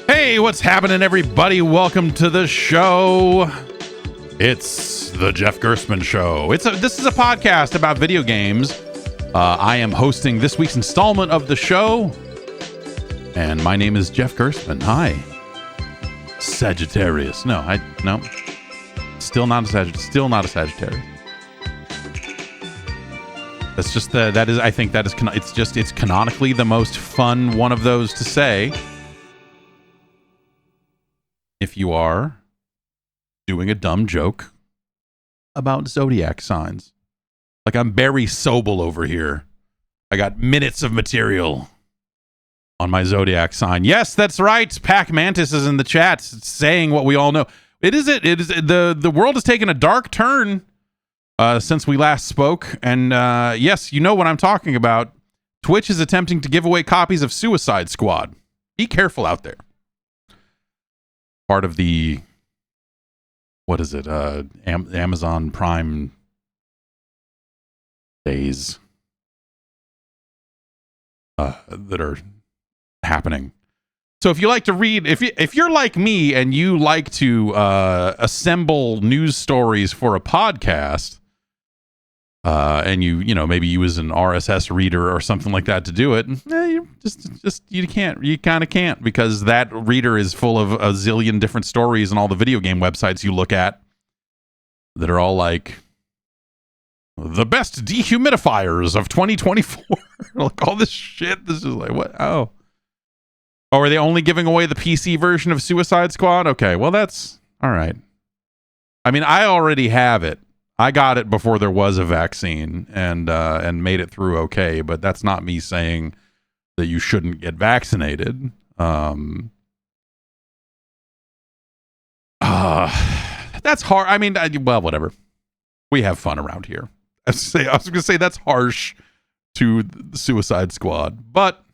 Hey, what's happening, everybody? Welcome to the show. It's the Jeff Gerstmann Show. This is a podcast about video games. I am hosting this week's installment of the show, and my name is Jeff Gerstmann. Hi, Sagittarius. No, still not a Sagittarius. That's just that is. I think that is. It's canonically the most fun one of those to say. If you are doing a dumb joke about zodiac signs. Like I'm Barry Sobel over here. I got minutes of material on my zodiac sign. Yes, that's right. Pac Mantis is in the chat saying what we all know. The world has taken a dark turn since we last spoke. And yes, you know what I'm talking about. Twitch is attempting to give away copies of Suicide Squad. Be careful out there. Part of the, what is it, Amazon Prime days that are happening. So if you like to read, if you're like me and you like to assemble news stories for a podcast, and you maybe use an RSS reader or something like that to do it, you kind of can't, because that reader is full of a zillion different stories and all the video game websites you look at that are all like the best dehumidifiers of 2024. Like all this shit. This is like, what? Oh, are they only giving away the PC version of Suicide Squad? Okay, well that's all right. I mean, I already have it. I got it before there was a vaccine and made it through okay, but that's not me saying that you shouldn't get vaccinated. That's hard. I mean, well, whatever. We have fun around here. I was going to say that's harsh to the Suicide Squad, but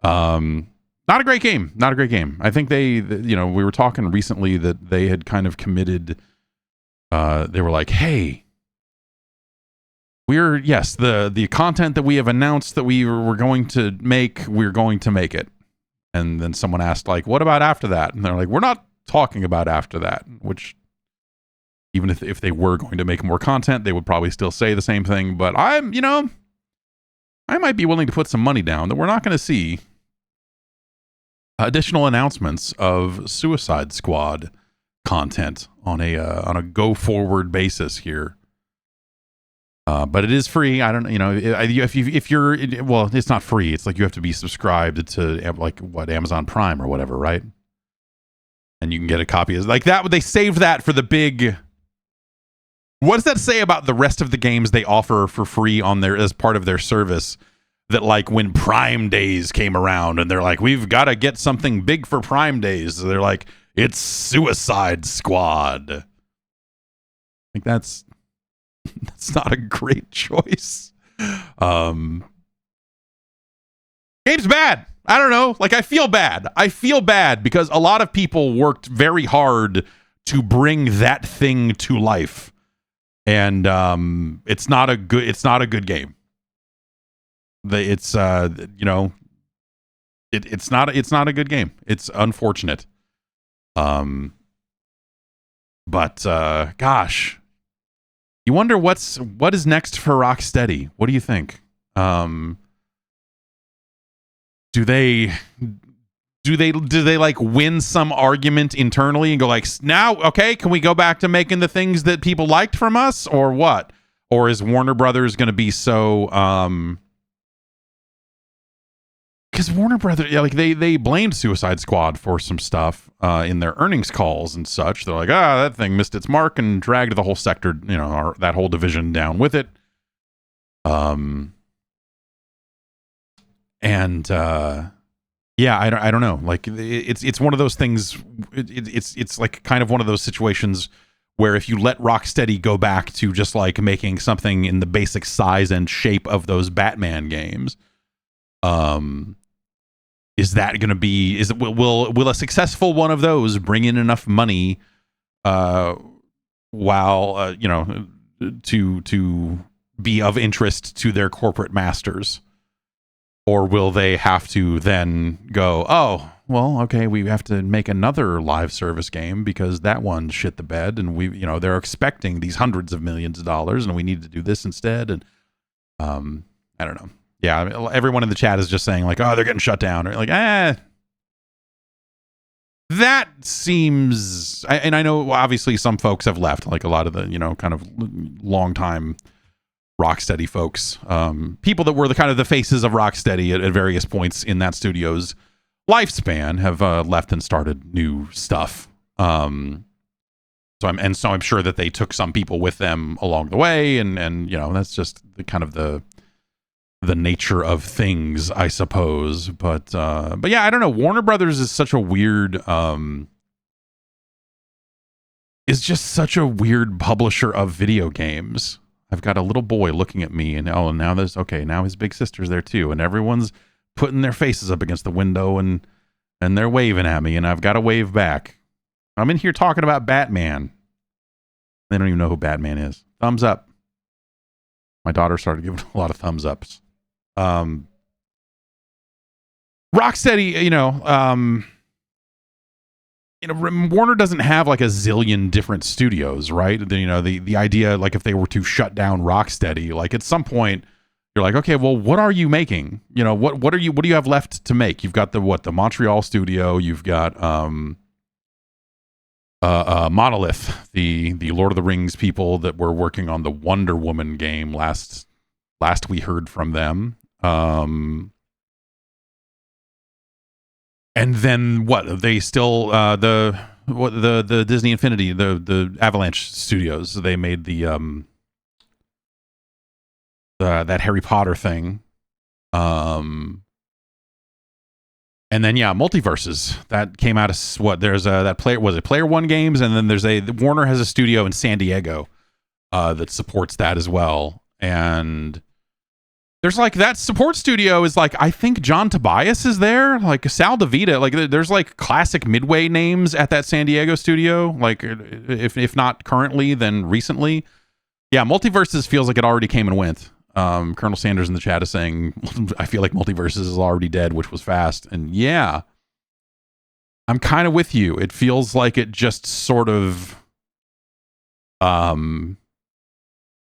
not a great game. Not a great game. I think we were talking recently that they had kind of committed. They were like, hey, the content that we have announced that we were going to make, we're going to make it. And then someone asked, like, what about after that? And they're like, we're not talking about after that, which even if they were going to make more content, they would probably still say the same thing. But I might be willing to put some money down that we're not going to see additional announcements of Suicide Squad content on a go forward basis here, but it is free. I don't, if you're well, it's not free. It's like you have to be subscribed to like what, Amazon Prime or whatever, right? And you can get a copy of like that. They saved that for the big. What does that say about the rest of the games they offer for free on their as part of their service? That like when Prime Days came around and they're like, we've got to get something big for Prime Days. So they're like, it's Suicide Squad. I think that's not a great choice. Game's bad. I don't know. Like I feel bad. Because a lot of people worked very hard to bring that thing to life. And it's not a good game. It's not a good game. It's unfortunate. But gosh, you wonder what is next for Rocksteady. What do you think? Do they like win some argument internally and go like, now, okay, can we go back to making the things that people liked from us, or what? Or is Warner Brothers going to be so, because Warner Brothers, like they blamed Suicide Squad for some stuff in their earnings calls and such. They're like, that thing missed its mark and dragged the whole sector, that whole division down with it. I don't know. Like it's one of those things. It's like kind of one of those situations where if you let Rocksteady go back to just like making something in the basic size and shape of those Batman games, is that going to be? Will a successful one of those bring in enough money, while to be of interest to their corporate masters? Or will they have to then go, oh, well, okay, we have to make another live service game because that one shit the bed, and they're expecting these hundreds of millions of dollars, and we need to do this instead. And I don't know. Yeah, I mean, everyone in the chat is just saying like, oh, they're getting shut down, or like, that seems, and I know obviously some folks have left, like a lot of the kind of long time rocksteady folks, people that were the kind of the faces of rocksteady at various points in that studio's lifespan have left and started new stuff. So I'm sure that they took some people with them along the way, and that's just the kind of the nature of things, I suppose. But yeah, I don't know. Warner Brothers is such a weird is just such a weird publisher of video games. I've got a little boy looking at me, and now his big sister's there too, and everyone's putting their faces up against the window and they're waving at me, and I've got to wave back. I'm in here talking about Batman. They don't even know who Batman is. Thumbs up. My daughter started giving a lot of thumbs ups. Rocksteady, Warner doesn't have like a zillion different studios, right? The idea, like if they were to shut down Rocksteady, like at some point you're like, okay, well, what are you making? What do you have left to make? You've got the Montreal studio, you've got Monolith, the Lord of the Rings people that were working on the Wonder Woman game last we heard from them. And then what? They still the Disney Infinity, the Avalanche Studios. They made the that Harry Potter thing. And then Multiverses that came out of what? There's that Player One Games, and then there's Warner has a studio in San Diego that supports that as well. And there's like that support studio is like, I think John Tobias is there, like Sal DeVita, like there's like classic Midway names at that San Diego studio, like if not currently, then recently. Yeah, Multiverses feels like it already came and went. Colonel Sanders in the chat is saying, I feel like Multiverses is already dead, which was fast. And yeah, I'm kind of with you. It feels like it just sort of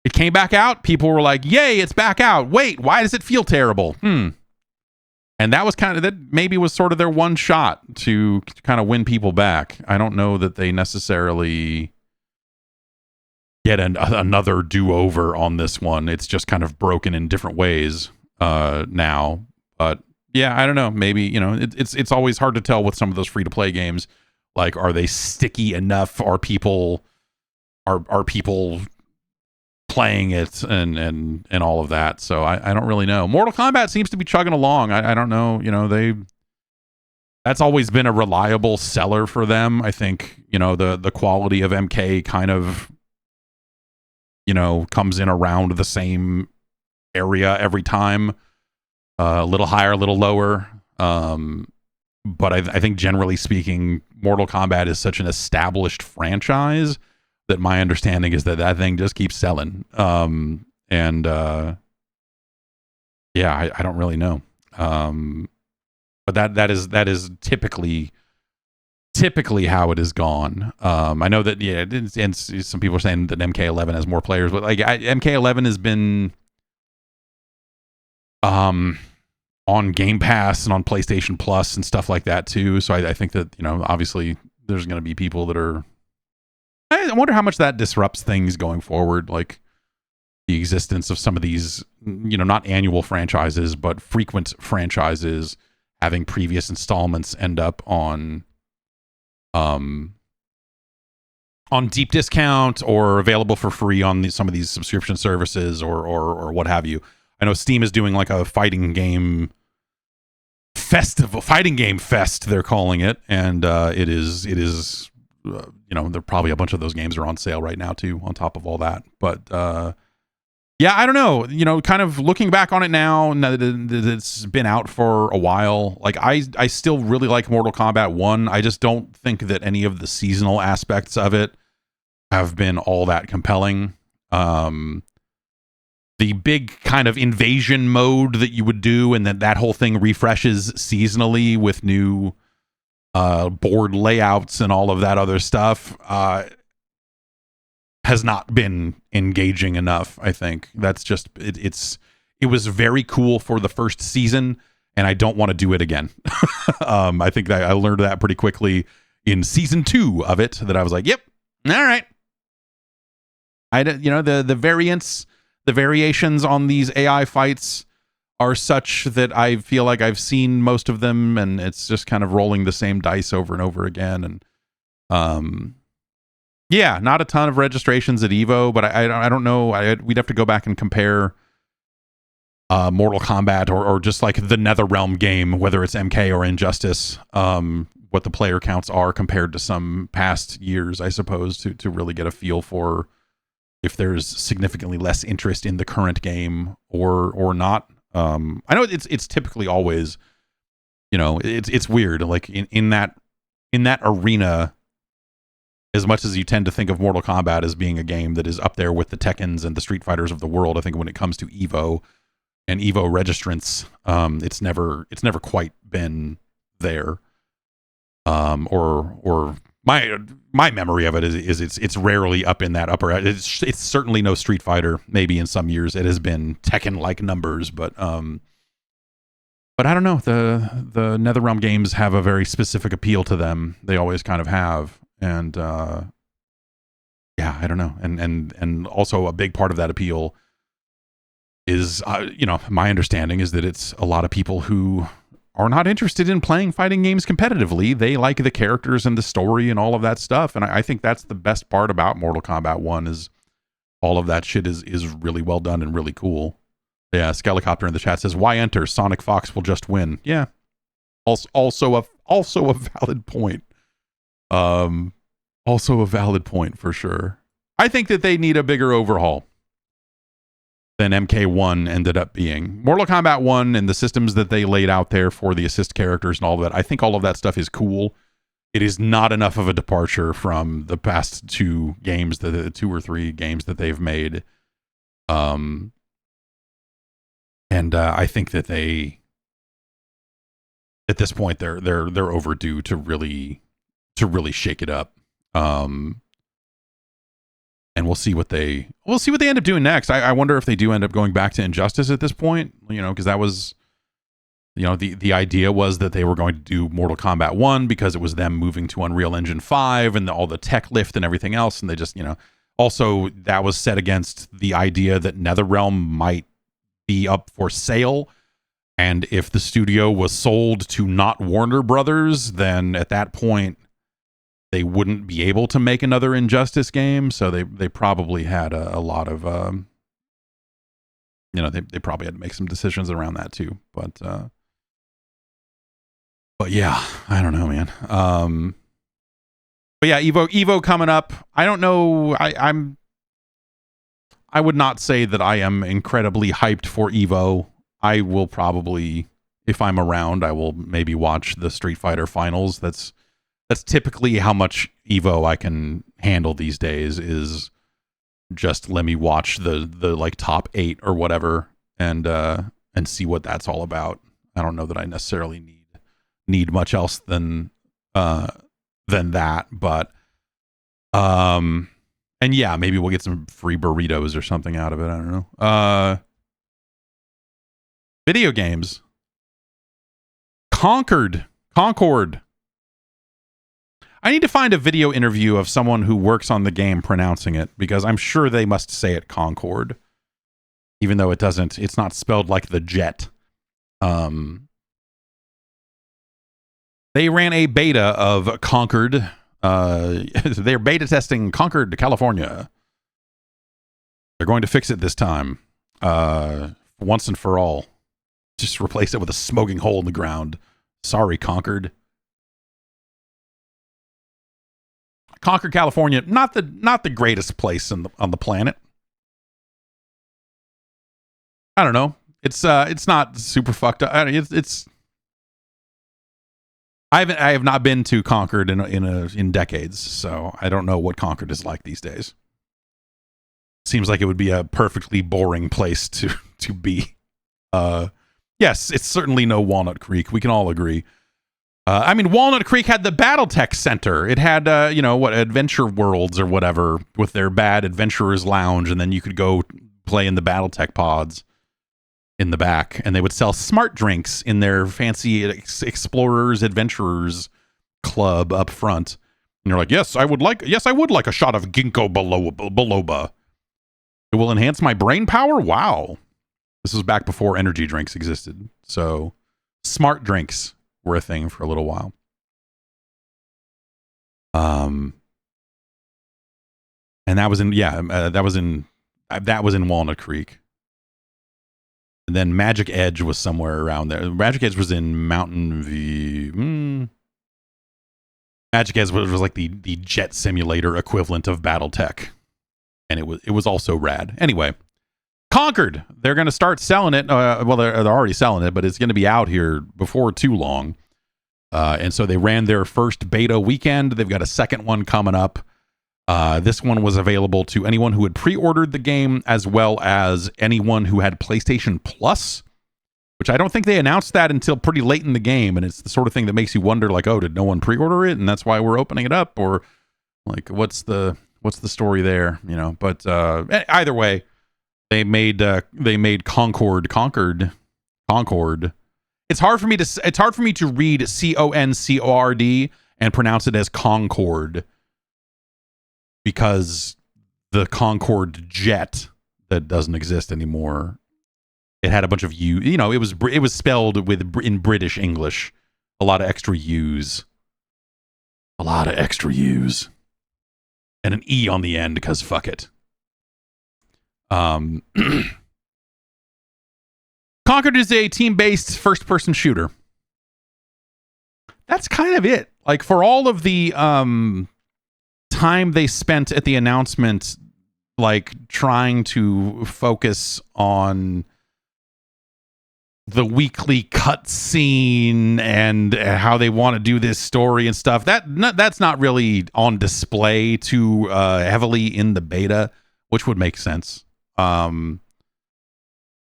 it came back out. People were like, yay, it's back out. Wait, why does it feel terrible? And that maybe was sort of their one shot to kind of win people back. I don't know that they necessarily get another do-over on this one. It's just kind of broken in different ways now. But yeah, I don't know. Maybe, it's always hard to tell with some of those free-to-play games. Like, are they sticky enough? Are people playing it and all of that? So I don't really know. Mortal Kombat seems to be chugging along. I don't know. That's always been a reliable seller for them. I think, the quality of MK kind of, comes in around the same area every time. A little higher, a little lower. But I think generally speaking, Mortal Kombat is such an established franchise that my understanding is that thing just keeps selling. Yeah, I don't really know. But that is typically how it has gone. I know that, and some people are saying that MK11 has more players, but like MK11 has been on Game Pass and on PlayStation Plus and stuff like that too. So I think that, obviously there's going to be people that are, I wonder how much that disrupts things going forward, like the existence of some of these, not annual franchises, but frequent franchises having previous installments end up on deep discount or available for free on some of these subscription services or what have you. I know Steam is doing like a fighting game fest, they're calling it, and it is there probably a bunch of those games are on sale right now too, on top of all that. But yeah, I don't know, kind of looking back on it now that it's been out for a while, like I still really like Mortal Kombat 1. I just don't think that any of the seasonal aspects of it have been all that compelling. The big kind of invasion mode that you would do, and that whole thing refreshes seasonally with new board layouts and all of that other stuff has not been engaging enough. I think that's just it was very cool for the first season, and I don't want to do it again. I think that I learned that pretty quickly in season 2 of it, that I was like, yep, all right. The variations on these AI fights are such that I feel like I've seen most of them, and it's just kind of rolling the same dice over and over again. And yeah, not a ton of registrations at Evo, but I don't know. We'd have to go back and compare Mortal Kombat or just like the NetherRealm game, whether it's MK or Injustice, what the player counts are compared to some past years, I suppose, to really get a feel for if there's significantly less interest in the current game or not. I know it's typically always, it's weird. Like in that arena, as much as you tend to think of Mortal Kombat as being a game that is up there with the Tekkens and the Street Fighters of the world, I think when it comes to Evo and Evo registrants, it's never quite been there. Or my memory of it is it's rarely up in that upper. It's certainly no Street Fighter. Maybe in some years it has been Tekken-like numbers, but I don't know. The NetherRealm games have a very specific appeal to them. They always kind of have, and yeah, I don't know. And also a big part of that appeal is my understanding is that it's a lot of people who are not interested in playing fighting games competitively. They like the characters and the story and all of that stuff. And I think that's the best part about Mortal Kombat 1 is all of that shit is really well done and really cool. Yeah, Skelicopter in the chat says, why enter? Sonic Fox will just win. Yeah. Also a valid point. Also a valid point for sure. I think that they need a bigger overhaul than MK1 ended up being. Mortal Kombat 1 and the systems that they laid out there for the assist characters and all of that, I think all of that stuff is cool. It is not enough of a departure from the past 2 games, the 2 or 3 games that they've made. And I think that they, at this point, they're overdue to really shake it up. And we'll see what they end up doing next. I wonder if they do end up going back to Injustice at this point, because that was, the idea was that they were going to do Mortal Kombat 1 because it was them moving to Unreal Engine 5 and all the tech lift and everything else. And they just, also that was set against the idea that NetherRealm might be up for sale. And if the studio was sold to not Warner Brothers, then at that point, they wouldn't be able to make another Injustice game, so they probably had a lot of, they probably had to make some decisions around that too. But yeah, I don't know, man. But yeah, Evo coming up. I don't know. I would not say that I am incredibly hyped for Evo. I will probably, if I'm around, I will maybe watch the Street Fighter finals. That's typically how much Evo I can handle these days, is just let me watch the like top 8 or whatever and see what that's all about. I don't know that I necessarily need much else than that, but and yeah, maybe we'll get some free burritos or something out of it. I don't know. Video games. Concord. I need to find a video interview of someone who works on the game pronouncing it, because I'm sure they must say it Concord, even though it's not spelled like the jet. They ran a beta of Concord. They're beta testing Concord, California. They're going to fix it this time. Once and for all. Just replace it with a smoking hole in the ground. Sorry, Concord. Concord, California, not the greatest place on the planet. I don't know. It's not super fucked up. I have not been to Concord in decades, so I don't know what Concord is like these days. Seems like it would be a perfectly boring place to be. Yes, it's certainly no Walnut Creek. We can all agree. I mean, Walnut Creek had the BattleTech Center. It had, Adventure Worlds or whatever with their bad Adventurers Lounge, and then you could go play in the BattleTech pods in the back, and they would sell smart drinks in their fancy Explorers Adventurers Club up front. And you're like, yes, I would like a shot of ginkgo biloba. It will enhance my brain power. Wow, this was back before energy drinks existed, so smart drinks were a thing for a little while. And that was in Walnut Creek. And then Magic Edge was somewhere around there. Magic Edge was in Mountain View. Magic Edge was like the jet simulator equivalent of BattleTech. And it was also rad. Anyway, Concord, they're going to start selling it. Well, they're already selling it, but it's going to be out here before too long. And so they ran their first beta weekend. They've got a second one coming up. This one was available to anyone who had pre-ordered the game, as well as anyone who had PlayStation Plus, which I don't think they announced that until pretty late in the game. And it's the sort of thing that makes you wonder, like, oh, did no one pre-order it? And that's why we're opening it up? Or like, what's the story there? You know, but either way, they made Concord. It's hard for me to read Concord and pronounce it as Concord, because the Concorde jet that doesn't exist anymore, it had a bunch of U. You know, it was spelled in British English, a lot of extra U's, and an E on the end because fuck it. Concord is a team-based first-person shooter. That's kind of it. Like, for all of the time they spent at the announcement, like, trying to focus on the weekly cutscene and how they want to do this story and stuff, that's not really on display too heavily in the beta, which would make sense.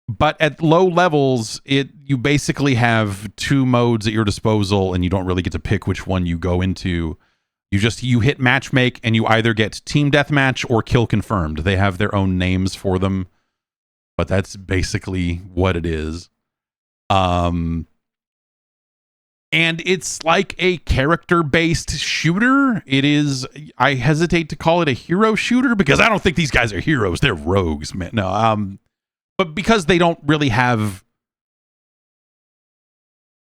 But at low levels, you basically have two modes at your disposal, and you don't really get to pick which one you go into. You hit matchmake, and you either get team deathmatch or kill confirmed. They have their own names for them, but that's basically what it is. And it's like a character-based shooter. It is. I hesitate to call it a hero shooter because I don't think these guys are heroes. They're rogues, man. No, but because they don't really have,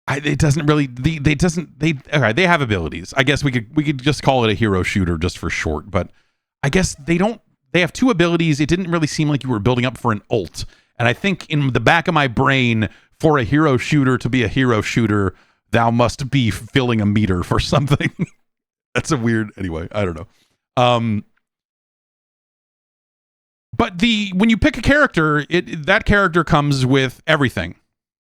it doesn't really. They have abilities. I guess we could just call it a hero shooter just for short. But I guess they don't. They have two abilities. It didn't really seem like you were building up for an ult. And I think in the back of my brain, for a hero shooter to be a hero shooter, thou must be filling a meter for something. That's a weird. Anyway, I don't know. But when you pick a character, that character comes with everything.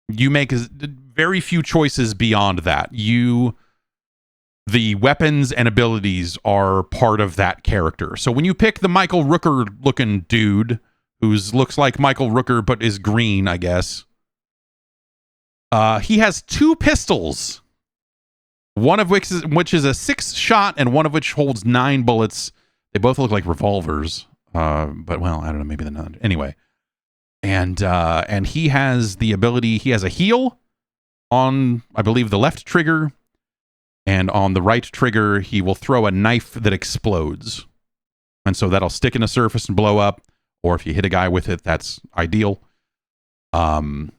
You make very few choices beyond that. The weapons and abilities are part of that character. So when you pick the Michael Rooker looking dude, who looks like Michael Rooker but is green, I guess, he has two pistols, one of which is a 6-shot and one of which holds 9 bullets. They both look like revolvers. But well, I don't know, maybe they're not. Anyway, and he has the ability. He has a heal on, I believe, the left trigger, and on the right trigger, he will throw a knife that explodes, and so that'll stick in a surface and blow up. Or if you hit a guy with it, that's ideal. And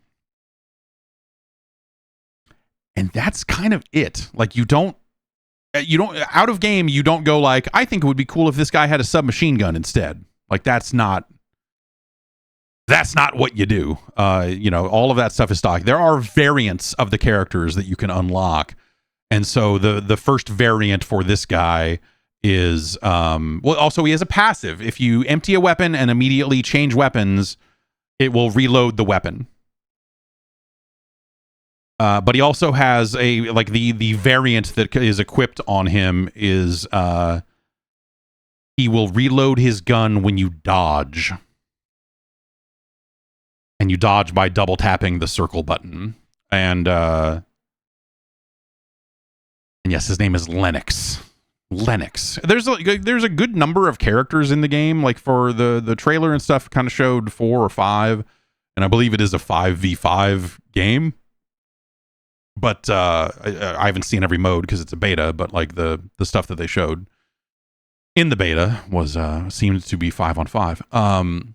that's kind of it. Like, you don't out of game, you don't go like, I think it would be cool if this guy had a submachine gun instead. Like, that's not what you do. All of that stuff is stock. There are variants of the characters that you can unlock. And so the first variant for this guy is, also he has a passive. If you empty a weapon and immediately change weapons, it will reload the weapon. But he also has the variant that is equipped on him is he will reload his gun when you dodge. And you dodge by double tapping the circle button. And And yes, his name is Lennox. Lennox. There's a good number of characters in the game. Like for the trailer and stuff, kind of showed 4 or 5, and I believe it is a 5v5 game. But I haven't seen every mode because it's a beta. But like the stuff that they showed in the beta was seemed to be 5-on-5.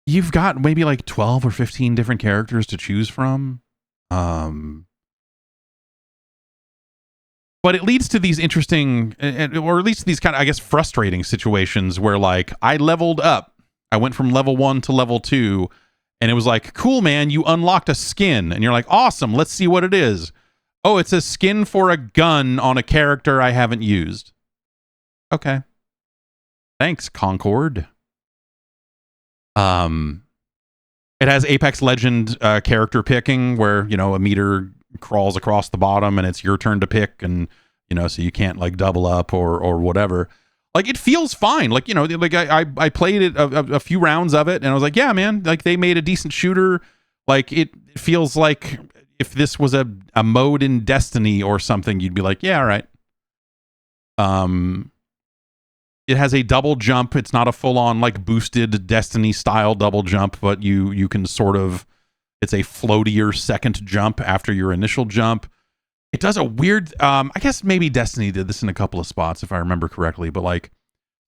You've got maybe like 12 or 15 different characters to choose from. But it leads to these interesting, or at least these kind of, I guess, frustrating situations where, like, I leveled up. I went from level 1 to level 2, and it was like, cool, man, you unlocked a skin. And you're like, awesome, let's see what it is. Oh, it's a skin for a gun on a character I haven't used. Okay. Thanks, Concord. It has Apex Legend character picking where, you know, a meter crawls across the bottom and it's your turn to pick, and you know, so you can't like double up or whatever. Like, it feels fine. Like, you know, like I played it a few rounds of it, and I was like, yeah, man, like they made a decent shooter. Like, it feels like if this was a mode in Destiny or something, you'd be like, yeah, all right. It has a double jump. It's not a full-on like boosted Destiny style double jump, but you can sort of, it's a floatier second jump after your initial jump. It does a weird, I guess maybe Destiny did this in a couple of spots if I remember correctly, but like,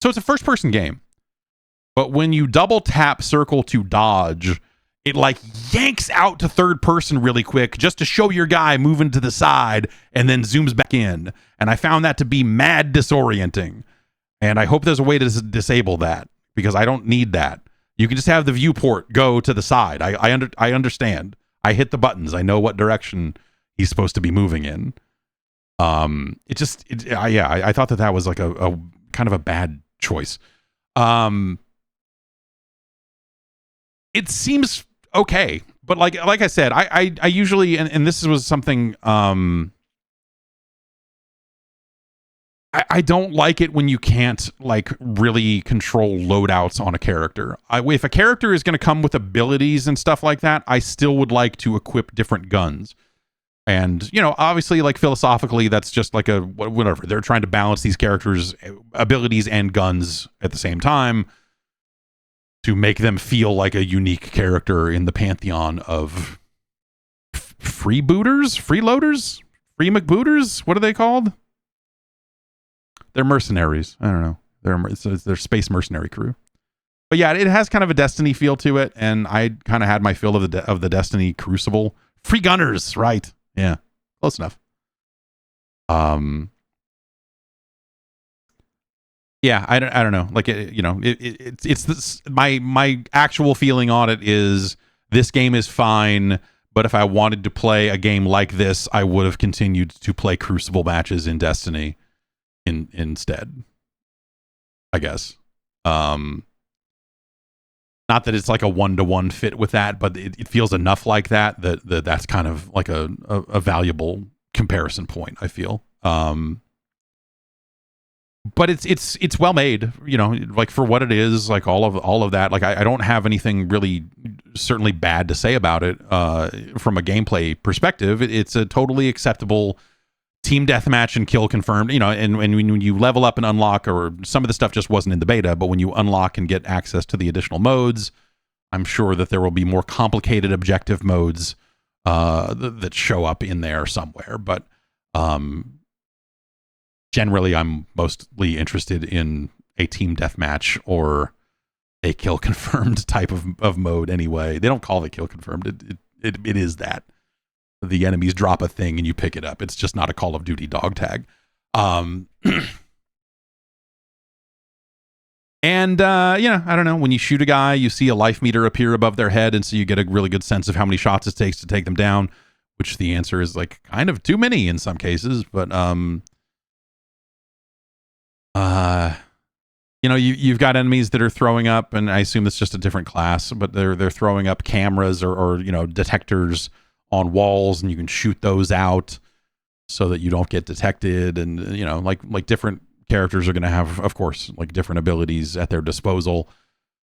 so it's a first-person game, but when you double tap circle to dodge, it like yanks out to third person really quick just to show your guy moving to the side and then zooms back in. And I found that to be mad disorienting. And I hope there's a way to disable that, because I don't need that. You can just have the viewport go to the side. I understand. I hit the buttons. I know what direction he's supposed to be moving in. I thought that was like a kind of a bad choice. It seems okay, but like I said, I usually, and this was something, I don't like it when you can't like really control loadouts on a character. If a character is going to come with abilities and stuff like that, I still would like to equip different guns. And, you know, obviously, like philosophically, that's just like a whatever. They're trying to balance these characters' abilities and guns at the same time to make them feel like a unique character in the pantheon of freebooters, freeloaders, free McBooters. What are they called? They're mercenaries. I don't know. They're space mercenary crew. But yeah, it has kind of a Destiny feel to it, and I kind of had my fill of the Destiny Crucible. Free gunners, right? Yeah, close enough. Yeah, I don't know. Like, you know, it's this, my actual feeling on it is this game is fine, but if I wanted to play a game like this, I would have continued to play Crucible matches in Destiny instead, I guess. Not that it's like a 1-to-1 fit with that, but it feels enough like that's kind of like a valuable comparison point, I feel. But it's well made, you know, like for what it is, like all of that. Like I don't have anything really certainly bad to say about it from a gameplay perspective. It's a totally acceptable team deathmatch and kill confirmed, you know, and when you level up and unlock, or some of the stuff just wasn't in the beta, but when you unlock and get access to the additional modes, I'm sure that there will be more complicated objective modes that show up in there somewhere. But generally, I'm mostly interested in a team deathmatch or a kill confirmed type of mode anyway. They don't call it kill confirmed. It is that. The enemies drop a thing and you pick it up. It's just not a Call of Duty dog tag. And, you know, I don't know. When you shoot a guy, you see a life meter appear above their head, and so you get a really good sense of how many shots it takes to take them down, which the answer is like kind of too many in some cases. But, you know, you've got enemies that are throwing up, and I assume it's just a different class, but they're throwing up cameras or you know, detectors on walls, and you can shoot those out so that you don't get detected. And, you know, like different characters are going to have, of course, like different abilities at their disposal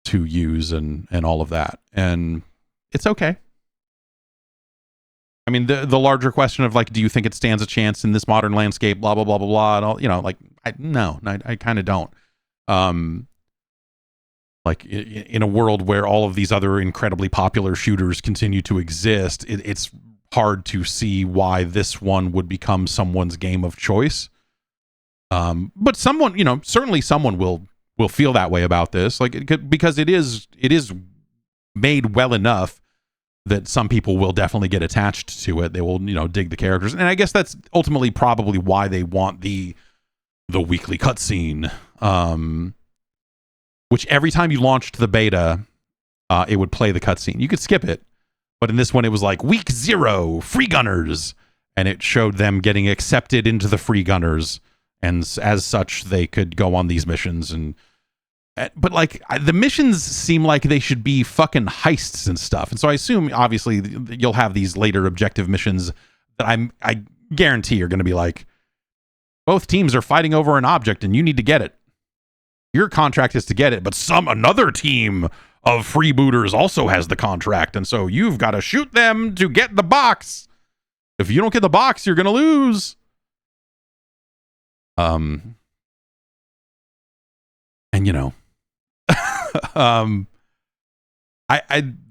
to use and all of that. And it's okay. I mean, the larger question of like, do you think it stands a chance in this modern landscape? Blah blah blah blah blah. And all, you know, like, I kind of don't. Like in a world where all of these other incredibly popular shooters continue to exist, it's hard to see why this one would become someone's game of choice. But someone, you know, certainly someone will feel that way about this, like because it is made well enough that some people will definitely get attached to it. They will, you know, dig the characters, and I guess that's ultimately probably why they want the weekly cutscene. Which every time you launched the beta, it would play the cutscene. You could skip it, but in this one, it was like week 0 free gunners, and it showed them getting accepted into the free gunners, and as such, they could go on these missions. And but like the missions seem like they should be fucking heists and stuff, and so I assume obviously you'll have these later objective missions that I guarantee are going to be like, both teams are fighting over an object, and you need to get it. Your contract is to get it, but another team of freebooters also has the contract, and so you've got to shoot them to get the box. If you don't get the box, you're gonna lose. And you know,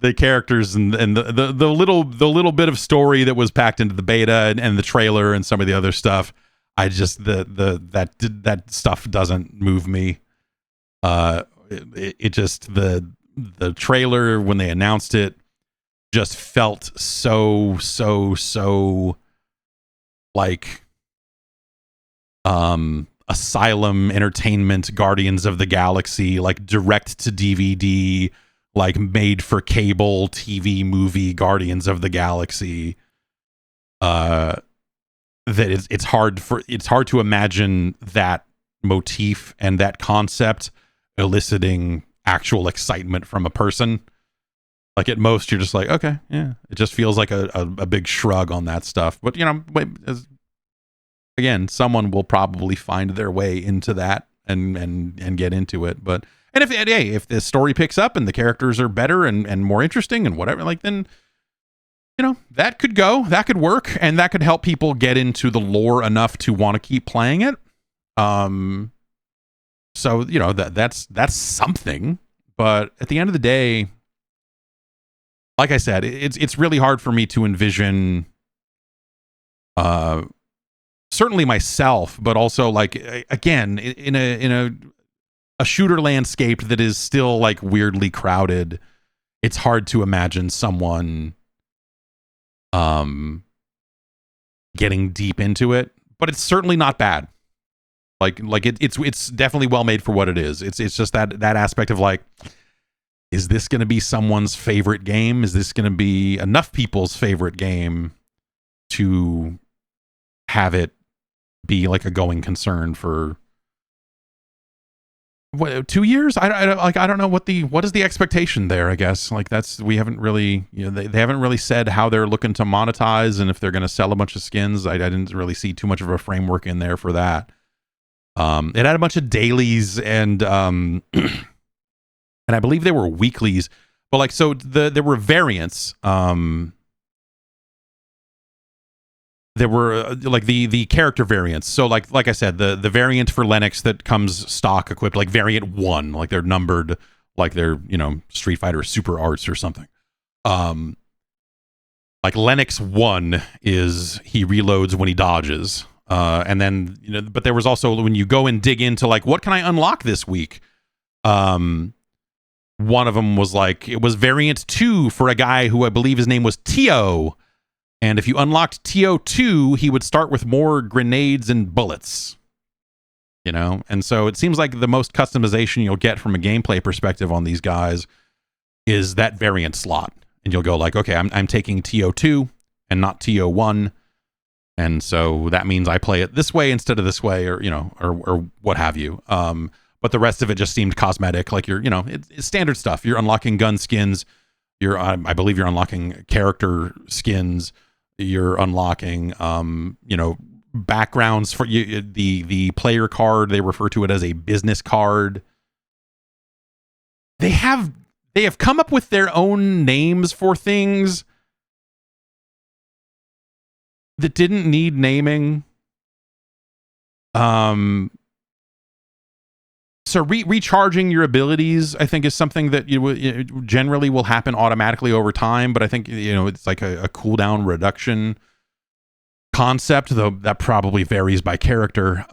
the characters and the little bit of story that was packed into the beta and the trailer and some of the other stuff, I just that stuff doesn't move me. It just the trailer when they announced it just felt so like Asylum Entertainment Guardians of the Galaxy, like direct to DVD, like made for cable TV movie Guardians of the Galaxy. That it's hard to imagine that motif and that concept eliciting actual excitement from a person. Like at most you're just like, okay, yeah, it just feels like a big shrug on that stuff. But you know, again, someone will probably find their way into that and get into it. But and if the story picks up and the characters are better and more interesting and whatever, like, then you know, that could work, and that could help people get into the lore enough to want to keep playing it. So, you know, that's something, but at the end of the day, like I said, it's really hard for me to envision, certainly myself, but also like, again, in a shooter landscape that is still like weirdly crowded, it's hard to imagine someone, getting deep into it, but it's certainly not bad. Like it's definitely well made for what it is. It's just that aspect of like, is this going to be someone's favorite game? Is this going to be enough people's favorite game to have it be like a going concern for what, 2 years? I don't know what is the expectation there. I guess like we haven't really, you know, they haven't really said how they're looking to monetize and if they're going to sell a bunch of skins. I didn't really see too much of a framework in there for that. It had a bunch of dailies and and I believe they were weeklies, but like, so there were variants. There were like the character variants. So like I said, the variant for Lennox that comes stock equipped, like variant 1, like they're numbered, like they're, you know, Street Fighter Super Arts or something. Like Lennox 1 is he reloads when he dodges. And then, you know, but there was also, when you go and dig into like, what can I unlock this week? One of them was like, it was variant 2 for a guy who I believe his name was Tio. And if you unlocked Tio 2, he would start with more grenades and bullets, you know? And so it seems like the most customization you'll get from a gameplay perspective on these guys is that variant slot. And you'll go like, okay, I'm taking Tio 2 and not Tio 1. And so that means I play it this way instead of this way, or, you know, or what have you. But the rest of it just seemed cosmetic. Like you're, you know, it's standard stuff. You're unlocking gun skins. I believe you're unlocking character skins. You're unlocking, you know, backgrounds for you. The player card, they refer to it as a business card. They have come up with their own names for things. that didn't need naming. So recharging your abilities, I think, is something that generally will happen automatically over time. But I think, it's like a cooldown reduction concept, though that probably varies by character,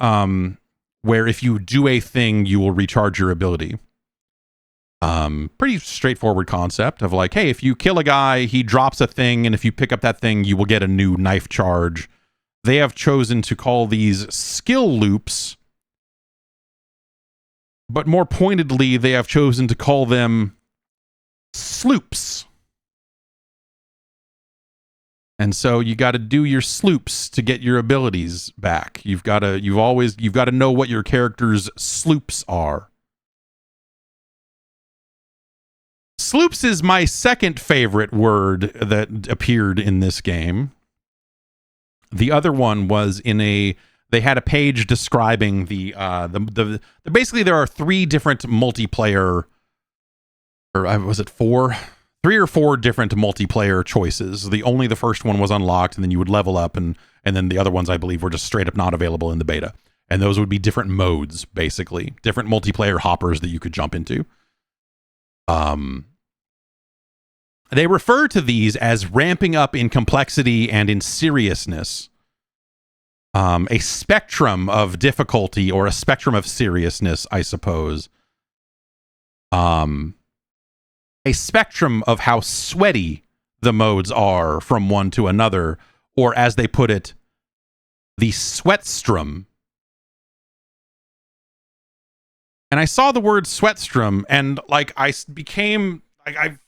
where if you do a thing, you will recharge your ability. Pretty straightforward concept of like, hey, if you kill a guy, he drops a thing, and if you pick up that thing, you will get a new knife charge. They have chosen to call these skill loops, but more pointedly, they have chosen to call them sloops. And so you got to do your sloops to get your abilities back. You've got to know what your character's sloops are. Sloops is my second favorite word that appeared in this game. The other one was they had a page describing basically there are 3 different multiplayer, or was it 4? 3 or 4 different multiplayer choices. The first one was unlocked, and then you would level up, and then the other ones, I believe, were just straight up not available in the beta. And those would be different modes, basically. Different multiplayer hoppers that you could jump into. They refer to these as ramping up in complexity and in seriousness. A spectrum of difficulty, or a spectrum of seriousness, I suppose. A spectrum of how sweaty the modes are from one to another, or as they put it, the sweatstrom. And I saw the word sweatstrom, and like I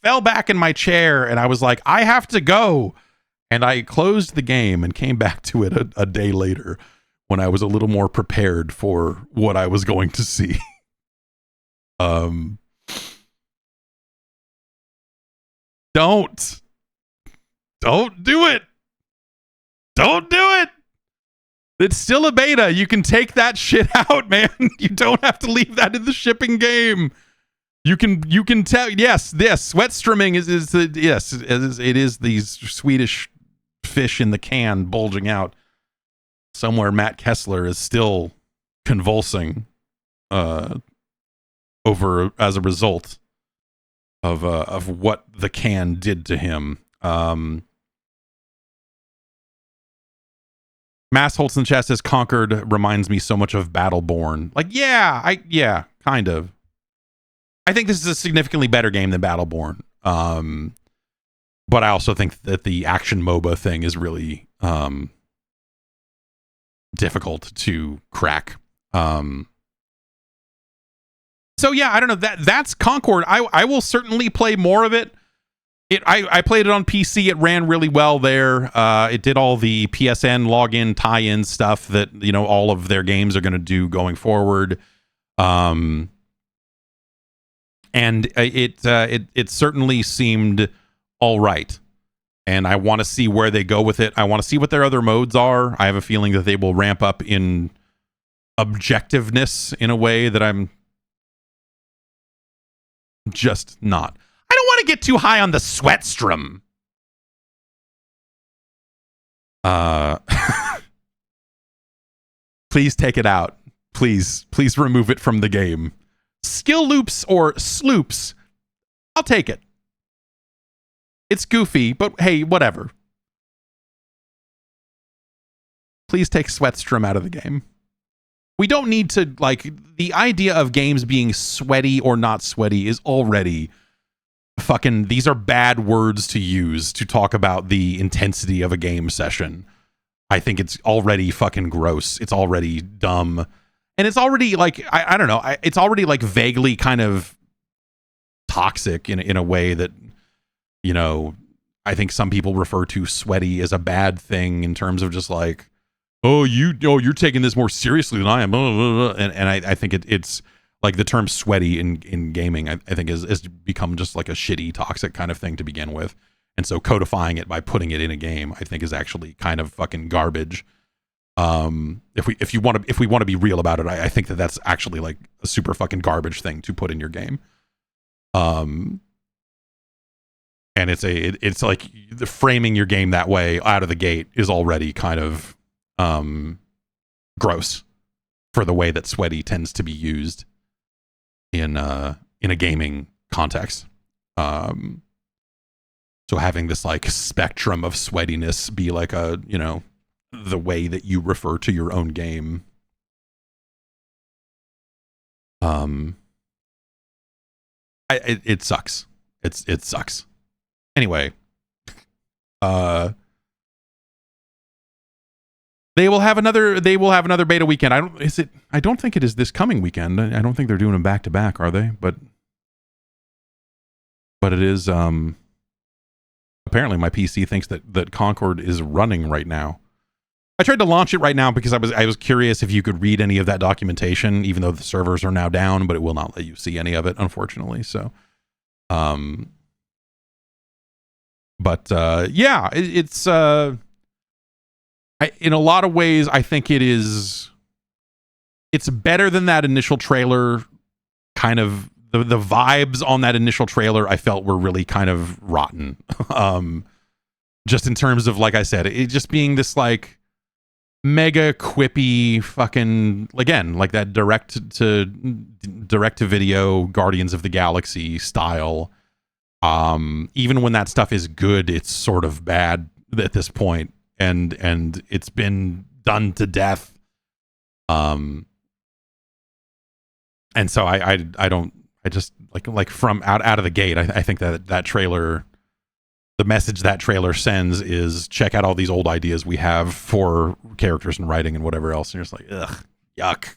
fell back in my chair, and I was like, I have to go. And I closed the game and came back to it a day later when I was a little more prepared for what I was going to see. Don't do it. Don't do it. It's still a beta. You can take that shit out, man. You don't have to leave that in the shipping game. You can tell. Yes, this sweatstrimming it is these Swedish fish in the can bulging out. Somewhere Matt Kessler is still convulsing over as a result of what the can did to him. Mass Holtz in the chat says Concord reminds me so much of Battleborn. Like, yeah, kind of. I think this is a significantly better game than Battleborn. But I also think that the action MOBA thing is really difficult to crack. So yeah, I don't know. That's Concord. I will certainly play more of it. I played it on PC. It ran really well there. It did all the PSN login tie-in stuff that all of their games are going to do going forward. And it certainly seemed all right. And I want to see where they go with it. I want to see what their other modes are. I have a feeling that they will ramp up in objectiveness in a way that I'm just not. I don't want to get too high on the sweatstrom. Please take it out. Please remove it from the game. Skill loops or sloops, I'll take it. It's goofy, but hey, whatever. Please take sweatstrom out of the game. We don't need to, the idea of games being sweaty or not sweaty is already fucking, these are bad words to use to talk about the intensity of a game session. I think it's already fucking gross. It's already dumb. And it's already I don't know. It's already vaguely kind of toxic in a way that, I think some people refer to sweaty as a bad thing in terms of just you're taking this more seriously than I am. And I think it's the term sweaty in gaming, I think has become just a shitty, toxic kind of thing to begin with. And so codifying it by putting it in a game, I think is actually kind of fucking garbage. If we want to be real about it, I think that's actually a super fucking garbage thing to put in your game. And it's like the framing your game that way out of the gate is already kind of gross for the way that sweaty tends to be used in a gaming context. So having this like spectrum of sweatiness be like a, you know, the way that you refer to your own game. It sucks. It sucks. Anyway, they will have another beta weekend. I don't think it is this coming weekend. I don't think they're doing them back to back, are they? But it is apparently my PC thinks that Concord is running right now. I tried to launch it right now because I was curious if you could read any of that documentation, even though the servers are now down, but it will not let you see any of it, unfortunately. So, yeah, it's in a lot of ways, I think it's better than that initial trailer. Kind of the vibes on that initial trailer, I felt were really kind of rotten. Just in terms of, like I said, it just being this like mega quippy fucking, again, like that direct to video Guardians of the Galaxy style. Even when that stuff is good, it's sort of bad at this point, and it's been done to death. And so I just like from out of the gate, I think that trailer, the message that trailer sends is check out all these old ideas we have for characters and writing and whatever else. And you're just like, ugh, yuck.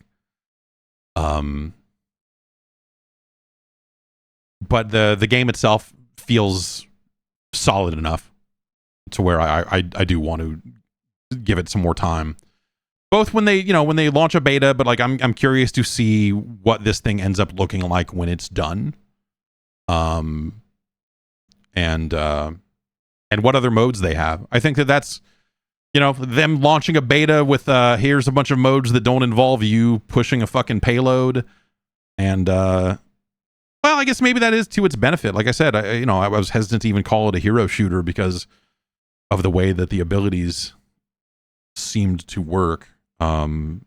But the game itself feels solid enough to where I do want to give it some more time. Both when they launch a beta, but like I'm curious to see what this thing ends up looking like when it's done. And what other modes they have. I think that's, you know, them launching a beta with here's a bunch of modes that don't involve you pushing a fucking payload. And well, I guess maybe that is to its benefit. Like I said, I was hesitant to even call it a hero shooter because of the way that the abilities seemed to work. Because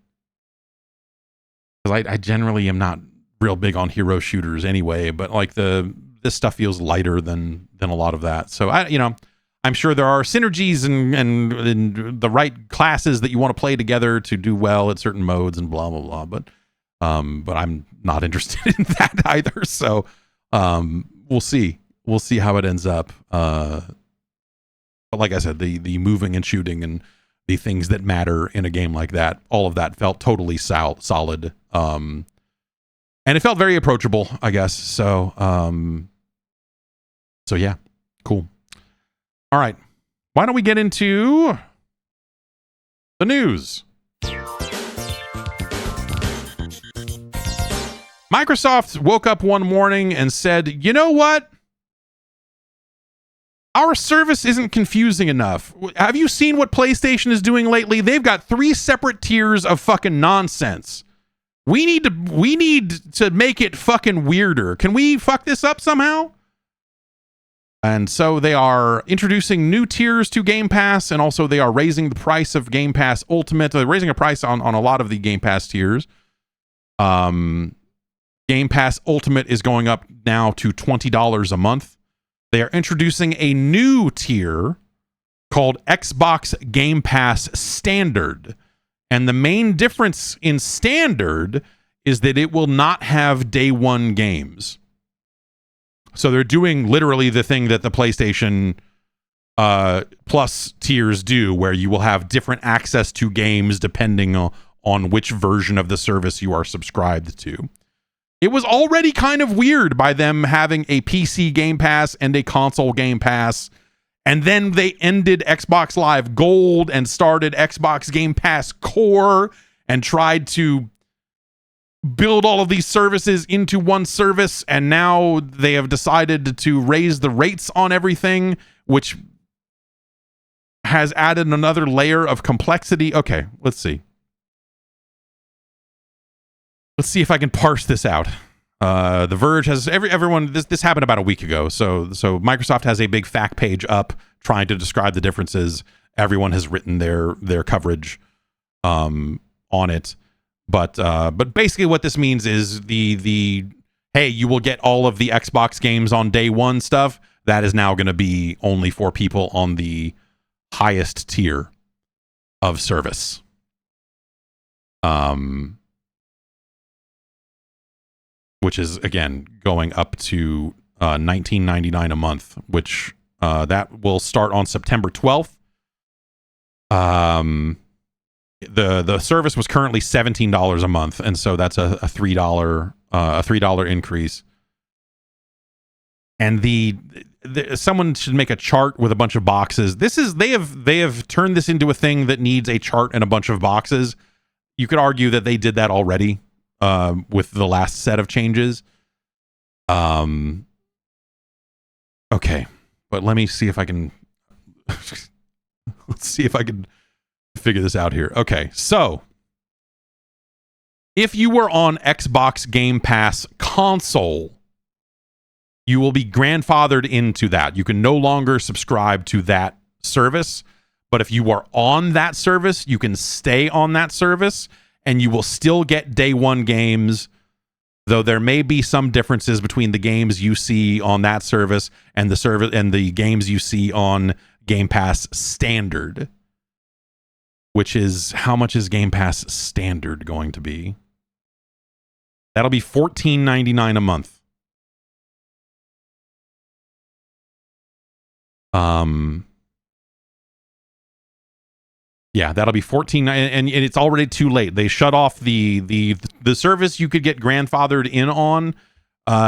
I generally am not real big on hero shooters anyway, but like this stuff feels lighter than a lot of that. So I'm sure there are synergies and the right classes that you want to play together to do well at certain modes and blah blah blah. But I'm not interested in that either. So we'll see how it ends up. But like I said, the moving and shooting and the things that matter in a game like that, all of that felt totally solid. And it felt very approachable, I guess. So yeah, cool. All right. Why don't we get into the news? Microsoft woke up one morning and said, you know what? Our service isn't confusing enough. Have you seen what PlayStation is doing lately? They've got 3 separate tiers of fucking nonsense. We need to make it fucking weirder. Can we fuck this up somehow? And so they are introducing new tiers to Game Pass, and also they are raising the price of Game Pass Ultimate. They're raising a price on a lot of the Game Pass tiers. Game Pass Ultimate is going up now to $20 a month. They are introducing a new tier called Xbox Game Pass Standard. And the main difference in Standard is that it will not have day one games. So they're doing literally the thing that the PlayStation Plus tiers do, where you will have different access to games depending on which version of the service you are subscribed to. It was already kind of weird by them having a PC Game Pass and a console Game Pass, and then they ended Xbox Live Gold and started Xbox Game Pass Core and tried to build all of these services into one service, and now they have decided to raise the rates on everything, which has added another layer of complexity. Okay, let's see. Let's see if I can parse this out. The Verge has everyone. This happened about a week ago. So Microsoft has a big fact page up trying to describe the differences. Everyone has written their coverage on it, but basically what this means is the hey, you will get all of the Xbox games on day one stuff. That is now going to be only for people on the highest tier of service. Which is again going up to $19.99 a month, which that will start on September 12th. The service was currently $17 a month, and so that's a $3 increase. And someone should make a chart with a bunch of boxes. They have turned this into a thing that needs a chart and a bunch of boxes. You could argue that they did that already with the last set of changes. Okay, but let me see if I can. Let's see if I can figure this out here. Okay, so if you were on Xbox Game Pass console, you will be grandfathered into that. You can no longer subscribe to that service, but if you are on that service, you can stay on that service, and you will still get day one games, though there may be some differences between the games you see on that service and the games you see on Game Pass Standard. Which is, how much is Game Pass Standard going to be? That'll be $14.99 a month. Yeah, that'll be $14, and it's already too late. They shut off the service you could get grandfathered in on.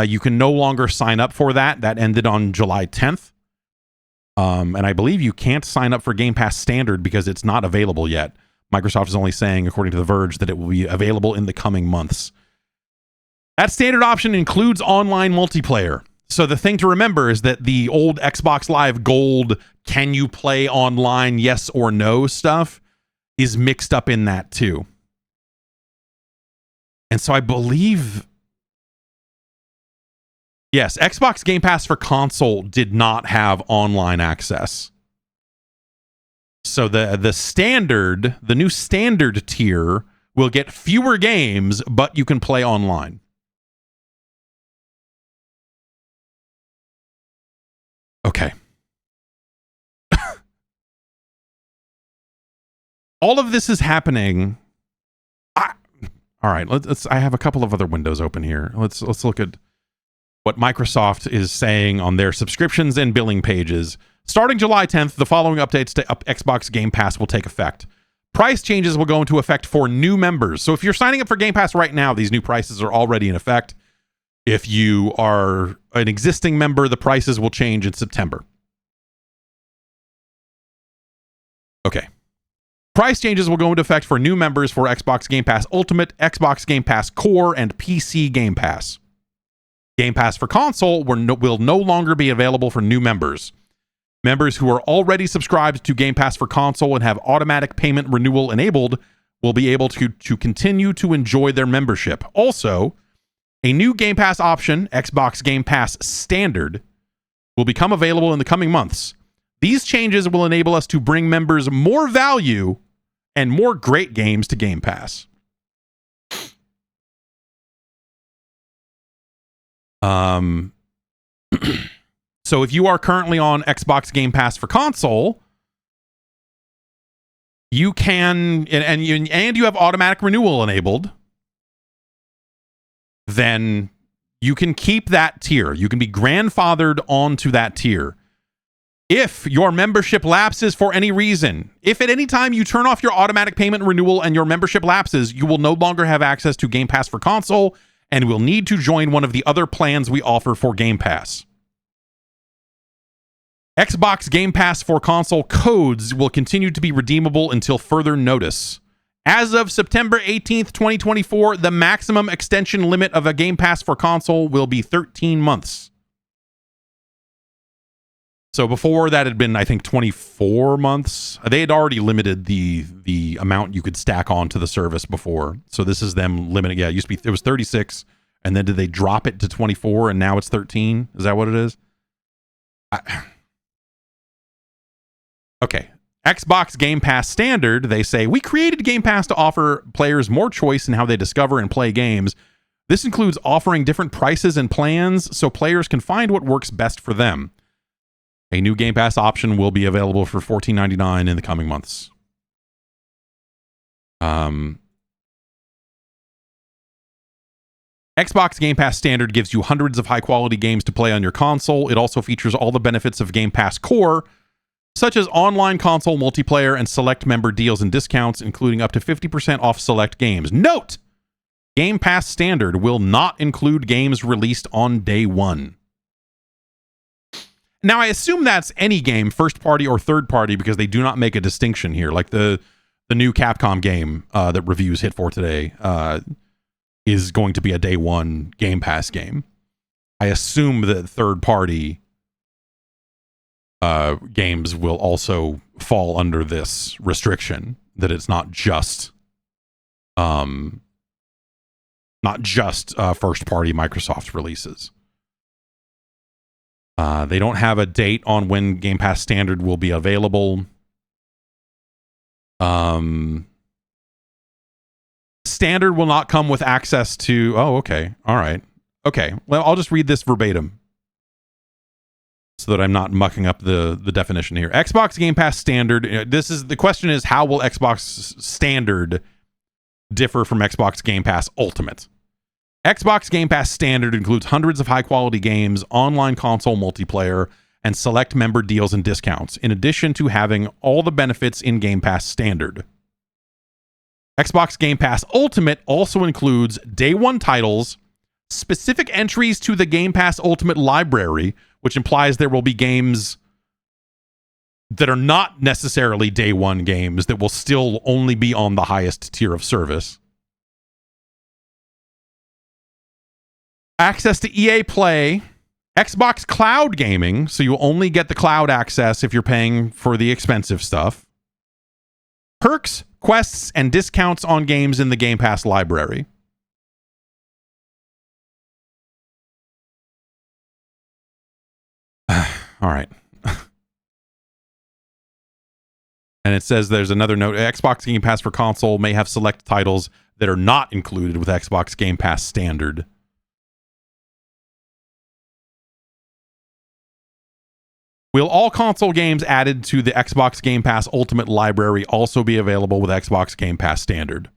You can no longer sign up for that. That ended on July 10th. And I believe you can't sign up for Game Pass Standard because it's not available yet. Microsoft is only saying, according to The Verge, that it will be available in the coming months. That standard option includes online multiplayer. So the thing to remember is that the old Xbox Live Gold, can you play online, yes or no stuff, is mixed up in that too. And so I believe... Yes, Xbox Game Pass for console did not have online access. So the new standard tier will get fewer games, but you can play online. Okay. All of this is happening. All right, I have a couple of other windows open here. Let's look at what Microsoft is saying on their subscriptions and billing pages. Starting July 10th, the following updates to Xbox Game Pass will take effect. Price changes will go into effect for new members. So if you're signing up for Game Pass right now, these new prices are already in effect. If you are an existing member, the prices will change in September. Okay. Price changes will go into effect for new members for Xbox Game Pass Ultimate, Xbox Game Pass Core, and PC Game Pass. Game Pass for console will no longer be available for new members. Members who are already subscribed to Game Pass for console and have automatic payment renewal enabled will be able to continue to enjoy their membership. Also, a new Game Pass option, Xbox Game Pass Standard, will become available in the coming months. These changes will enable us to bring members more value and more great games to Game Pass. So if you are currently on Xbox Game Pass for console, you can, and you have automatic renewal enabled, then you can keep that tier. You can be grandfathered onto that tier. If your membership lapses for any reason, if at any time you turn off your automatic payment renewal and your membership lapses, you will no longer have access to Game Pass for console and will need to join one of the other plans we offer for Game Pass. Xbox Game Pass for console codes will continue to be redeemable until further notice. As of September 18th, 2024, the maximum extension limit of a Game Pass for console will be 13 months. So before that had been, I think, 24 months. They had already limited the amount you could stack onto the service before. So this is them limiting. Yeah, it was 36, And then did they drop it to 24 and now it's 13? Is that what it is? Okay. Xbox Game Pass Standard, they say, we created Game Pass to offer players more choice in how they discover and play games. This includes offering different prices and plans so players can find what works best for them. A new Game Pass option will be available for $14.99 in the coming months. Xbox Game Pass Standard gives you hundreds of high-quality games to play on your console. It also features all the benefits of Game Pass Core, such as online console multiplayer and select member deals and discounts, including up to 50% off select games. Note! Game Pass Standard will not include games released on day one. Now, I assume that's any game, first party or third party, because they do not make a distinction here. Like the new Capcom game that reviews hit for today is going to be a day one Game Pass game. I assume that third party games will also fall under this restriction, that it's not just first party Microsoft releases. They don't have a date on when Game Pass Standard will be available. Standard will not come with access to... Oh, okay. All right. Okay. Well, I'll just read this verbatim so that I'm not mucking up the definition here. Xbox Game Pass Standard. The question is, how will Xbox Standard differ from Xbox Game Pass Ultimate? Xbox Game Pass Standard includes hundreds of high-quality games, online console multiplayer, and select member deals and discounts, in addition to having all the benefits in Game Pass Standard. Xbox Game Pass Ultimate also includes day one titles, specific entries to the Game Pass Ultimate library, which implies there will be games that are not necessarily day one games that will still only be on the highest tier of service. Access to EA Play, Xbox Cloud Gaming, so you'll only get the cloud access if you're paying for the expensive stuff. Perks, quests, and discounts on games in the Game Pass library. All right. And it says there's another note. Xbox Game Pass for console may have select titles that are not included with Xbox Game Pass Standard. Will all console games added to the Xbox Game Pass Ultimate library also be available with Xbox Game Pass Standard?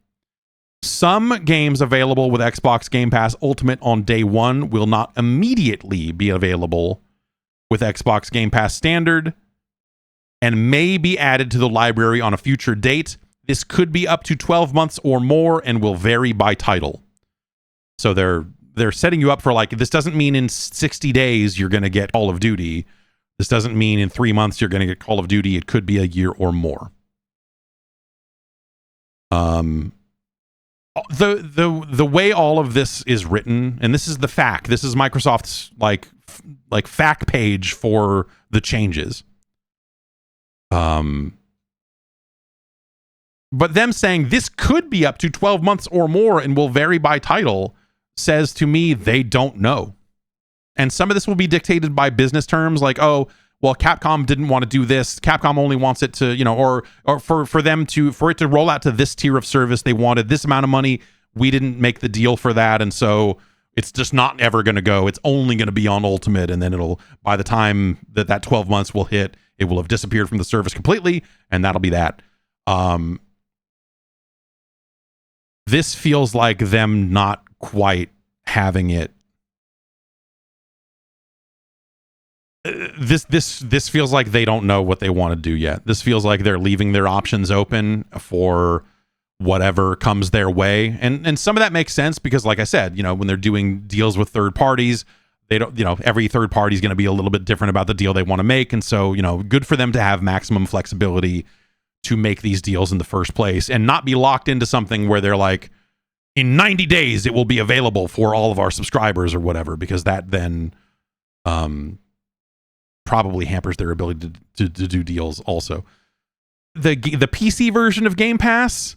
Some games available with Xbox Game Pass Ultimate on day one will not immediately be available with Xbox Game Pass Standard and may be added to the library on a future date. This could be up to 12 months or more and will vary by title. So they're setting you up for, like, this doesn't mean in 60 days you're going to get Call of Duty. This doesn't mean in 3 months you're going to get Call of Duty. It could be a year or more. The way all of this is written, and this is the FAQ. This is Microsoft's like FAQ page for the changes. But them saying this could be up to 12 months or more and will vary by title says to me they don't know. And some of this will be dictated by business terms, like, oh, well, Capcom didn't want to do this. Capcom only wants it to, or for it to roll out to this tier of service, they wanted this amount of money. We didn't make the deal for that, and so it's just not ever going to go. It's only going to be on Ultimate, and then it'll, by the time that 12 months will hit, it will have disappeared from the service completely, and that'll be that. This feels like them not quite having it. This feels like they don't know what they want to do yet. This feels like they're leaving their options open for whatever comes their way. And some of that makes sense because, like I said, when they're doing deals with third parties, they don't, every third party is going to be a little bit different about the deal they want to make. And so, good for them to have maximum flexibility to make these deals in the first place and not be locked into something where they're like, in 90 days, it will be available for all of our subscribers or whatever, because that then, probably hampers their ability to do deals also. The PC version of Game Pass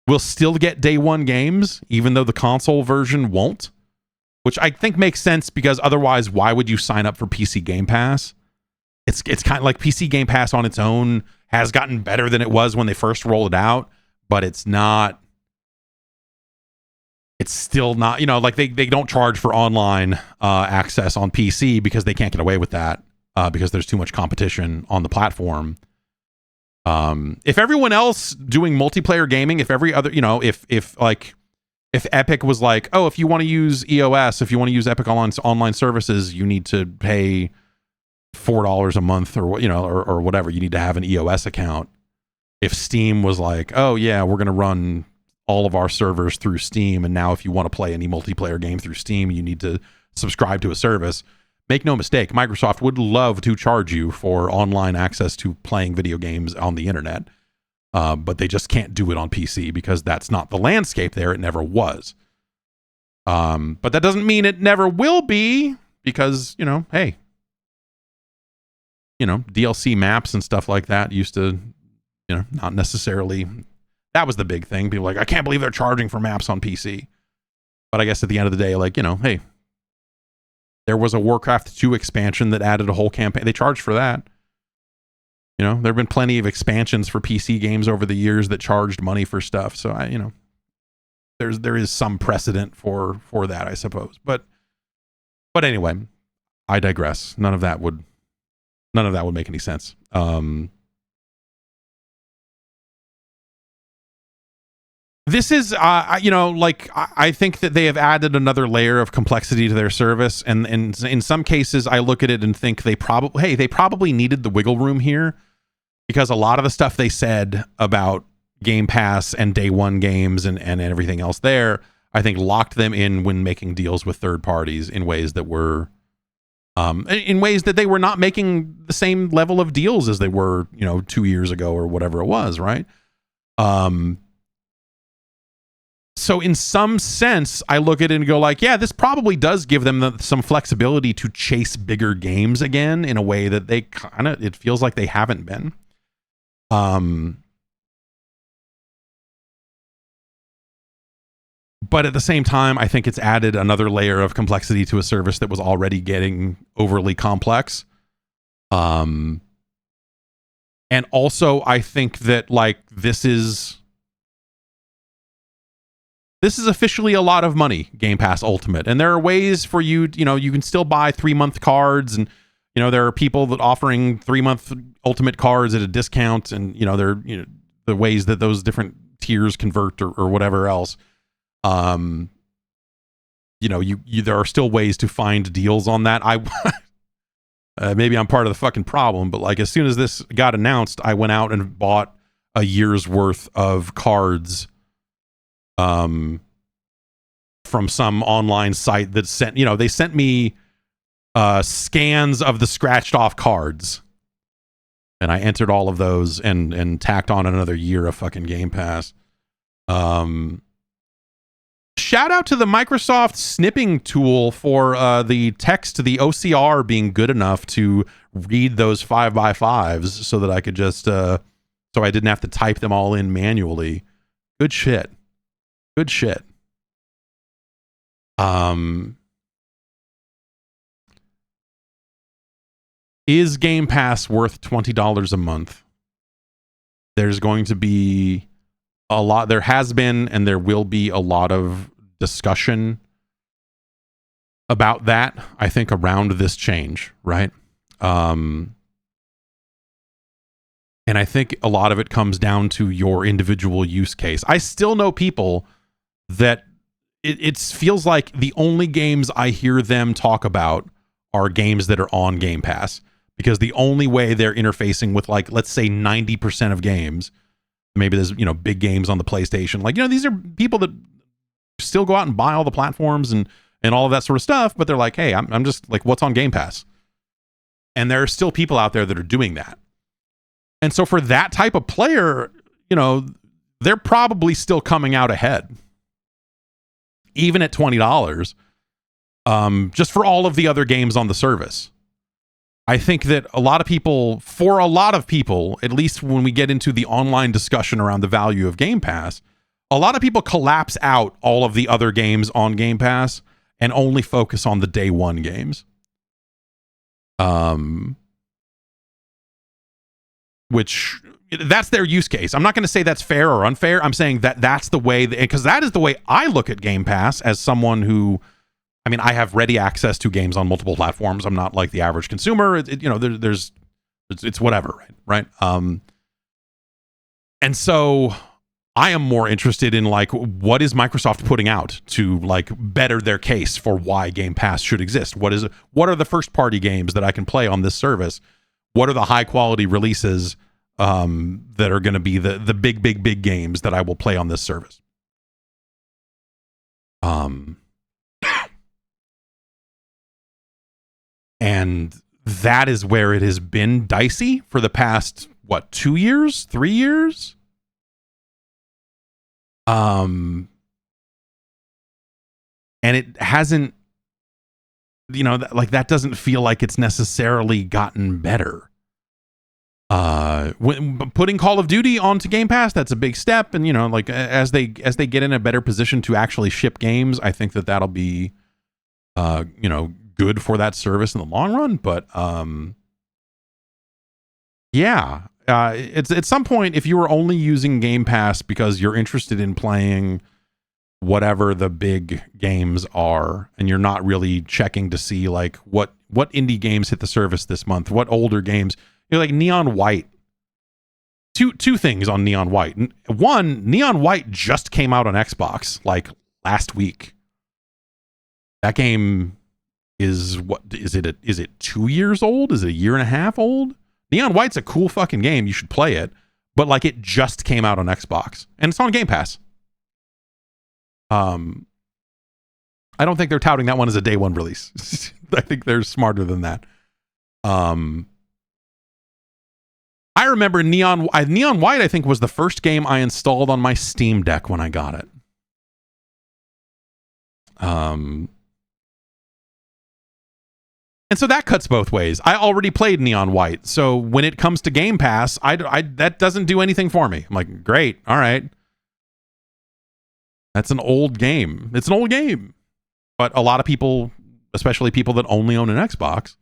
will still get day one games, even though the console version won't. which I think makes sense because otherwise, why would you sign up for PC Game Pass? It's kind of like PC Game Pass on its own has gotten better than it was when they first rolled it out, but it's still not, like they don't charge for online access on PC because they can't get away with that because there's too much competition on the platform. If everyone else doing multiplayer gaming, if every other, if Epic was like, oh, if you want to use EOS, if you want to use Epic online services, you need to pay $4 a month or whatever. You need to have an EOS account. If Steam was like, oh yeah, we're going to run all of our servers through Steam, and now if you want to play any multiplayer game through Steam, you need to subscribe to a service. Make no mistake, Microsoft would love to charge you for online access to playing video games on the internet. But they just can't do it on PC because that's not the landscape there. It never was. But that doesn't mean it never will be because, hey, DLC maps and stuff like that used to, not necessarily. That was the big thing. People were like, I can't believe they're charging for maps on PC. But I guess at the end of the day, hey, there was a Warcraft 2 expansion that added a whole campaign. They charged for that. There have been plenty of expansions for PC games over the years that charged money for stuff. So there is some precedent for that, I suppose. But anyway, I digress. None of that would make any sense. This is, I think that they have added another layer of complexity to their service, and in some cases, I look at it and think they probably needed the wiggle room here, because a lot of the stuff they said about Game Pass and Day One games and everything else there, I think locked them in when making deals with third parties in ways that were, they were not making the same level of deals as they were, 2 years ago or whatever it was, right? So in some sense, I look at it and go like, yeah, this probably does give them some flexibility to chase bigger games again in a way that it feels like they haven't been. But at the same time, I think it's added another layer of complexity to a service that was already getting overly complex. And also I think that this is officially a lot of money, Game Pass Ultimate. And there are ways for you, you can still buy 3-month cards, and, there are people that offering 3-month Ultimate cards at a discount, and, there are, the ways that those different tiers convert or whatever else. There are still ways to find deals on that. Maybe I'm part of the fucking problem, but as soon as this got announced, I went out and bought a year's worth of cards from some online site that they sent me scans of the scratched off cards, and I entered all of those and tacked on another year of fucking Game Pass. Shout out to the Microsoft snipping tool for the text, the OCR being good enough to read those 5x5s so that I could just so I didn't have to type them all in manually. Good shit. Good shit. Is Game Pass worth $20 a month? There's going to be a lot. There has been, and there will be a lot of discussion about that, I think, around this change, right? And I think a lot of it comes down to your individual use case. I still know people that it feels like the only games I hear them talk about are games that are on Game Pass, because the only way they're interfacing with, let's say 90% of games, maybe there's, big games on the PlayStation, these are people that still go out and buy all the platforms and all of that sort of stuff, but they're like, hey, I'm just what's on Game Pass? And there are still people out there that are doing that. And so for that type of player, they're probably still coming out ahead, even at $20, just for all of the other games on the service. I think that for a lot of people, at least when we get into the online discussion around the value of Game Pass, a lot of people collapse out all of the other games on Game Pass and only focus on the day one games. Which that's their use case. I'm not going to say that's fair or unfair. I'm saying that that's the way, because that is the way I look at Game Pass as someone who, I mean, I have ready access to games on multiple platforms. I'm not like the average consumer. It's whatever, right? And so I am more interested in like, what is Microsoft putting out to like better their case for why Game Pass should exist? What are the first party games that I can play on this service? What are the high quality releases that are going to be the big games that I will play on this service? And that is where it has been dicey for the past, 2 years, 3 years? And it hasn't, that doesn't feel like it's necessarily gotten better. When putting Call of Duty onto Game Pass, that's a big step. And, as they get in a better position to actually ship games, I think that'll be, good for that service in the long run. But, it's at some point, if you were only using Game Pass because you're interested in playing whatever the big games are, and you're not really checking to see like what indie games hit the service this month, what older games, like Neon White. Two things on Neon White. One, Neon White just came out on Xbox like last week. That game is it 2 years old? Is it a year and a half old? Neon White's a cool fucking game. You should play it. But like, it just came out on Xbox and it's on Game Pass. I don't think they're touting that one as a day one release. I think they're smarter than that. I remember Neon White, I think, was the first game I installed on my Steam Deck when I got it. And so that cuts both ways. I already played Neon White. So when it comes to Game Pass, that doesn't do anything for me. I'm like, great. All right. That's an old game. It's an old game. But a lot of people, especially people that only own an Xbox,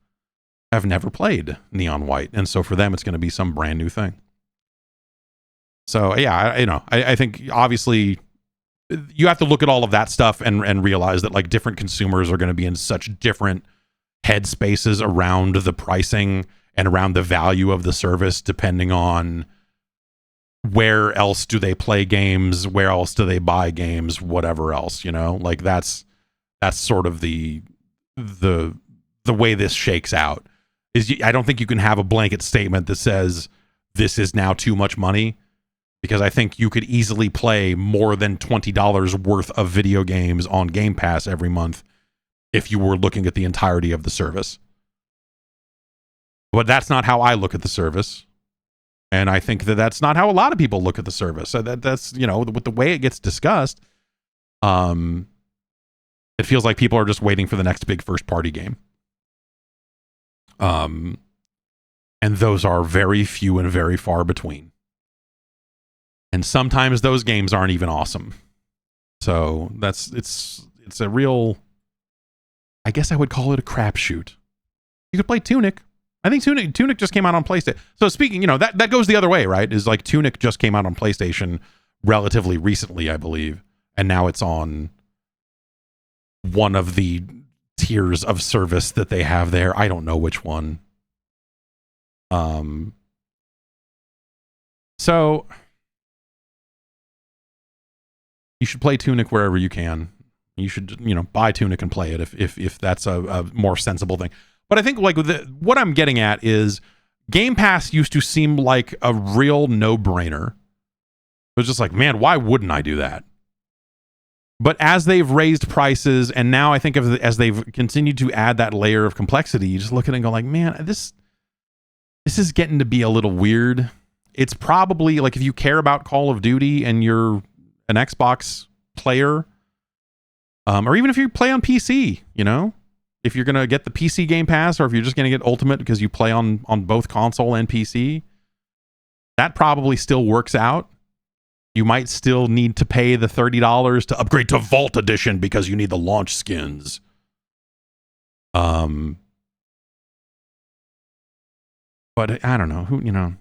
have never played Neon White. And so for them, it's going to be some brand new thing. So yeah, I think obviously you have to look at all of that stuff and realize that like different consumers are going to be in such different headspaces around the pricing and around the value of the service, depending on where else do they play games, where else do they buy games, whatever else, like that's sort of the way this shakes out. I don't think you can have a blanket statement that says this is now too much money, because I think you could easily play more than $20 worth of video games on Game Pass every month if you were looking at the entirety of the service. But that's not how I look at the service. And I think that's not how a lot of people look at the service. So that's, with the way it gets discussed, it feels like people are just waiting for the next big first party game. And those are very few and very far between. And sometimes those games aren't even awesome. So it's a real, I guess I would call it a crapshoot. You could play Tunic. I think Tunic just came out on PlayStation. So speaking, that goes the other way, right? Is like Tunic just came out on PlayStation relatively recently, I believe. And now it's on one of the tiers of service that they have there. I don't know which one. So you should play Tunic wherever you can. You should, buy Tunic and play it if that's a more sensible thing. But I think like what I'm getting at is Game Pass used to seem like a real no-brainer. It was just like, man, why wouldn't I do that? But as they've raised prices, and now I think as they've continued to add that layer of complexity, you just look at it and go like, man, this is getting to be a little weird. It's probably like, if you care about Call of Duty and you're an Xbox player, or even if you play on PC, if you're going to get the PC Game Pass, or if you're just going to get Ultimate because you play on both console and PC, that probably still works out. You might still need to pay the $30 to upgrade to Vault Edition because you need the launch skins. Um, but I don't know who,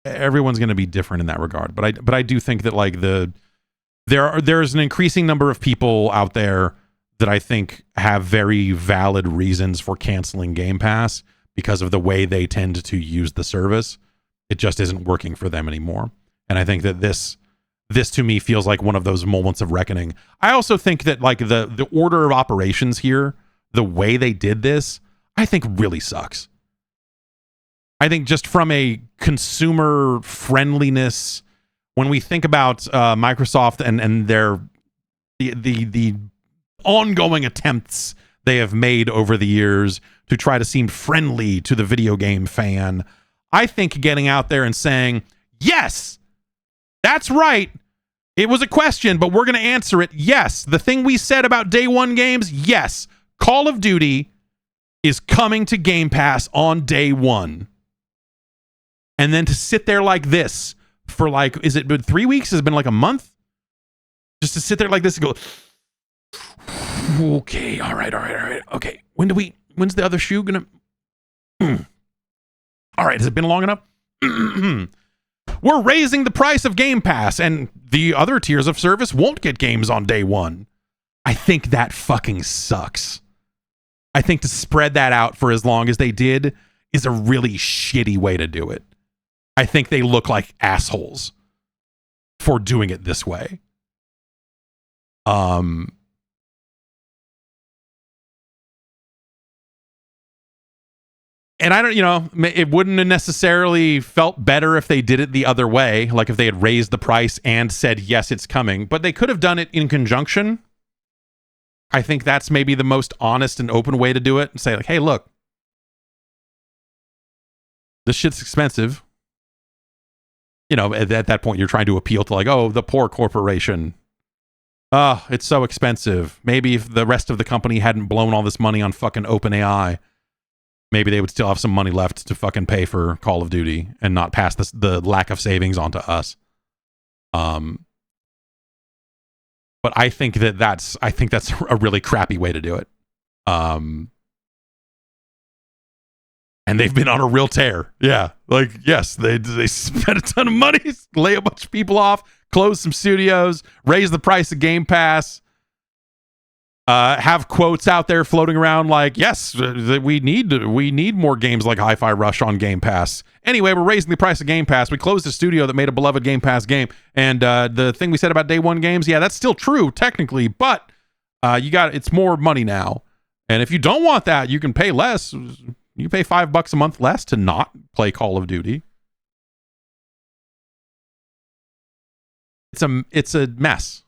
everyone's going to be different in that regard. But I do think that like there's an increasing number of people out there that I think have very valid reasons for canceling Game Pass because of the way they tend to use the service. It just isn't working for them anymore. And I think that this to me feels like one of those moments of reckoning. I also think that like the order of operations here, the way they did this, I think really sucks. I think just from a consumer friendliness, when we think about Microsoft and their the ongoing attempts they have made over the years to try to seem friendly to the video game fan, I think getting out there and saying, yes, that's right. It was a question, but we're going to answer it. Yes. The thing we said about day one games, yes. Call of Duty is coming to Game Pass on day one. And then to sit there like this for like, is it been 3 weeks? Has it been like a month? Just to sit there like this and go, okay, all right. Okay, when's the other shoe gonna? All right, has it been long enough? We're raising the price of Game Pass, and the other tiers of service won't get games on day one. I think that fucking sucks. I think to spread that out for as long as they did is a really shitty way to do it. I think they look like assholes for doing it this way. And I don't, it wouldn't have necessarily felt better if they did it the other way, like if they had raised the price and said, yes, it's coming, but they could have done it in conjunction. I think that's maybe the most honest and open way to do it and say like, hey, look, this shit's expensive. At that point, you're trying to appeal to like, oh, the poor corporation. Oh, it's so expensive. Maybe if the rest of the company hadn't blown all this money on fucking OpenAI, maybe they would still have some money left to fucking pay for Call of Duty and not pass the lack of savings on to us. But I think that's a really crappy way to do it. And they've been on a real tear. Yeah. Like, yes, they spent a ton of money, lay a bunch of people off, close some studios, raise the price of Game Pass, have quotes out there floating around like, yes, we need more games like Hi-Fi Rush on Game Pass. Anyway, we're raising the price of Game Pass. We closed the studio that made a beloved Game Pass game. And the thing we said about day one games, yeah, that's still true technically, but it's more money now. And if you don't want that, you can pay less. You pay $5 a month less to not play Call of Duty. It's a mess.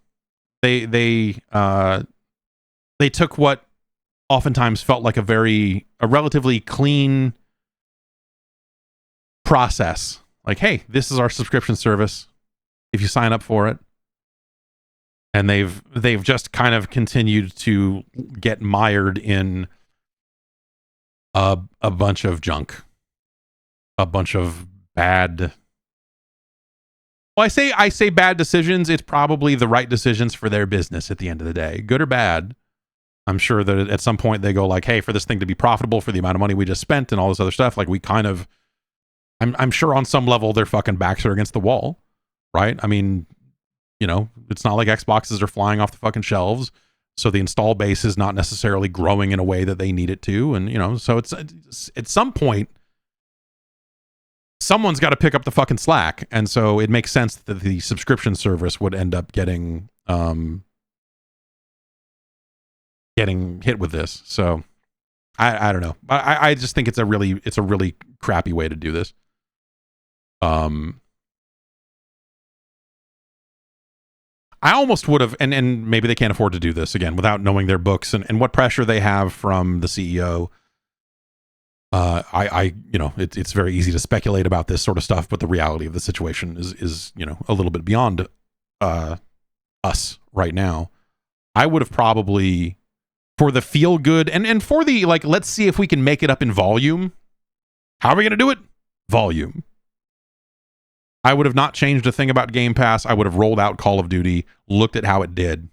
They took what oftentimes felt like a relatively clean process. Like, hey, this is our subscription service if you sign up for it. And they've just kind of continued to get mired in a bunch of junk, a bunch of bad. Well, I say bad decisions. It's probably the right decisions for their business at the end of the day, good or bad. I'm sure that at some point they go like, hey, for this thing to be profitable for the amount of money we just spent and all this other stuff, like we kind of, I'm sure on some level their fucking backs are against the wall, right? I mean, it's not like Xboxes are flying off the fucking shelves. So the install base is not necessarily growing in a way that they need it to. And, so it's at some point, someone's got to pick up the fucking slack. And so it makes sense that the subscription service would end up getting hit with this. So I don't know. I just think it's a really crappy way to do this. I almost would have, and maybe they can't afford to do this again without knowing their books and what pressure they have from the CEO. It's very easy to speculate about this sort of stuff, but the reality of the situation is a little bit beyond us right now. I would have probably, for the feel good and for the like, let's see if we can make it up in volume. How are we going to do it? Volume. I would have not changed a thing about Game Pass. I would have rolled out Call of Duty, looked at how it did,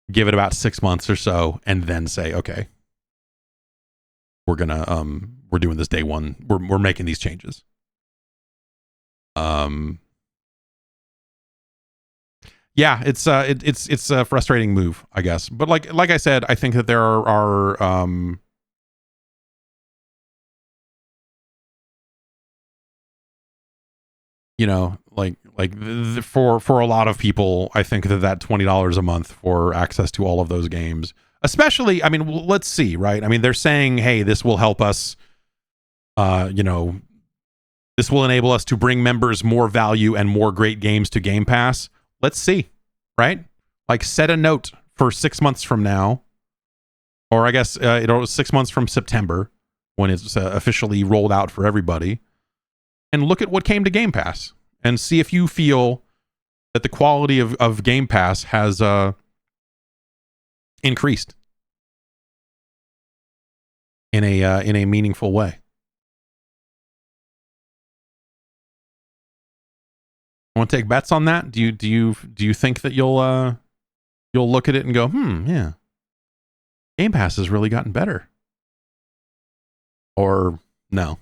give it about 6 months or so, and then say, okay, we're doing this day one. We're making these changes. Yeah, it's a frustrating move, I guess. But like I said, I think that there are you know, for a lot of people, I think that $20 a month for access to all of those games, especially, I mean, let's see, right? I mean, they're saying, hey, this will help us, you know, this will enable us to bring members more value and more great games to Game Pass. Let's see, right? Like, set a note for 6 months from now, or I guess 6 months from September, when it's officially rolled out for everybody, and look at what came to Game Pass and see if you feel that the quality of Game Pass has increased in a meaningful way. Want to take bets on that? Do you think that you'll look at it and go, yeah, Game Pass has really gotten better, or no?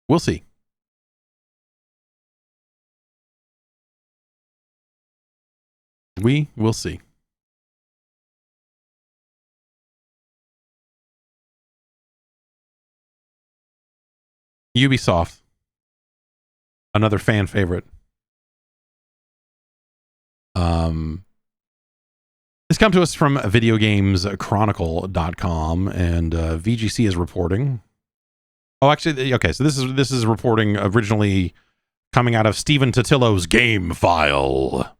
We'll see. We will see. Ubisoft, another fan favorite. This comes to us from videogameschronicle.com, and VGC is reporting. Oh, actually, okay, so this is reporting originally coming out of Stephen Tottilo's Game File.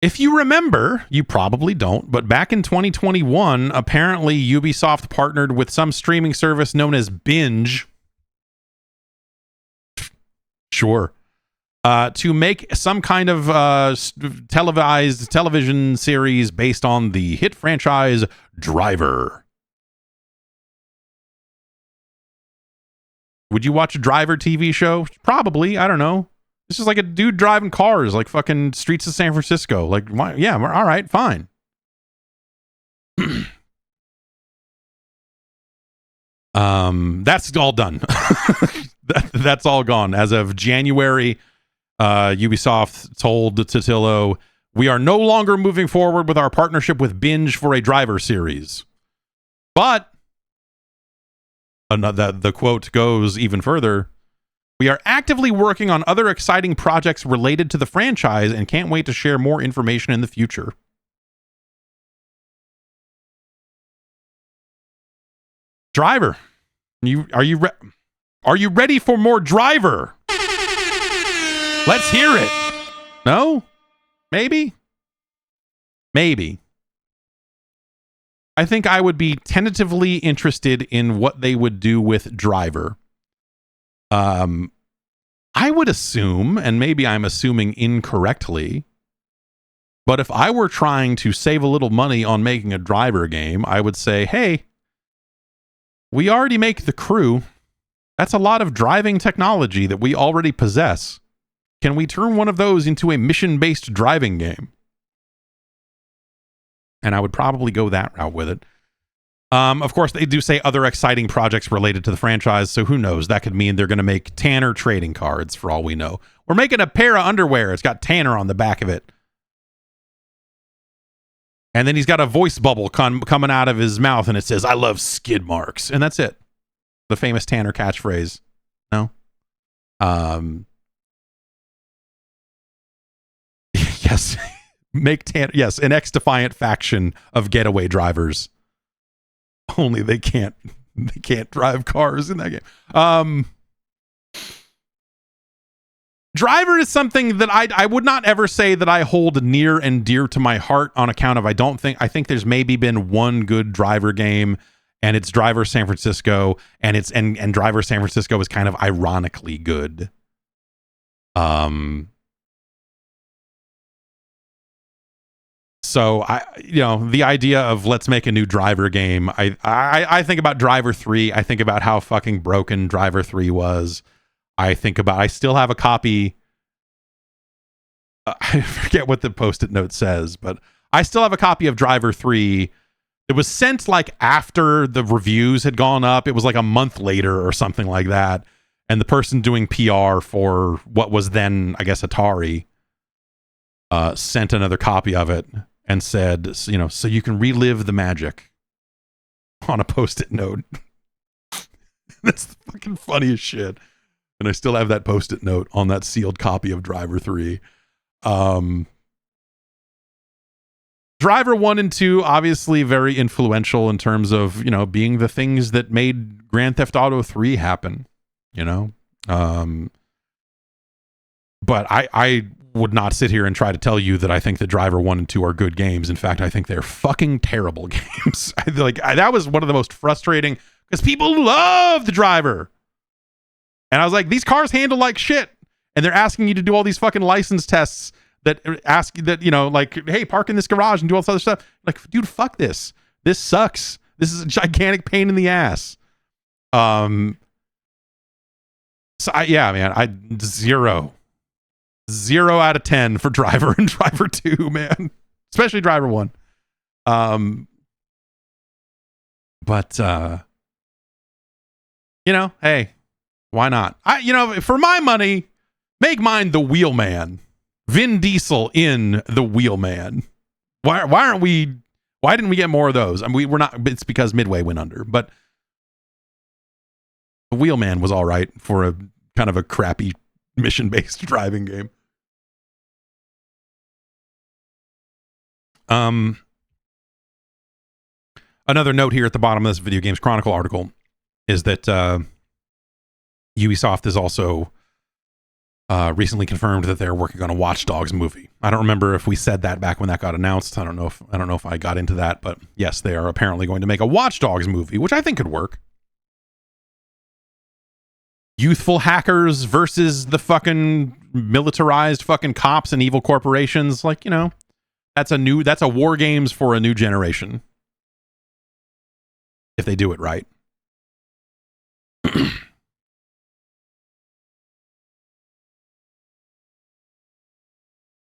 If you remember, you probably don't, but back in 2021, apparently Ubisoft partnered with some streaming service known as Binge. Sure. To make some kind of televised television series based on the hit franchise Driver. Would you watch a Driver TV show? Probably. I don't know. It's just like a dude driving cars, like fucking streets of San Francisco. Like, why? Yeah, all right, fine. That's all done. That's all gone. As of January, Ubisoft told Totilo, we are no longer moving forward with our partnership with Binge for a Driver series. But the quote goes even further. We are actively working on other exciting projects related to the franchise and can't wait to share more information in the future. Driver. Are you ready for more Driver? Let's hear it. No? Maybe? Maybe. I think I would be tentatively interested in what they would do with Driver. I would assume, and maybe I'm assuming incorrectly, but if I were trying to save a little money on making a Driver game, I would say, hey, we already make The Crew. That's a lot of driving technology that we already possess. Can we turn one of those into a mission-based driving game? And I would probably go that route with it. Of course, they do say other exciting projects related to the franchise, so who knows? That could mean they're going to make Tanner trading cards, for all we know. We're making a pair of underwear. It's got Tanner on the back of it. And then he's got a voice bubble coming out of his mouth, and it says, I love skid marks. And that's it. The famous Tanner catchphrase. No? Yes. Make Tanner, yes, an X-Defiant faction of getaway drivers. Only they can't drive cars in that game. Driver is something that I would not ever say that I hold near and dear to my heart on account of I think there's maybe been one good Driver game, and it's Driver San Francisco, and Driver San Francisco is kind of ironically good. So the idea of let's make a new Driver game. I think about Driver 3. I think about how fucking broken Driver 3 was. I still have a copy I forget what the post-it note says, but I still have a copy of Driver 3. It was sent like after the reviews had gone up. It was like a month later or something like that. And the person doing PR for what was then, I guess, Atari, sent another copy of it and said, you know, so you can relive the magic on a post-it note. That's the fucking funniest shit. And I still have that post-it note on that sealed copy of Driver 3. Driver 1 and 2, obviously very influential in terms of, you know, being the things that made Grand Theft Auto 3 happen, you know? But I would not sit here and try to tell you that I think that Driver 1 and 2 are good games. In fact, I think they're fucking terrible games. That was one of the most frustrating, because people love the Driver. And I was like, these cars handle like shit. And they're asking you to do all these fucking license tests that ask that, you know, like, hey, park in this garage and do all this other stuff. Like, dude, fuck this. This sucks. This is a gigantic pain in the ass. So yeah, man, 0 out of 10 for Driver and Driver 2, man. Especially Driver 1. But you know, hey, why not? You know, for my money, make mine the Wheelman. Vin Diesel in the Wheelman. Why didn't we get more of those? I mean, we're not, it's because Midway went under, but the Wheelman was all right for a kind of a crappy mission-based driving game. Another note here at the bottom of this Video Games Chronicle article is that Ubisoft is also recently confirmed that they're working on a Watch Dogs movie. I don't remember if we said that back when that got announced. I don't know if I got into that, but yes, they are apparently going to make a Watch Dogs movie, which I think could work. Youthful hackers versus the fucking militarized fucking cops and evil corporations. Like, you know, that's a war games for a new generation. If they do it right.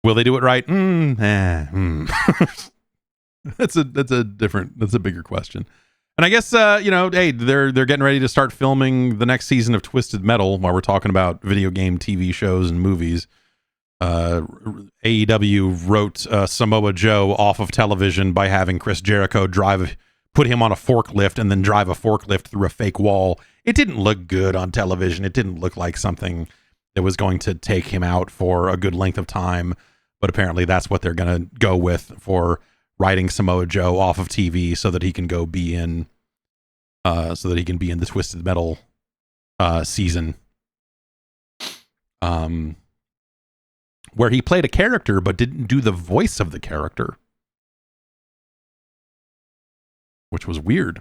Will they do it right? That's a bigger question. And I guess you know, hey, they're getting ready to start filming the next season of Twisted Metal while we're talking about video game TV shows and movies. AEW wrote Samoa Joe off of television by having Chris Jericho put him on a forklift and then drive a forklift through a fake wall. It didn't look good on television. It didn't look like something that was going to take him out for a good length of time. But apparently that's what they're going to go with for writing Samoa Joe off of TV so that he can go be in the Twisted Metal season. Where he played a character but didn't do the voice of the character. Which was weird.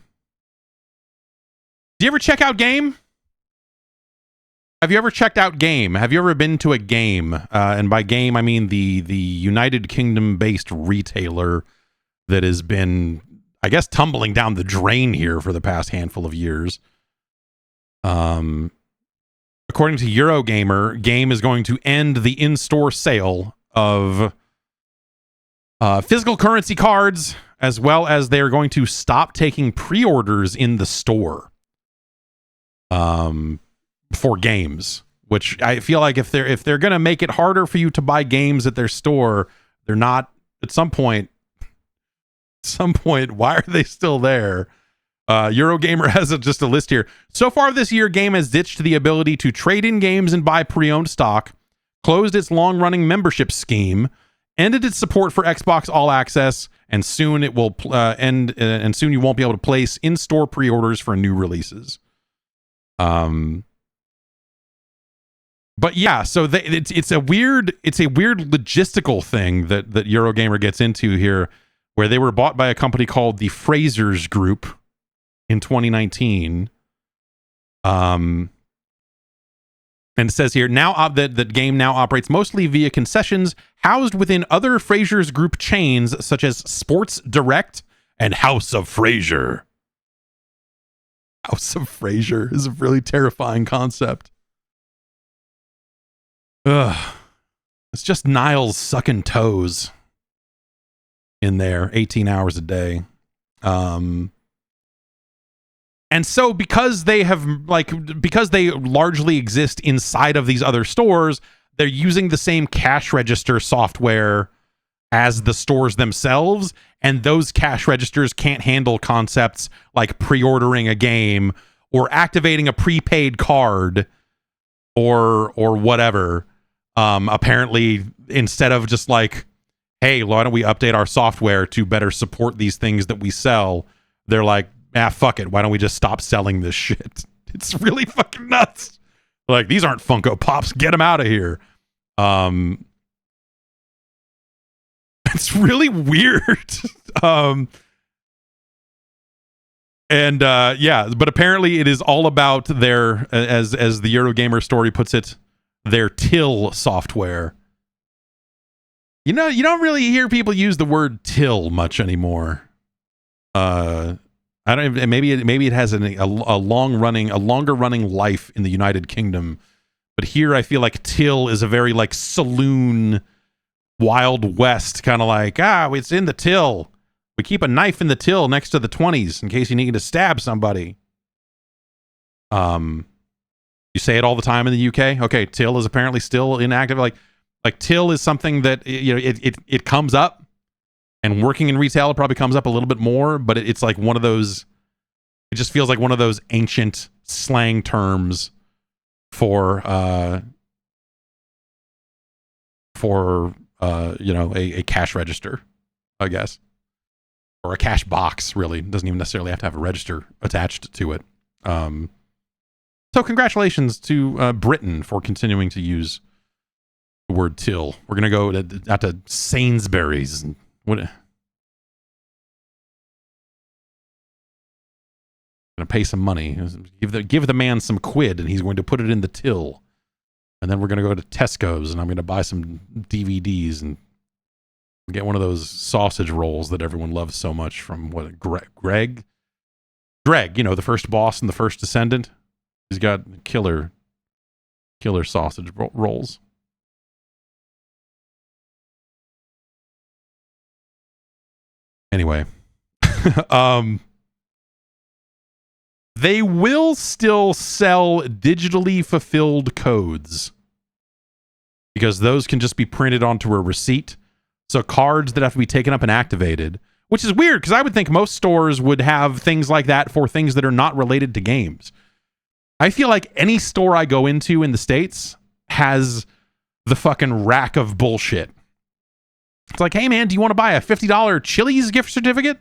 Do you ever check out Game? Have you ever checked out Game? Have you ever been to a Game? And by Game, I mean the United Kingdom-based retailer that has been, I guess, tumbling down the drain here for the past handful of years. According to Eurogamer, Game is going to end the in-store sale of physical currency cards, as well as they're going to stop taking pre-orders in the store for games. Which I feel like if they're going to make it harder for you to buy games at their store, they're not. At some point, why are they still there? Eurogamer has just a list here. So far this year, Game has ditched the ability to trade in games and buy pre-owned stock, closed its long-running membership scheme, ended its support for Xbox All Access, and soon it will end. And soon you won't be able to place in-store pre-orders for new releases. But yeah, so it's a weird logistical thing that Eurogamer gets into here, where they were bought by a company called the Frasers Group in 2019. And it says here now that Game now operates mostly via concessions housed within other Frasers Group chains such as Sports Direct and House of Fraser. House of Fraser is a really terrifying concept. Ugh. It's just Niles sucking toes in there 18 hours a day. And so because they largely exist inside of these other stores, they're using the same cash register software as the stores themselves, and those cash registers can't handle concepts like pre-ordering a game or activating a prepaid card or whatever. Apparently, instead of just like, hey, why don't we update our software to better support these things that we sell, they're like, fuck it, why don't we just stop selling this shit? It's really fucking nuts. Like, these aren't Funko Pops, get them out of here. It's really weird. But apparently it is all about their, as the Eurogamer story puts it, their till software. You don't really hear people use the word till much anymore. I don't. Maybe it has a longer running life in the United Kingdom, but here I feel like till is a very like saloon, Wild West kind of like, it's in the till. We keep a knife in the till next to the 20s in case you need to stab somebody. You say it all the time in the UK. Okay, till is apparently still inactive. Like till is something that it comes up. And working in retail, it probably comes up a little bit more, but it's like one of those, it just feels like one of those ancient slang terms for a cash register, I guess. Or a cash box, really. It doesn't even necessarily have to have a register attached to it. So congratulations to Britain for continuing to use the word till. We're going to go out to Sainsbury's and what? Gonna pay some money. Give the man some quid, and he's going to put it in the till. And then we're gonna go to Tesco's, and I'm gonna buy some DVDs and get one of those sausage rolls that everyone loves so much from Greg, the first boss and the first descendant. He's got killer sausage rolls. Anyway, they will still sell digitally fulfilled codes because those can just be printed onto a receipt. So cards that have to be taken up and activated, which is weird because I would think most stores would have things like that for things that are not related to games. I feel like any store I go into in the States has the fucking rack of bullshit. It's like, hey man, do you want to buy a $50 Chili's gift certificate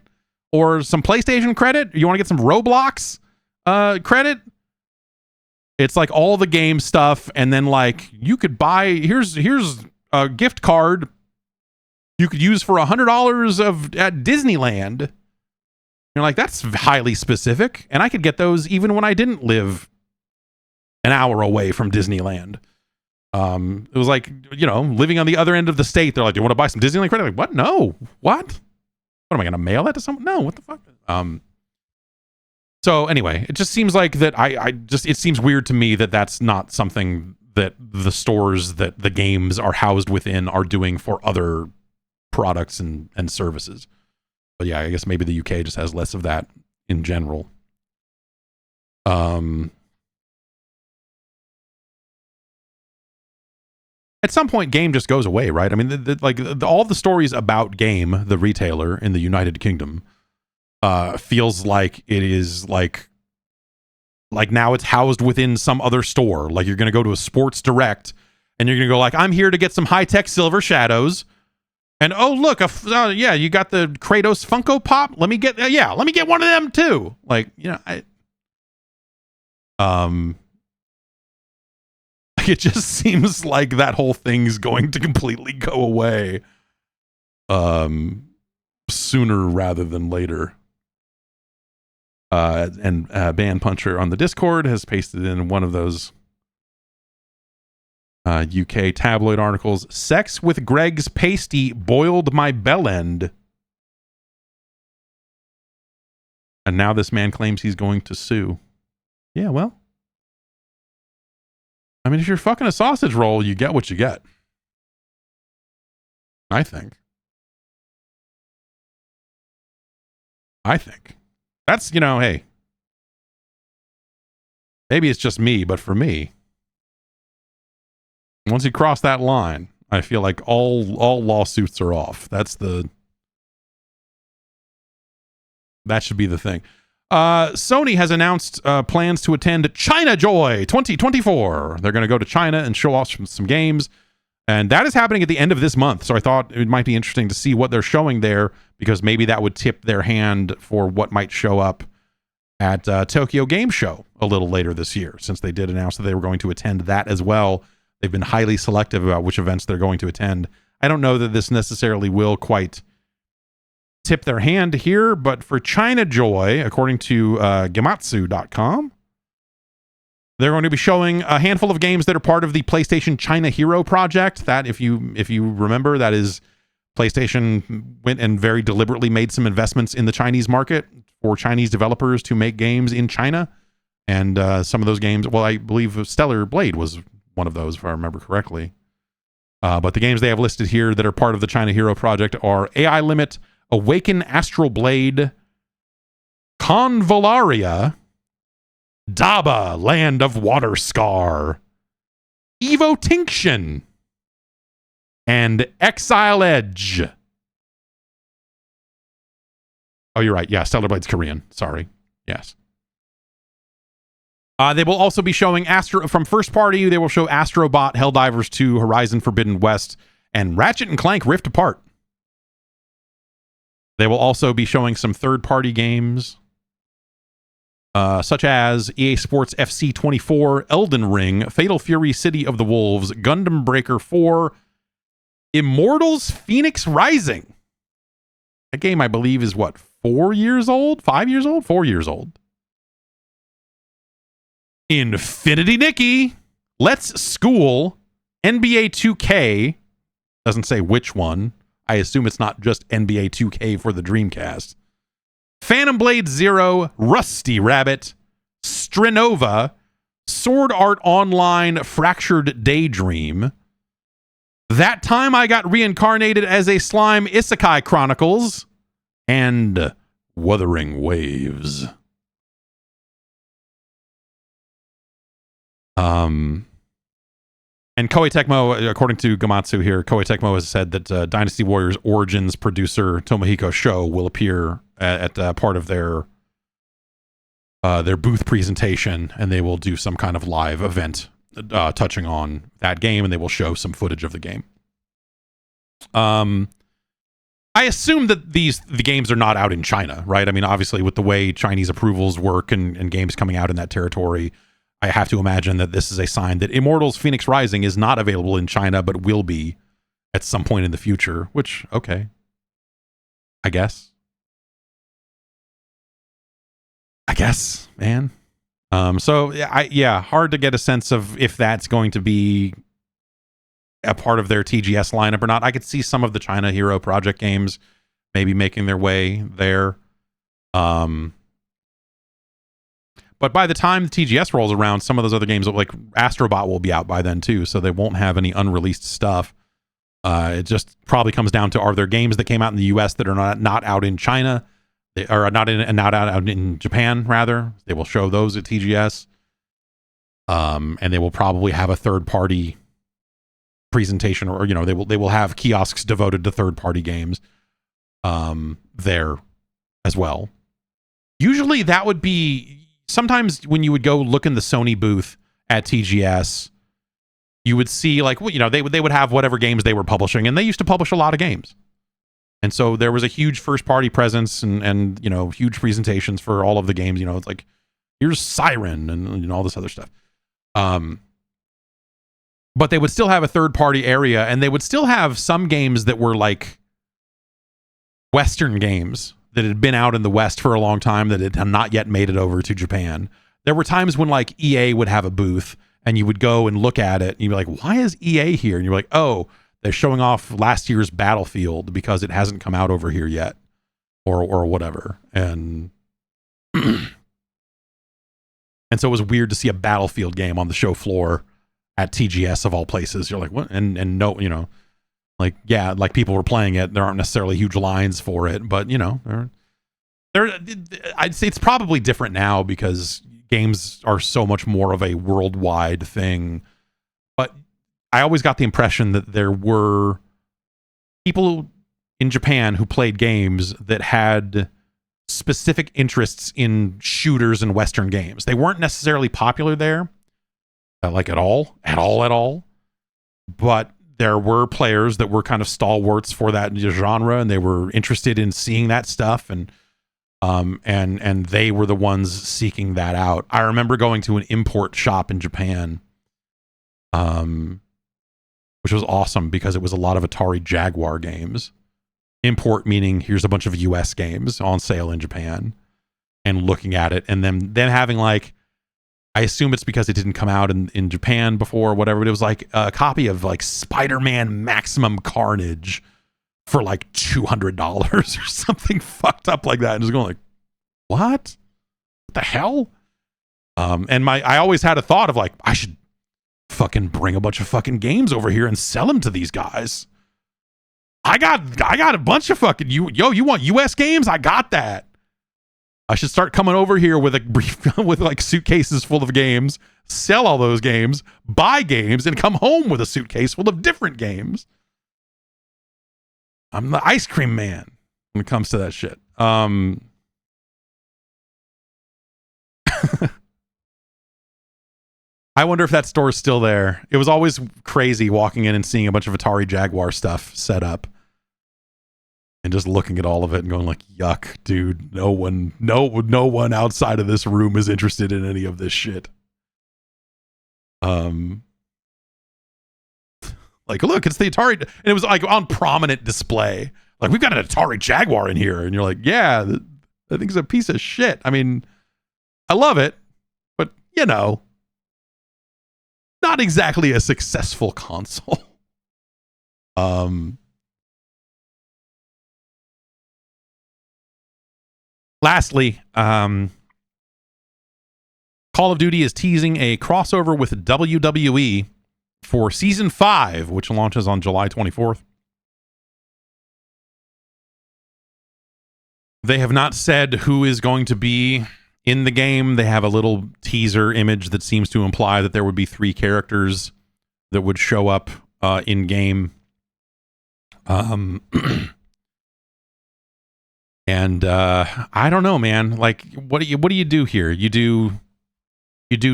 or some PlayStation credit? You want to get some Roblox credit? It's like all the game stuff, and then like you could buy here's a gift card you could use for $100 at Disneyland. You're like, that's highly specific, and I could get those even when I didn't live an hour away from Disneyland. It was like, living on the other end of the state. They're like, do you want to buy some Disneyland credit? Like, what? No. What? What am I going to mail that to someone? No. What the fuck? So anyway, it just seems like that. It seems weird to me that that's not something that the stores that the games are housed within are doing for other products and services. But yeah, I guess maybe the UK just has less of that in general. At some point, game just goes away, right? I mean, all the stories about Game, the retailer in the United Kingdom, feels like it is like now it's housed within some other store. Like you're going to go to a Sports Direct, and you're going to go like, I'm here to get some high-tech Silver Shadows, and oh look, you got the Kratos Funko Pop. Let me get one of them too. Like it just seems like that whole thing's going to completely go away sooner rather than later. And Ban Puncher on the Discord has pasted in one of those UK tabloid articles. Sex with Greg's pasty boiled my bell end. And now this man claims he's going to sue. Yeah, well, I mean, if you're fucking a sausage roll, you get what you get. I think. That's, hey, maybe it's just me, but for me, once you cross that line, I feel like all lawsuits are off. That should be the thing. Sony has announced plans to attend China Joy 2024. They're going to go to China and show off some games. And that is happening at the end of this month. So I thought it might be interesting to see what they're showing there, because maybe that would tip their hand for what might show up at Tokyo Game Show a little later this year, since they did announce that they were going to attend that as well. They've been highly selective about which events they're going to attend. I don't know that this necessarily will quite tip their hand here, but for China Joy, according to Gematsu.com, they're going to be showing a handful of games that are part of the PlayStation China Hero project. That, if you remember, that is PlayStation went and very deliberately made some investments in the Chinese market for Chinese developers to make games in China. And some of those games, well, I believe Stellar Blade was one of those, if I remember correctly. But the games they have listed here that are part of the China Hero project are AI Limit, Awaken Astral Blade, Convolaria, Daba, Land of Water Scar, Evo Tinction, and Exile Edge. Oh, you're right. Yeah, Stellar Blade's Korean. Sorry. Yes. They will also be showing from first party. They will show Astrobot, Helldivers 2, Horizon Forbidden West, and Ratchet and Clank Rift Apart. They will also be showing some third-party games, such as EA Sports FC 24, Elden Ring, Fatal Fury City of the Wolves, Gundam Breaker 4, Immortals Phoenix Rising. That game, I believe, is what, 4 years old? 5 years old? 4 years old. Infinity Nikki, Let's School, NBA 2K, doesn't say which one. I assume it's not just NBA 2K for the Dreamcast. Phantom Blade Zero, Rusty Rabbit, Strinova, Sword Art Online, Fractured Daydream. That Time I Got Reincarnated as a Slime, Isekai Chronicles, and Wuthering Waves. And Koei Tecmo, according to Gematsu here, Koei Tecmo has said that Dynasty Warriors Origins producer Tomohiko Sho will appear at part of their booth presentation, and they will do some kind of live event touching on that game, and they will show some footage of the game. I assume that the games are not out in China, right? I mean, obviously, with the way Chinese approvals work and games coming out in that territory, I have to imagine that this is a sign that Immortals Phoenix Rising is not available in China, but will be at some point in the future, which, okay. I guess, man. So, hard to get a sense of if that's going to be a part of their TGS lineup or not. I could see some of the China Hero Project games maybe making their way there. But by the time the TGS rolls around, some of those other games, like Astrobot, will be out by then too, so they won't have any unreleased stuff. It just probably comes down to, are there games that came out in the US that are not out in China? They are not out in Japan, rather. They will show those at TGS. And they will probably have a third-party presentation, or they will have kiosks devoted to third-party games there as well. Usually that would be, sometimes when you would go look in the Sony booth at TGS, you would see, like, they would have whatever games they were publishing, and they used to publish a lot of games. And so there was a huge first-party presence and huge presentations for all of the games. It's like, here's Siren and all this other stuff. But they would still have a third-party area, and they would still have some games that were like Western games that had been out in the West for a long time that had not yet made it over to Japan. There were times when, like, EA would have a booth, and you would go and look at it, and you'd be like, why is EA here? And you're like, oh, they're showing off last year's Battlefield because it hasn't come out over here yet, or whatever. And and so it was weird to see a Battlefield game on the show floor at TGS of all places. You're like, what? And no, Like, yeah, like people were playing it. There aren't necessarily huge lines for it, but you know, I'd say it's probably different now because games are so much more of a worldwide thing. But I always got the impression that there were people in Japan who played games that had specific interests in shooters and Western games. They weren't necessarily popular there, like at all. But there were players that were kind of stalwarts for that genre, and they were interested in seeing that stuff, and they were the ones seeking that out. I remember going to an import shop in Japan, which was awesome because it was a lot of Atari Jaguar games. Import meaning here's a bunch of US games on sale in Japan, and looking at it, and then having like, I assume it's because it didn't come out in Japan before or whatever, but it was like a copy of like Spider-Man Maximum Carnage for like $200 or something fucked up like that. And just going like, what the hell? And I always had a thought of like, I should fucking bring a bunch of fucking games over here and sell them to these guys. I got a bunch of fucking you want US games? I got that. I should start coming over here with with like suitcases full of games, sell all those games, buy games, and come home with a suitcase full of different games. I'm the ice cream man when it comes to that shit. I wonder if that store is still there. It was always crazy walking in and seeing a bunch of Atari Jaguar stuff set up. And just looking at all of it and going like, yuck, dude, no one outside of this room is interested in any of this shit. Like, look, it's the Atari, and it was like on prominent display. Like, we've got an Atari Jaguar in here, and you're like, yeah, that thing's a piece of shit. I mean, I love it, but you know, not exactly a successful console. Lastly, Call of Duty is teasing a crossover with WWE for Season 5, which launches on July 24th. They have not said who is going to be in the game. They have a little teaser image that seems to imply that there would be 3 characters that would show up in game. And I don't know, man. Like, what do you do here? You do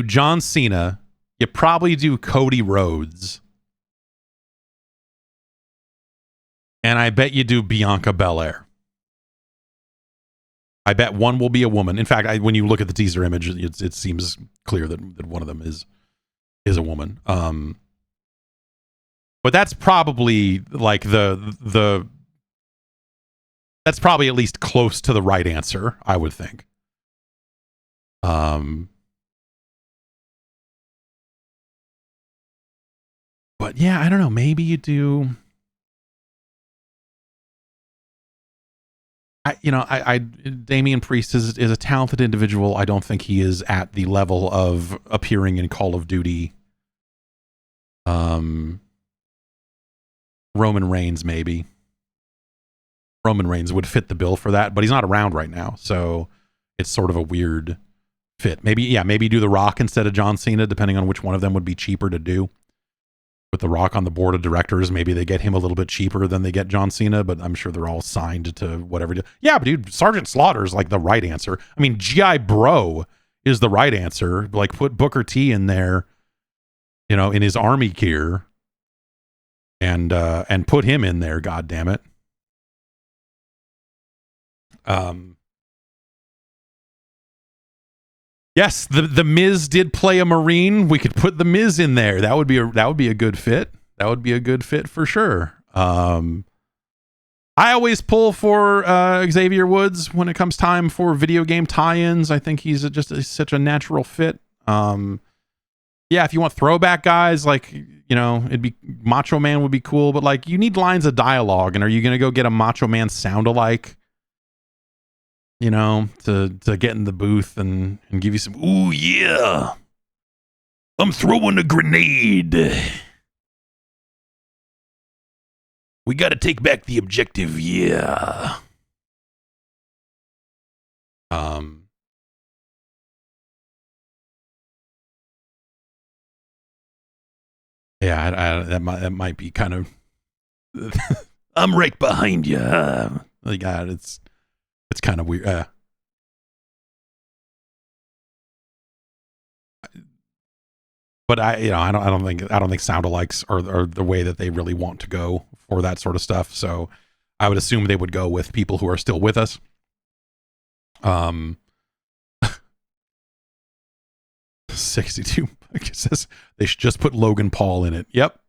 John Cena. You probably do Cody Rhodes, and I bet you do Bianca Belair. I bet one will be a woman. In fact, when you look at the teaser image, it seems clear that one of them is a woman. But that's probably like that's probably at least close to the right answer, I would think. But yeah, I don't know. Maybe you do. Damian Priest is a talented individual. I don't think he is at the level of appearing in Call of Duty. Roman Reigns, maybe. Roman Reigns would fit the bill for that, but he's not around right now, so it's sort of a weird fit. Maybe do The Rock instead of John Cena, depending on which one of them would be cheaper to do. With The Rock on the board of directors, maybe they get him a little bit cheaper than they get John Cena, but I'm sure they're all signed to whatever. Yeah, but dude, Sergeant Slaughter is like the right answer. I mean, G.I. Bro is the right answer. Like, put Booker T in there, you know, in his army gear, and put him in there. God damn it. Yes, the Miz did play a Marine. We could put the Miz in there. That would be a good fit. That would be a good fit for sure. I always pull for Xavier Woods when it comes time for video game tie-ins. I think he's such a natural fit. Yeah, if you want throwback guys, like, you know, it'd be Macho Man would be cool, but like, you need lines of dialogue, and are you gonna go get a Macho Man sound-alike, you know, to get in the booth and give you some, ooh yeah, I'm throwing a grenade. We got to take back the objective. Yeah. Yeah, that might be kind of. I'm right behind you. Like, God, it's kind of weird. But I don't think sound-alikes are the way that they really want to go for that sort of stuff. So I would assume they would go with people who are still with us. 62 it says they should just put Logan Paul in it. Yep.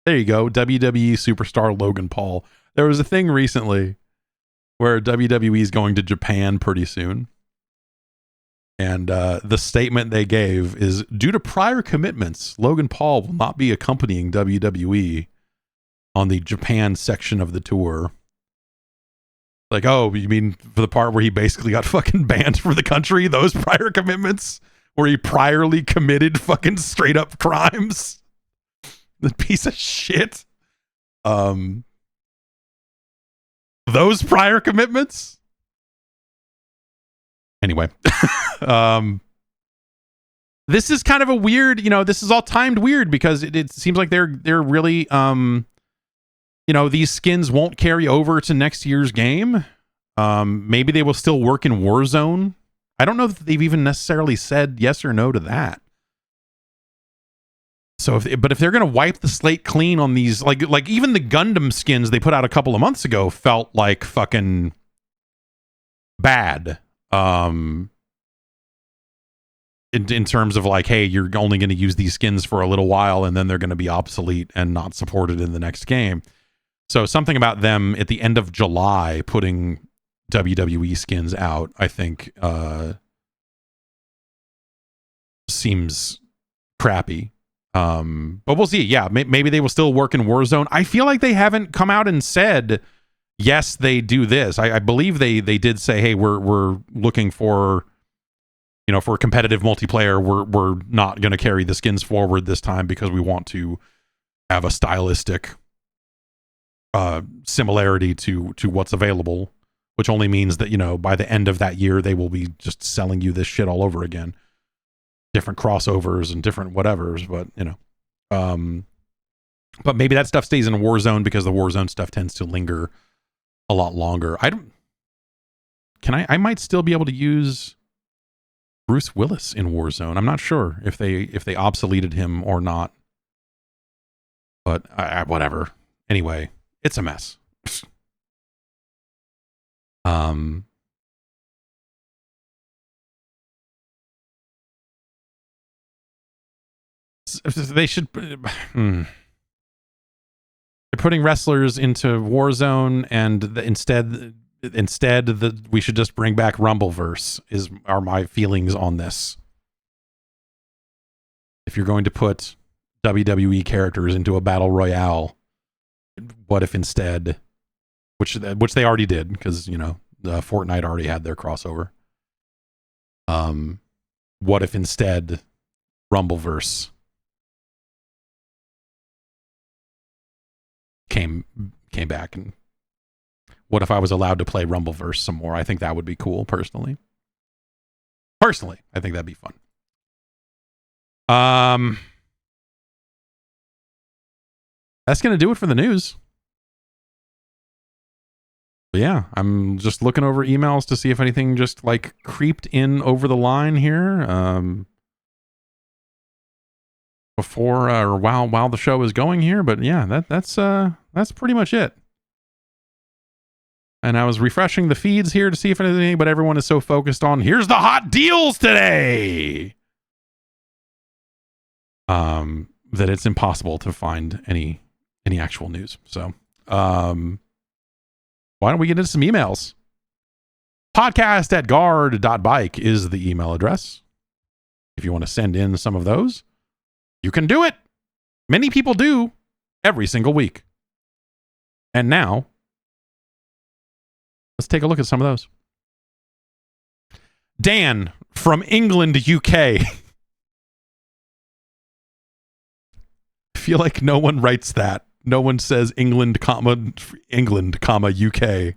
There you go. WWE superstar Logan Paul. There was a thing recently where WWE is going to Japan pretty soon. And the statement they gave is, due to prior commitments, Logan Paul will not be accompanying WWE on the Japan section of the tour. Like, oh, you mean for the part where he basically got fucking banned from the country? Those prior commitments where he priorly committed fucking straight up crimes? The piece of shit. Those prior commitments? Anyway. This is kind of a weird, this is all timed weird because it seems like they're really, these skins won't carry over to next year's game. Maybe they will still work in Warzone. I don't know that they've even necessarily said yes or no to that. So if they're going to wipe the slate clean on these, like even the Gundam skins they put out a couple of months ago felt like fucking bad. In terms of like, hey, you're only going to use these skins for a little while and then they're going to be obsolete and not supported in the next game. So something about them at the end of July putting WWE skins out, I think, seems crappy. But we'll see. Yeah, maybe they will still work in Warzone. I feel like they haven't come out and said, yes, they do this. I believe they did say, hey, we're looking for, for competitive multiplayer, we're not going to carry the skins forward this time because we want to have a stylistic similarity to what's available, which only means that, by the end of that year, they will be just selling you this shit all over again. Different crossovers and different whatevers, but, but maybe that stuff stays in Warzone because the Warzone stuff tends to linger a lot longer. I might still be able to use Bruce Willis in Warzone. I'm not sure if they obsoleted him or not, but whatever. Anyway, it's a mess. They should. They're putting wrestlers into Warzone, and instead we should just bring back Rumbleverse. Are my feelings on this? If you're going to put WWE characters into a battle royale, what if instead, which they already did because Fortnite already had their crossover. What if instead Rumbleverse came back, and what if I was allowed to play Rumbleverse some more? I think that would be cool, personally. I think that'd be fun. That's gonna do it for the news. But yeah, I'm just looking over emails to see if anything just like creeped in over the line here. Before or while the show is going here, but yeah, that's pretty much it. And I was refreshing the feeds here to see if anything, but everyone is so focused on here's the hot deals today, that it's impossible to find any actual news. So, why don't we get into some emails? podcast@guard.bike is the email address. If you want to send in some of those, you can do it. Many people do every single week. And now, let's take a look at some of those. Dan from England, UK. Feel like no one writes that No one says England, comma UK.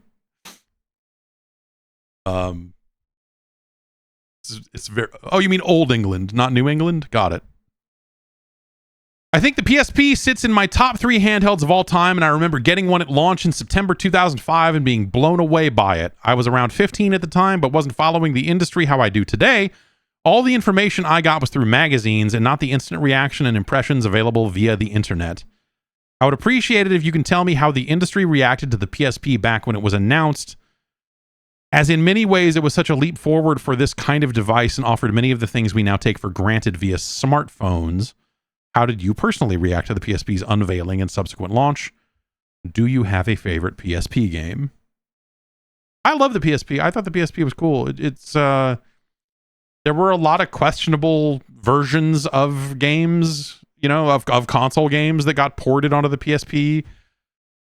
It's very. Oh, you mean Old England, not New England? Got it. I think the PSP sits in my top 3 handhelds of all time, and I remember getting one at launch in September 2005 and being blown away by it. I was around 15 at the time, but wasn't following the industry how I do today. All the information I got was through magazines and not the instant reaction and impressions available via the internet. I would appreciate it if you can tell me how the industry reacted to the PSP back when it was announced, as in many ways it was such a leap forward for this kind of device and offered many of the things we now take for granted via smartphones. How did you personally react to the PSP's unveiling and subsequent launch? Do you have a favorite PSP game? I love the PSP. I thought the PSP was cool. There were a lot of questionable versions of games, of console games that got ported onto the PSP.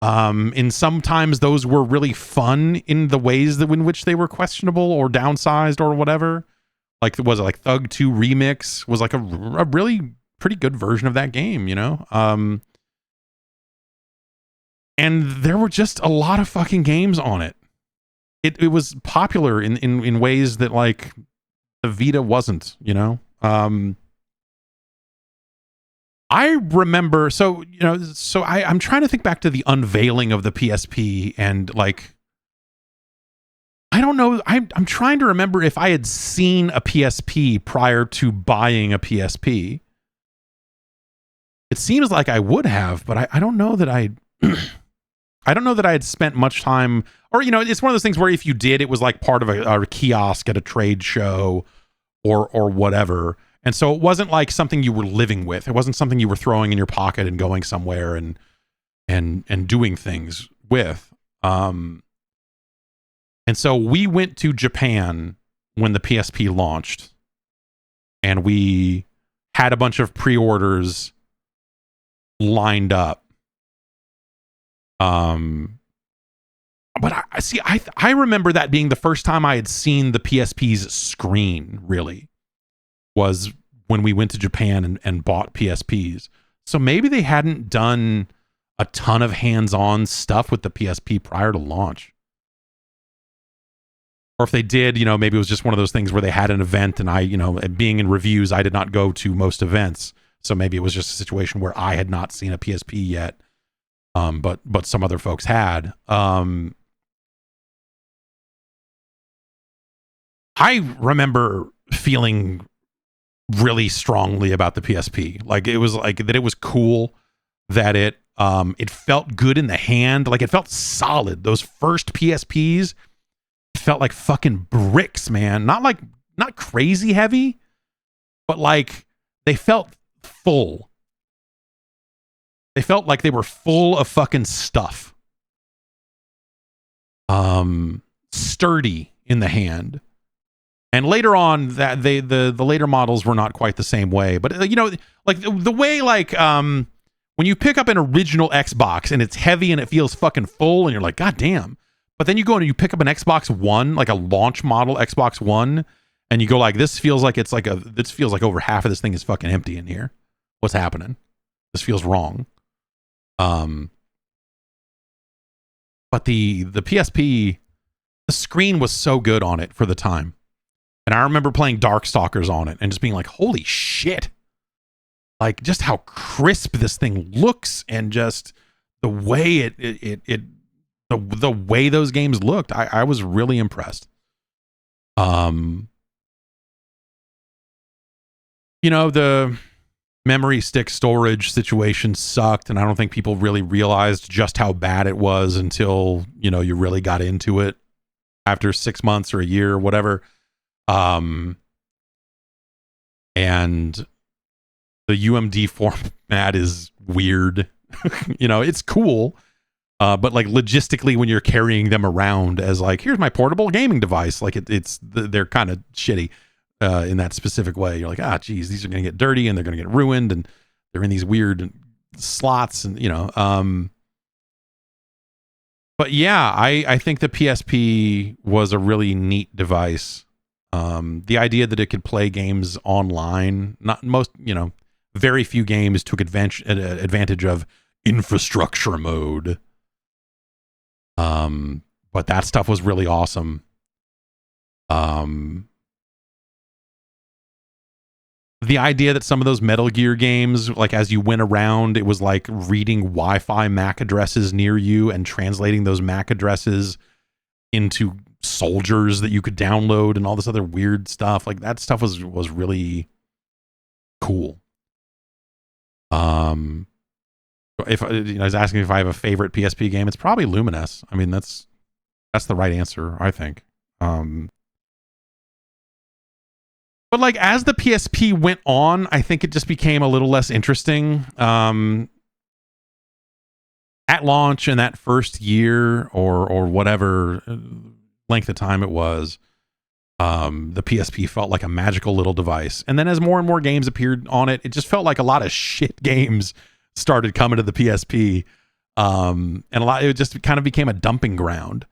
And sometimes those were really fun in the ways in which they were questionable or downsized or whatever. Like, was it like Thug 2 Remix was like a really pretty good version of that game, and there were just a lot of fucking games on it. It was popular in ways that like the Vita wasn't, I remember, I'm trying to think back to the unveiling of the PSP and like, I don't know. I'm trying to remember if I had seen a PSP prior to buying a PSP. It seems like I would have, but I don't know that I don't know that I had spent much time, or, it's one of those things where if you did, it was like part of a kiosk at a trade show or whatever. And so it wasn't like something you were living with. It wasn't something you were throwing in your pocket and going somewhere and doing things with. And so we went to Japan when the PSP launched, and we had a bunch of pre-orders lined up. But I remember that being the first time I had seen the PSP's screen, really, was when we went to Japan and bought PSPs. So maybe they hadn't done a ton of hands-on stuff with the PSP prior to launch. Or if they did, maybe it was just one of those things where they had an event and I, being in reviews, I did not go to most events. So maybe it was just a situation where I had not seen a PSP yet, but some other folks had. I remember feeling really strongly about the PSP. Like, it was like that it was cool, that it felt good in the hand. Like, it felt solid. Those first PSPs felt like fucking bricks, man. Not crazy heavy, but like they felt full. They felt like they were full of fucking stuff. Sturdy in the hand. And later on, that the later models were not quite the same way. But like the way when you pick up an original Xbox and it's heavy and it feels fucking full and you're like, God damn. But then you go and you pick up an Xbox One, like a launch model Xbox One, and you go like, this feels like over half of this thing is fucking empty in here. What's happening? This feels wrong. But the PSP, the screen was so good on it for the time. And I remember playing Darkstalkers on it and just being like, holy shit. Like, just how crisp this thing looks, and just the way the way those games looked. I was really impressed. The memory stick storage situation sucked, and I don't think people really realized just how bad it was until, you really got into it after 6 months or a year or whatever. And the UMD format is weird. It's cool. But like logistically, when you're carrying them around as like, here's my portable gaming device, like they're kind of shitty in that specific way. You're like, geez, these are going to get dirty and they're going to get ruined, and they're in these weird slots, and but yeah, I think the PSP was a really neat device. The idea that it could play games online, very few games took advantage of infrastructure mode. But that stuff was really awesome. The idea that some of those Metal Gear games, like as you went around, it was like reading Wi-Fi MAC addresses near you and translating those MAC addresses into soldiers that you could download and all this other weird stuff. Like that stuff was really cool. If I was asking if I have a favorite PSP game, it's probably Lumines. I mean, that's the right answer, I think. But like as the PSP went on, I think it just became a little less interesting. At launch in that first year or whatever length of time it was, the PSP felt like a magical little device. And then as more and more games appeared on it, it just felt like a lot of shit games started coming to the PSP. And it just kind of became a dumping ground.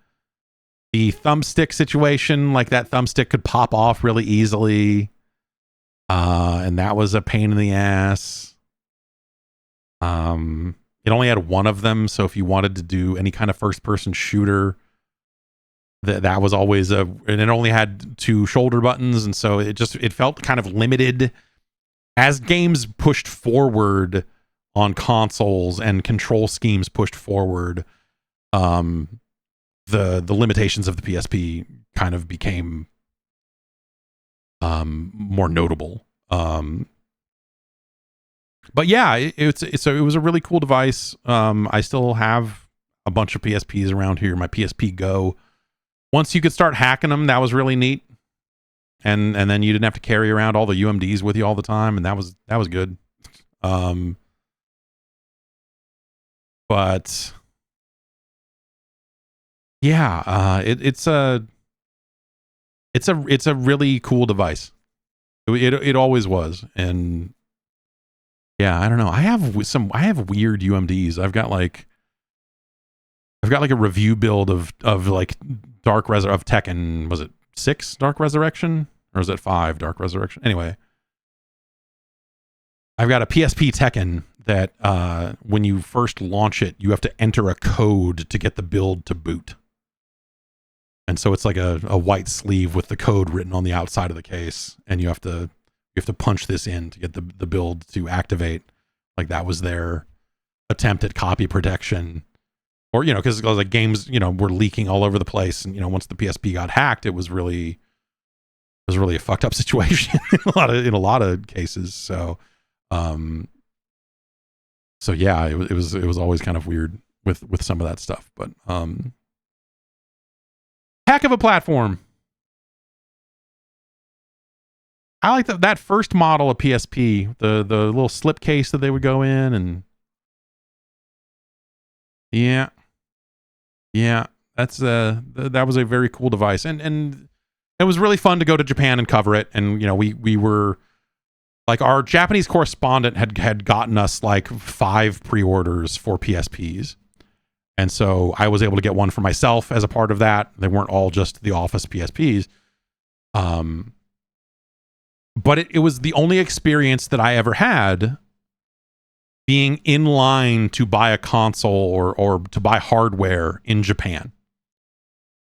The thumbstick situation, like that thumbstick could pop off really easily. And that was a pain in the ass. It only had one of them, so if you wanted to do any kind of first-person shooter, that was always and it only had 2 shoulder buttons, and so it felt kind of limited. As games pushed forward on consoles and control schemes pushed forward, the limitations of the PSP kind of became more notable. But yeah, it was a really cool device. I still have a bunch of PSPs around here. My PSP Go. Once you could start hacking them, that was really neat. And then you didn't have to carry around all the UMDs with you all the time, and that was good. But yeah, it's a really cool device. It always was. And yeah, I don't know. I have weird UMDs. I've got like a review build of like of Tekken. Was it 6 Dark Resurrection? Or was it 5 Dark Resurrection? Anyway, I've got a PSP Tekken that when you first launch it, you have to enter a code to get the build to boot. And so it's like a white sleeve with the code written on the outside of the case, and you have to punch this in to get the build to activate. Like that was their attempt at copy protection. Or, because like games, were leaking all over the place, and once the PSP got hacked, it was really a fucked up situation in a lot of cases. So yeah, it was always kind of weird with some of that stuff, but heck of a platform. I like that first model of PSP, the little slip case that they would go in, and yeah, that's that was a very cool device, and it was really fun to go to Japan and cover it. And we were like, our Japanese correspondent had gotten us like 5 pre-orders for PSPs. And so I was able to get one for myself as a part of that. They weren't all just the office PSPs. But it was the only experience that I ever had being in line to buy a console or to buy hardware in Japan.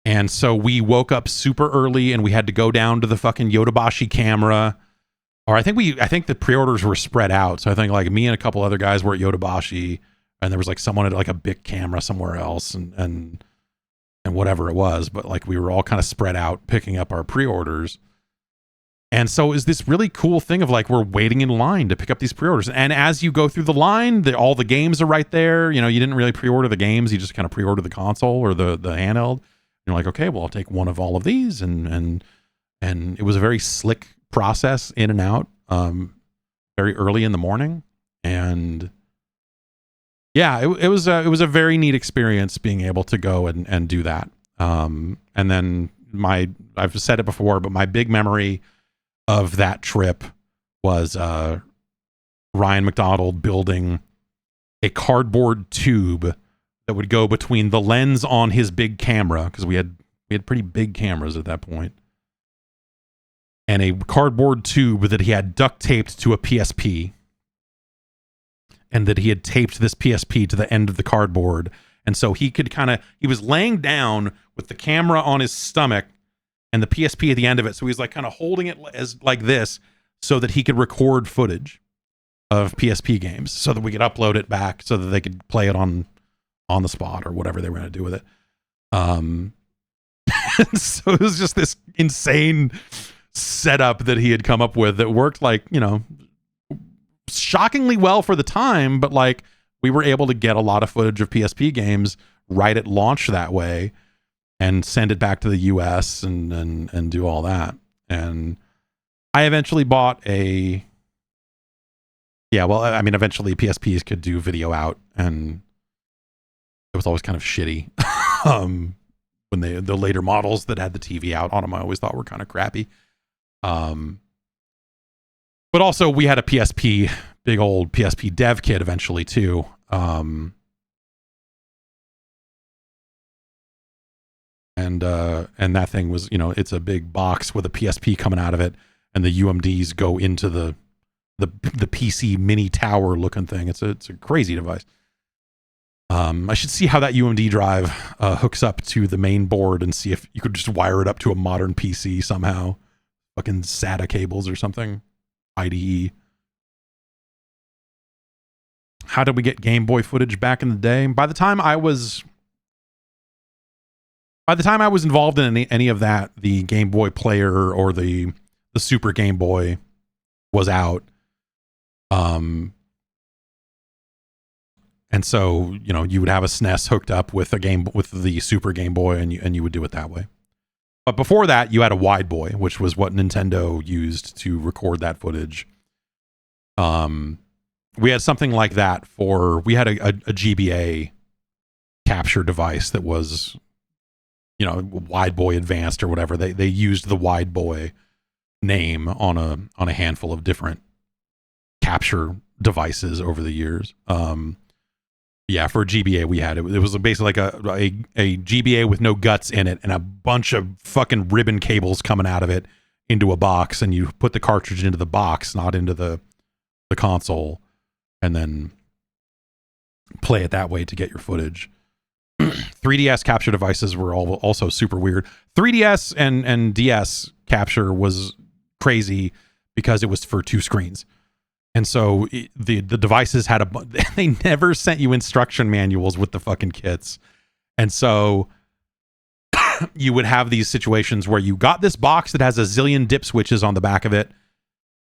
And so we woke up super early and we had to go down to the fucking Yodobashi camera. Or I think the pre-orders were spread out. So I think like me and a couple other guys were at Yodobashi, and there was like someone at like a big camera somewhere else, and whatever it was, but like we were all kind of spread out picking up our pre-orders. And so is this really cool thing of like, we're waiting in line to pick up these pre-orders. And as you go through the line, all the games are right there. You didn't really pre-order the games. You just kind of pre-order the console or the handheld. You're like, okay, well, I'll take one of all of these. And it was a very slick process in and out, very early in the morning. And yeah, it was a very neat experience being able to go and do that. And then I've said it before, but my big memory of that trip was Ryan McDonald building a cardboard tube that would go between the lens on his big camera, because we had pretty big cameras at that point, and a cardboard tube that he had duct taped to a PSP. and that he had taped this PSP to the end of the cardboard. And so he was laying down with the camera on his stomach and the PSP at the end of it. So he's like kind of holding it as like this so that he could record footage of PSP games so that we could upload it back so that they could play it on the spot or whatever they were going to do with it. So it was just this insane setup that he had come up with that worked like, you know, shockingly well for the time, but like we were able to get a lot of footage of PSP games right at launch that way and send it back to the US and do all that. And I eventually bought eventually PSPs could do video out, and it was always kind of shitty. When the later models that had the TV out on them, I always thought were kind of crappy. But also we had a PSP, big old PSP dev kit eventually too. And that thing was, you know, it's a big box with a PSP coming out of it, and the UMDs go into the PC mini tower looking thing. It's a crazy device. I should see how that UMD drive hooks up to the main board and see if you could just wire it up to a modern PC somehow. Fucking SATA cables or something. IDE. How did we get Game Boy footage back in the day? By the time I was involved in any of that, the Game Boy player or the Super Game Boy was out. And so, you know, you would have a SNES hooked up with the Super Game Boy, and you would do it that way. But before that, you had a Wide Boy, which was what Nintendo used to record that footage. We had something like that we had a GBA capture device that was, you know, Wide Boy Advanced or whatever. They used the Wide Boy name on a handful of different capture devices over the years. Yeah, for GBA we had it. It was basically like a GBA with no guts in it and a bunch of fucking ribbon cables coming out of it into a box, and you put the cartridge into the box, not into the console, and then play it that way to get your footage. 3DS capture devices were also super weird. 3DS and DS capture was crazy because it was for two screens. And so the devices had they never sent you instruction manuals with the fucking kits. And so you would have these situations where you got this box that has a zillion dip switches on the back of it,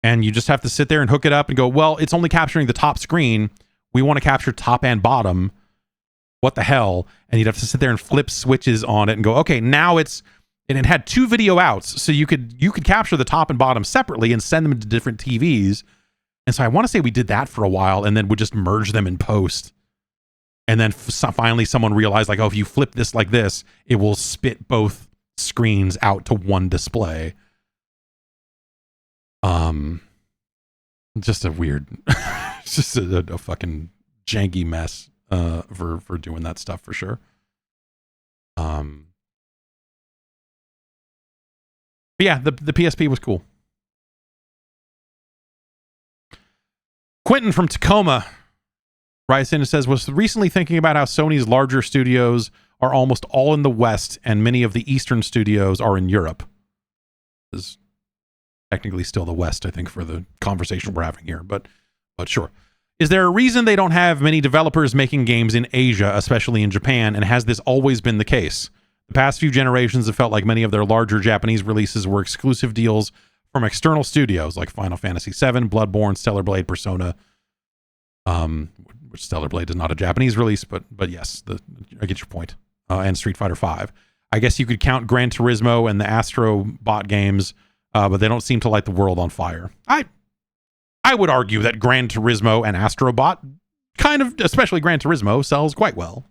and you just have to sit there and hook it up and go, well, it's only capturing the top screen. We want to capture top and bottom. What the hell? And you'd have to sit there and flip switches on it and go, okay, now and it had two video outs. So you could capture the top and bottom separately and send them to different TVs. And so I want to say we did that for a while, and then would just merge them in post. And then finally someone realized, like, oh, if you flip this like this, it will spit both screens out to one display. Just a weird, just a fucking janky mess for doing that stuff for sure. But yeah, the PSP was cool. Quentin from Tacoma writes in and says, was recently thinking about how Sony's larger studios are almost all in the West and many of the Eastern studios are in Europe. Is technically still the West, I think, for the conversation we're having here, but sure. Is there a reason they don't have many developers making games in Asia, especially in Japan, and has this always been the case? The past few generations have felt like many of their larger Japanese releases were exclusive deals from external studios like Final Fantasy VII, Bloodborne, Stellar Blade, Persona, which Stellar Blade is not a Japanese release, but yes, I get your point. And Street Fighter V. I guess you could count Gran Turismo and the Astro Bot games, but they don't seem to light the world on fire. I would argue that Gran Turismo and Astro Bot kind of, especially Gran Turismo, sells quite well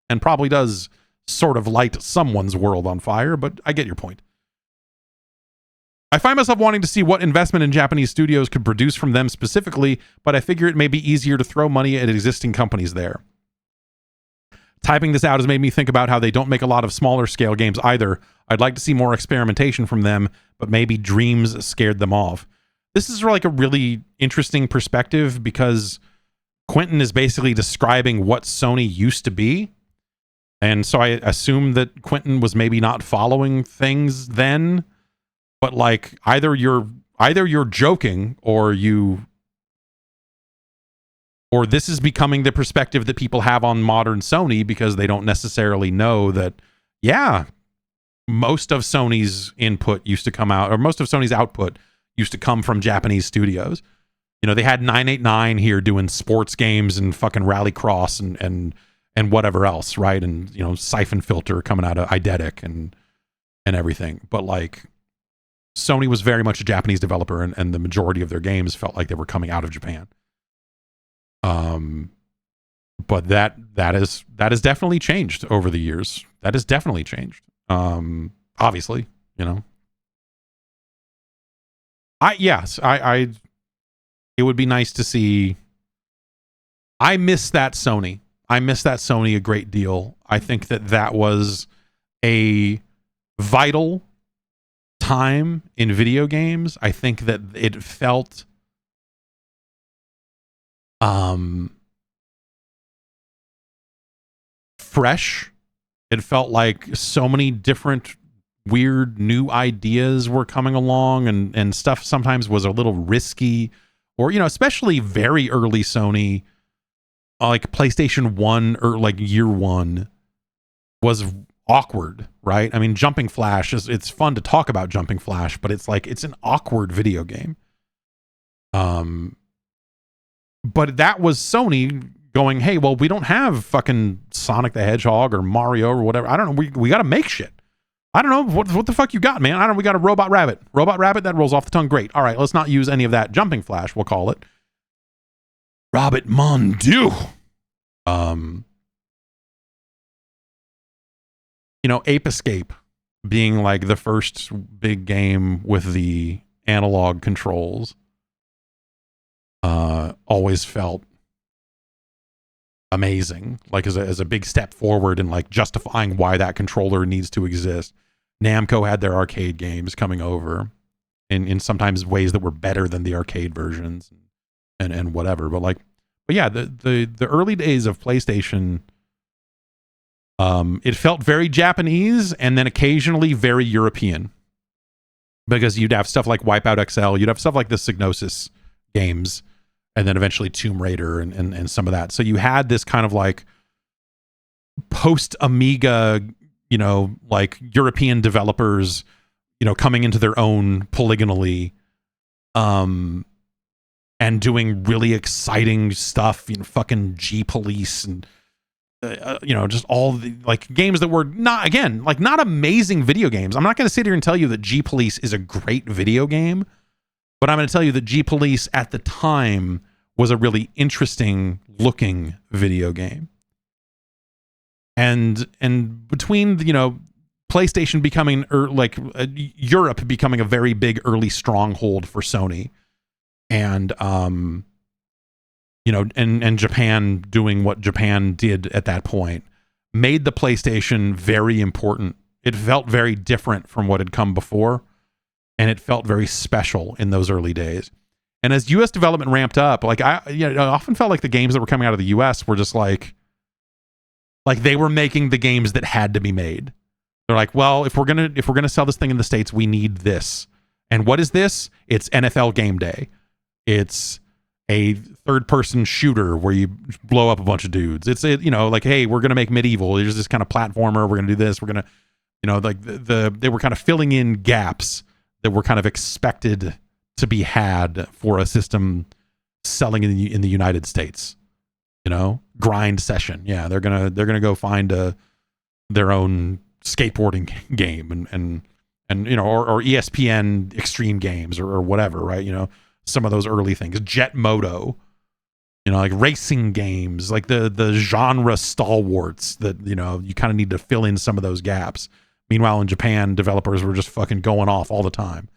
and probably does sort of light someone's world on fire, but I get your point. I find myself wanting to see what investment in Japanese studios could produce from them specifically, but I figure it may be easier to throw money at existing companies there. Typing this out has made me think about how they don't make a lot of smaller scale games either. I'd like to see more experimentation from them, but maybe Dreams scared them off. This is like a really interesting perspective because Quentin is basically describing what Sony used to be. And so I assume that Quentin was maybe not following things then, but like either you're joking or this is becoming the perspective that people have on modern Sony because they don't necessarily know that, yeah, most of Sony's input used to come out, or most of Sony's output used to come from Japanese studios. You know, they had 989 here doing sports games and fucking Rallycross and whatever else, right? And, you know, Siphon Filter coming out of Eidetic and everything. But like, Sony was very much a Japanese developer, and the majority of their games felt like they were coming out of Japan. But that has definitely changed over the years. That has definitely changed. Obviously, you know. It would be nice to see. I miss that Sony. I miss that Sony a great deal. I think that was a vital time in video games. I think that it felt fresh. It felt like so many different weird new ideas were coming along, and stuff sometimes was a little risky, or, you know, especially very early Sony, like PlayStation 1 or like year one was awkward, right? I mean, Jumping Flash it's fun to talk about Jumping Flash, but it's like, it's an awkward video game. But that was Sony going, hey, well, we don't have fucking Sonic the Hedgehog or Mario or whatever. I don't know. We got to make shit. I don't know what the fuck you got, man. I don't know. We got a Robot Rabbit. Robot Rabbit, that rolls off the tongue. Great. All right, let's not use any of that. Jumping Flash, we'll call it Rabbit Mon Dieu. You know, Ape Escape being like the first big game with the analog controls always felt amazing, like as a big step forward in like justifying why that controller needs to exist. Namco had their arcade games coming over in sometimes ways that were better than the arcade versions and whatever. But yeah, the early days of PlayStation, it felt very Japanese and then occasionally very European, because you'd have stuff like Wipeout XL, you'd have stuff like the Psygnosis games, and then eventually Tomb Raider and some of that. So you had this kind of like post Amiga, you know, like European developers, you know, coming into their own polygonally, and doing really exciting stuff, you know, fucking G-Police and, you know, just all the like games that were not, again, like not amazing video games. I'm not going to sit here and tell you that G-Police is a great video game, but I'm going to tell you that G-Police at the time was a really interesting looking video game. And between, you know, PlayStation becoming Europe becoming a very big early stronghold for Sony, and you know, and Japan doing what Japan did at that point, made the PlayStation very important. It felt very different from what had come before, and it felt very special in those early days. And as US development ramped up, like I often felt like the games that were coming out of the US were just like they were making the games that had to be made. They're like, well, if we're gonna sell this thing in the States, we need this. And what is this? It's NFL Game Day. It's a third-person shooter where you blow up a bunch of dudes. It's you know, like, hey, we're gonna make Medieval. There's this kind of platformer. We're gonna do this. We're gonna, you know, like they were kind of filling in gaps that were kind of expected to be had for a system selling in the United States. You know, grind session. Yeah, they're gonna go find their own skateboarding game and you know, or ESPN Extreme Games or whatever, right? You know, some of those early things, Jet Moto, you know, like racing games, like the genre stalwarts that, you know, you kind of need to fill in some of those gaps. Meanwhile, in Japan, developers were just fucking going off all the time,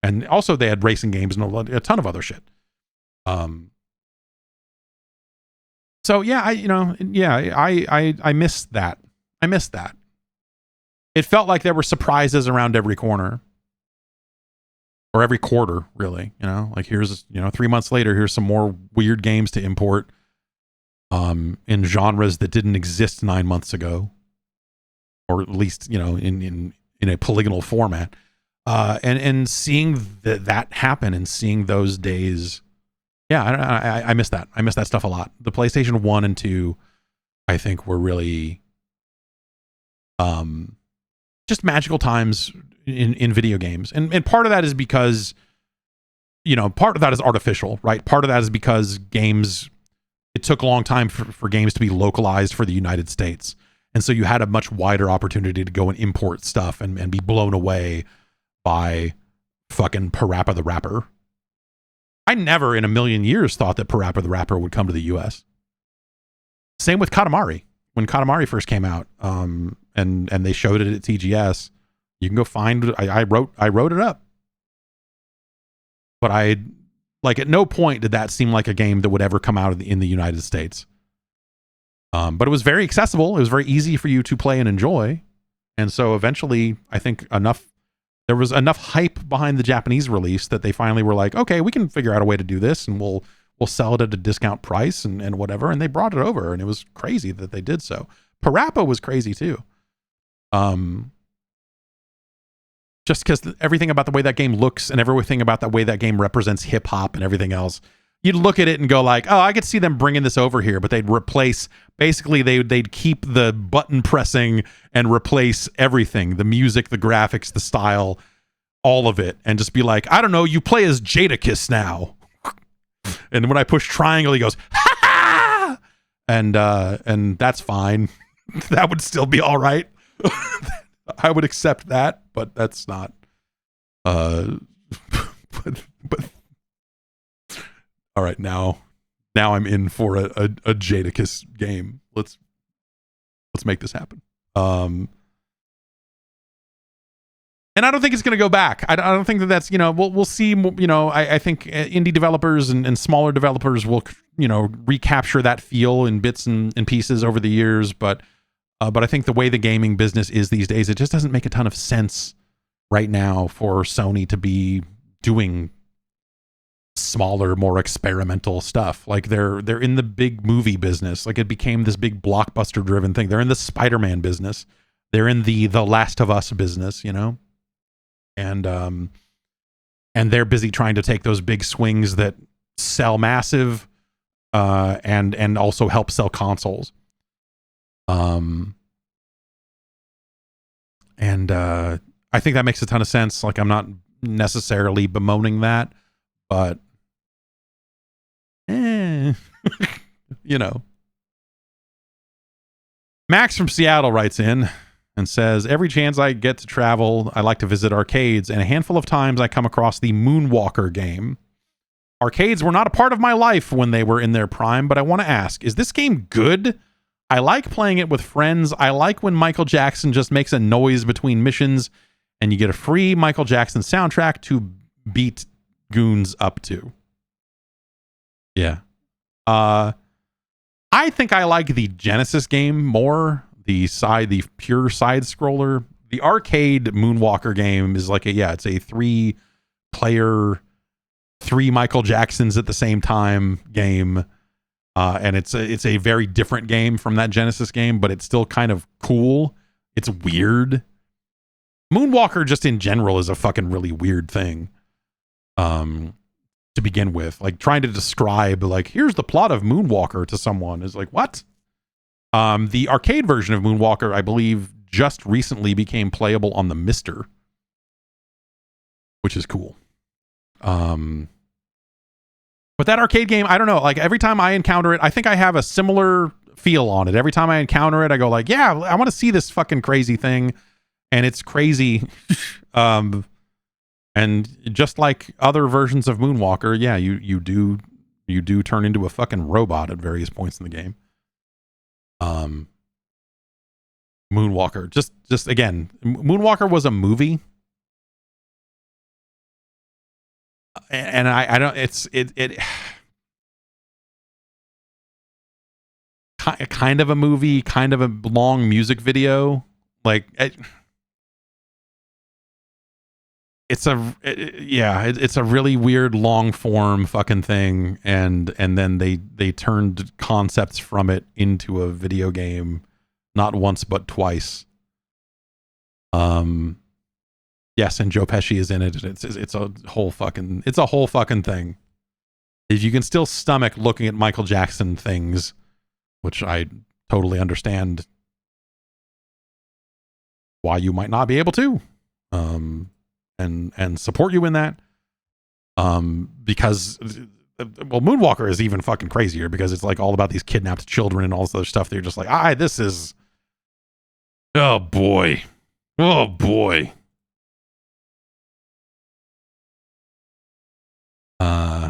and also they had racing games and a ton of other shit. So yeah, I missed that. I missed that. It felt like there were surprises around every corner, or every quarter, really. You know, like here's, you know, 3 months later, here's some more weird games to import. in genres that didn't exist 9 months ago, or at least, you know, in a polygonal format. And seeing that happen and seeing those days, yeah, I miss that. I miss that stuff a lot. The PlayStation 1 and 2, I think, were really just magical times in video games. And part of that is because, you know, part of that is artificial, right? Part of that is because it took a long time for games to be localized for the United States. And so you had a much wider opportunity to go and import stuff and be blown away by fucking Parappa the Rapper. I never in a million years thought that Parappa the Rapper would come to the US. Same with Katamari. When Katamari first came out, and they showed it at TGS, you can go find, I wrote it up. But at no point did that seem like a game that would ever come out in the United States. But it was very accessible. It was very easy for you to play and enjoy. And so eventually, I think there was enough hype behind the Japanese release that they finally were like, okay, we can figure out a way to do this, and we'll sell it at a discount price and whatever. And they brought it over, and it was crazy that they did so. Parappa was crazy too. Just because everything about the way that game looks and everything about the way that game represents hip hop and everything else, you'd look at it and go like, oh, I could see them bringing this over here, but they'd replace, basically they'd keep the button pressing and replace everything, the music, the graphics, the style, all of it, and just be like, I don't know, you play as Jadakiss now. And when I push triangle, he goes, ha ha! And that's fine. That would still be all right. I would accept that, but that's not but all right, now I'm in for a Jadakiss game. Let's make this happen. And I don't think it's going to go back. I don't think that's, you know, we'll see, you know, I think indie developers and smaller developers will, you know, recapture that feel in bits and pieces over the years, but I think the way the gaming business is these days, it just doesn't make a ton of sense right now for Sony to be doing smaller, more experimental stuff. Like they're in the big movie business. Like it became this big blockbuster driven thing. They're in the Spider-Man business. They're in the Last of Us business, you know? And they're busy trying to take those big swings that sell massive and also help sell consoles. I think that makes a ton of sense. Like I'm not necessarily bemoaning that, but you know. Max from Seattle writes in and says, every chance I get to travel, I like to visit arcades, and a handful of times I come across the Moonwalker game. Arcades were not a part of my life when they were in their prime, but I want to ask, is this game good? I like playing it with friends. I like when Michael Jackson just makes a noise between missions and you get a free Michael Jackson soundtrack to beat goons up to. Yeah. I think I like the Genesis game more. The pure side scroller. The arcade Moonwalker game is like it's a 3-player, 3 Michael Jacksons at the same time game. And it's a very different game from that Genesis game, but it's still kind of cool. It's weird. Moonwalker just in general is a fucking really weird thing. To begin with, like trying to describe like, here's the plot of Moonwalker to someone is like, what? The arcade version of Moonwalker, I believe, just recently became playable on the Mister, which is cool. But that arcade game, I don't know, like every time I encounter it, I think I have a similar feel on it. Every time I encounter it, I go like, yeah, I want to see this fucking crazy thing. And it's crazy. And just like other versions of Moonwalker, yeah, you do turn into a fucking robot at various points in the game. Moonwalker, just again, Moonwalker was a movie. And I don't, it kind of a movie, kind of a long music video. Like it's it's a really weird long form fucking thing, and then they turned concepts from it into a video game, not once but twice. Yes, and Joe Pesci is in it. It's a whole fucking thing. If you can still stomach looking at Michael Jackson things, which I totally understand why you might not be able to, and support you in that, because well, Moonwalker is even fucking crazier because it's like all about these kidnapped children and all this other stuff. They're just like, this is, oh boy.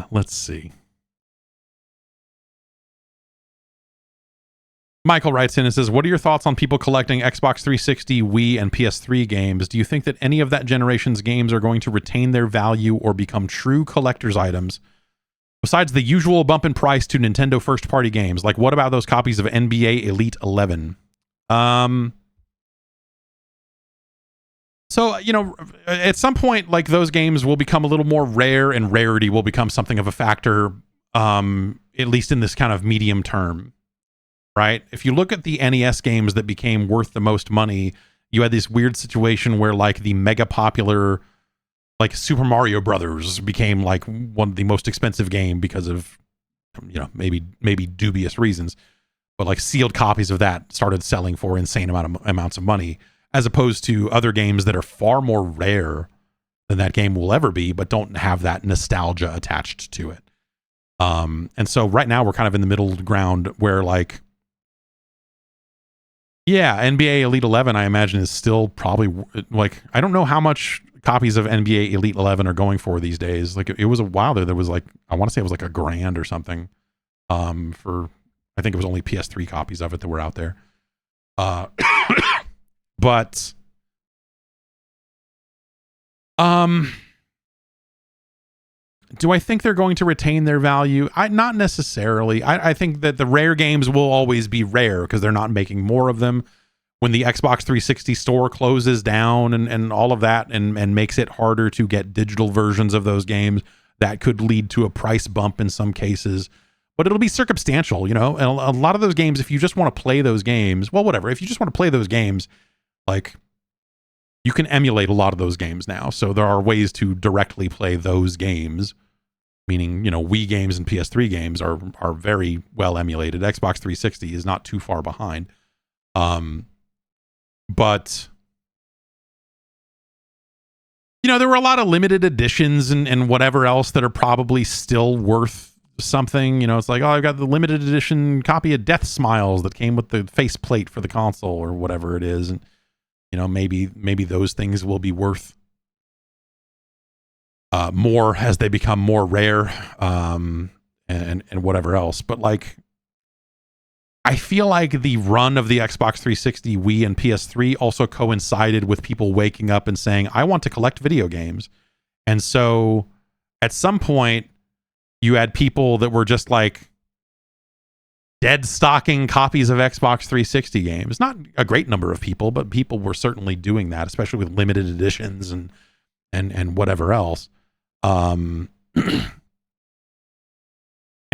Let's see. Michael writes in and says, what are your thoughts on people collecting Xbox 360, Wii, and PS3 games? Do you think that any of that generation's games are going to retain their value or become true collector's items? Besides the usual bump in price to Nintendo first-party games, like what about those copies of NBA Elite 11? So, at some point, like, those games will become a little more rare, and rarity will become something of a factor, at least in this kind of medium term. Right? If you look at the NES games that became worth the most money, you had this weird situation where like the mega popular like Super Mario Brothers became like one of the most expensive game because of maybe dubious reasons, but like sealed copies of that started selling for insane amounts of money, as opposed to other games that are far more rare than that game will ever be, but don't have that nostalgia attached to it. And so right now we're kind of in the middle ground where like, yeah, NBA Elite 11, I imagine, is still probably like, I don't know how much copies of NBA Elite 11 are going for these days. Like it was a while there was like, I want to say it was like $1,000 or something. For, I think it was only PS3 copies of it that were out there. But, do I think they're going to retain their value? Not necessarily. I think that the rare games will always be rare because they're not making more of them. When the Xbox 360 store closes down and all of that and makes it harder to get digital versions of those games, that could lead to a price bump in some cases. But it'll be circumstantial, and a lot of those games, if you just want to play those games, well, whatever. If you just want to play those games, like, you can emulate a lot of those games now. So there are ways to directly play those games, meaning, Wii games and PS3 games are very well emulated. Xbox 360 is not too far behind. But, there were a lot of limited editions and whatever else that are probably still worth something. It's like, I've got the limited edition copy of Death Smiles that came with the faceplate for the console or whatever it is. And, maybe those things will be worth more as they become more rare, and whatever else. But like, I feel like the run of the Xbox 360, Wii, and PS3 also coincided with people waking up and saying, I want to collect video games. And so at some point, you had people that were just like dead stocking copies of Xbox 360 games. Not a great number of people, but people were certainly doing that, especially with limited editions and whatever else. And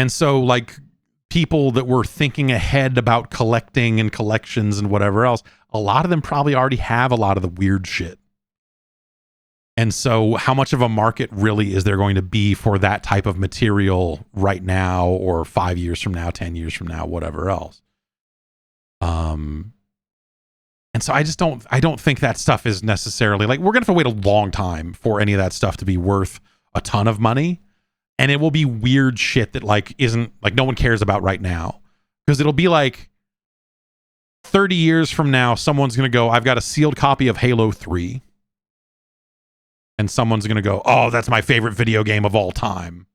so like people that were thinking ahead about collecting and collections and whatever else, a lot of them probably already have a lot of the weird shit. And so how much of a market really is there going to be for that type of material right now, or 5 years from now, 10 years from now, whatever else? And so I don't think that stuff is necessarily like, we're going to have to wait a long time for any of that stuff to be worth a ton of money. And it will be weird shit that like isn't like no one cares about right now, because it'll be like 30 years from now, someone's going to go, I've got a sealed copy of Halo 3. And someone's going to go, oh, that's my favorite video game of all time.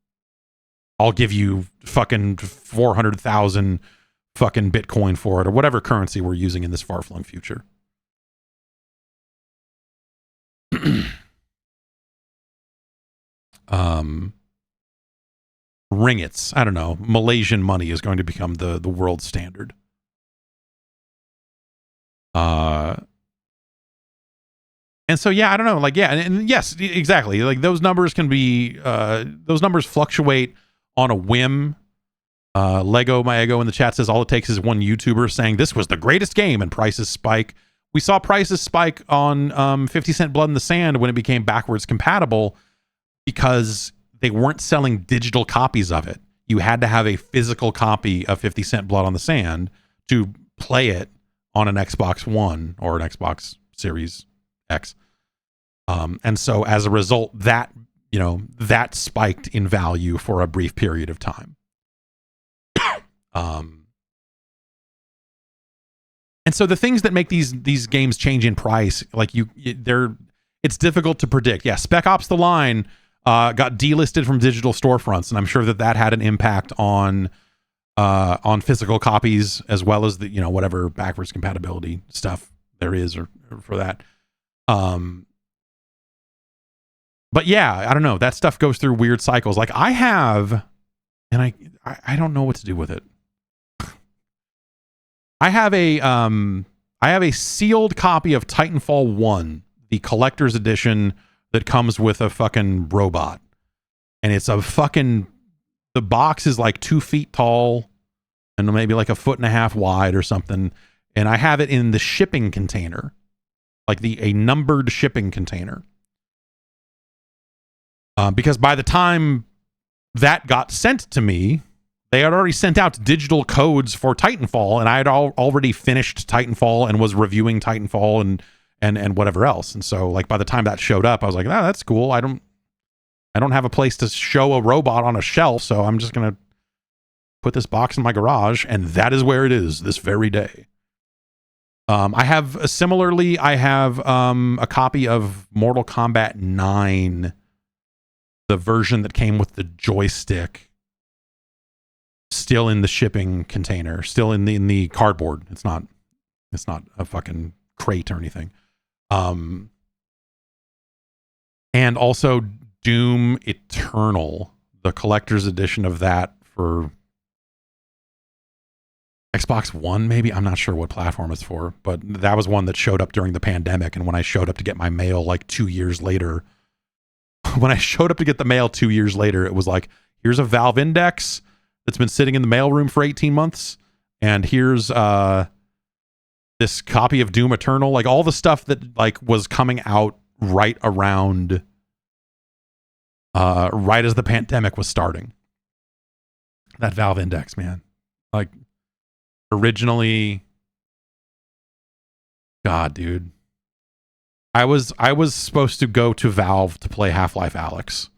I'll give you fucking 400,000 fucking Bitcoin for it, or whatever currency we're using in this far-flung future. Ringgits. I don't know. Malaysian money is going to become the world standard. And so, yeah, I don't know. Like, yeah, and yes, exactly. Like those numbers can be, those numbers fluctuate on a whim. Lego My Ego in the chat says all it takes is one YouTuber saying this was the greatest game and prices spike. We saw prices spike on 50 Cent Blood in the Sand when it became backwards compatible because they weren't selling digital copies of it. You had to have a physical copy of 50 Cent Blood on the Sand to play it on an Xbox One or an Xbox Series X. And so as a result, that, you know, that spiked in value for a brief period of time. And so the things that make these games change in price, like it's difficult to predict. Yeah, Spec Ops: The Line got delisted from digital storefronts, and I'm sure that had an impact on physical copies as well as the, you know, whatever backwards compatibility stuff there is or for that. But yeah, I don't know. That stuff goes through weird cycles. Like I have, and I don't know what to do with it. I have a sealed copy of Titanfall 1, the collector's edition that comes with a fucking robot. And it's a fucking, the box is like 2 feet tall and maybe like 1.5 feet wide or something. And I have it in the shipping container, like a numbered shipping container. Because by the time that got sent to me, they had already sent out digital codes for Titanfall, and I had already finished Titanfall and was reviewing Titanfall and whatever else. And so, like, by the time that showed up, I was like, "Oh, that's cool. I don't have a place to show a robot on a shelf, so I'm just gonna put this box in my garage, and that is where it is this very day." I have a copy of Mortal Kombat 9, the version that came with the joystick, still in the shipping container, still in the cardboard. It's not a fucking crate or anything. And also Doom Eternal, the collector's edition of that for Xbox One, maybe. I'm not sure what platform it's for, but that was one that showed up during the pandemic. And when I showed up to get my mail like 2 years later, it was like, here's a Valve Index that's been sitting in the mailroom for 18 months. And here's this copy of Doom Eternal, like all the stuff that like was coming out right around, right as the pandemic was starting. That Valve Index, man. Like originally, God, dude. I was supposed to go to Valve to play Half-Life Alyx.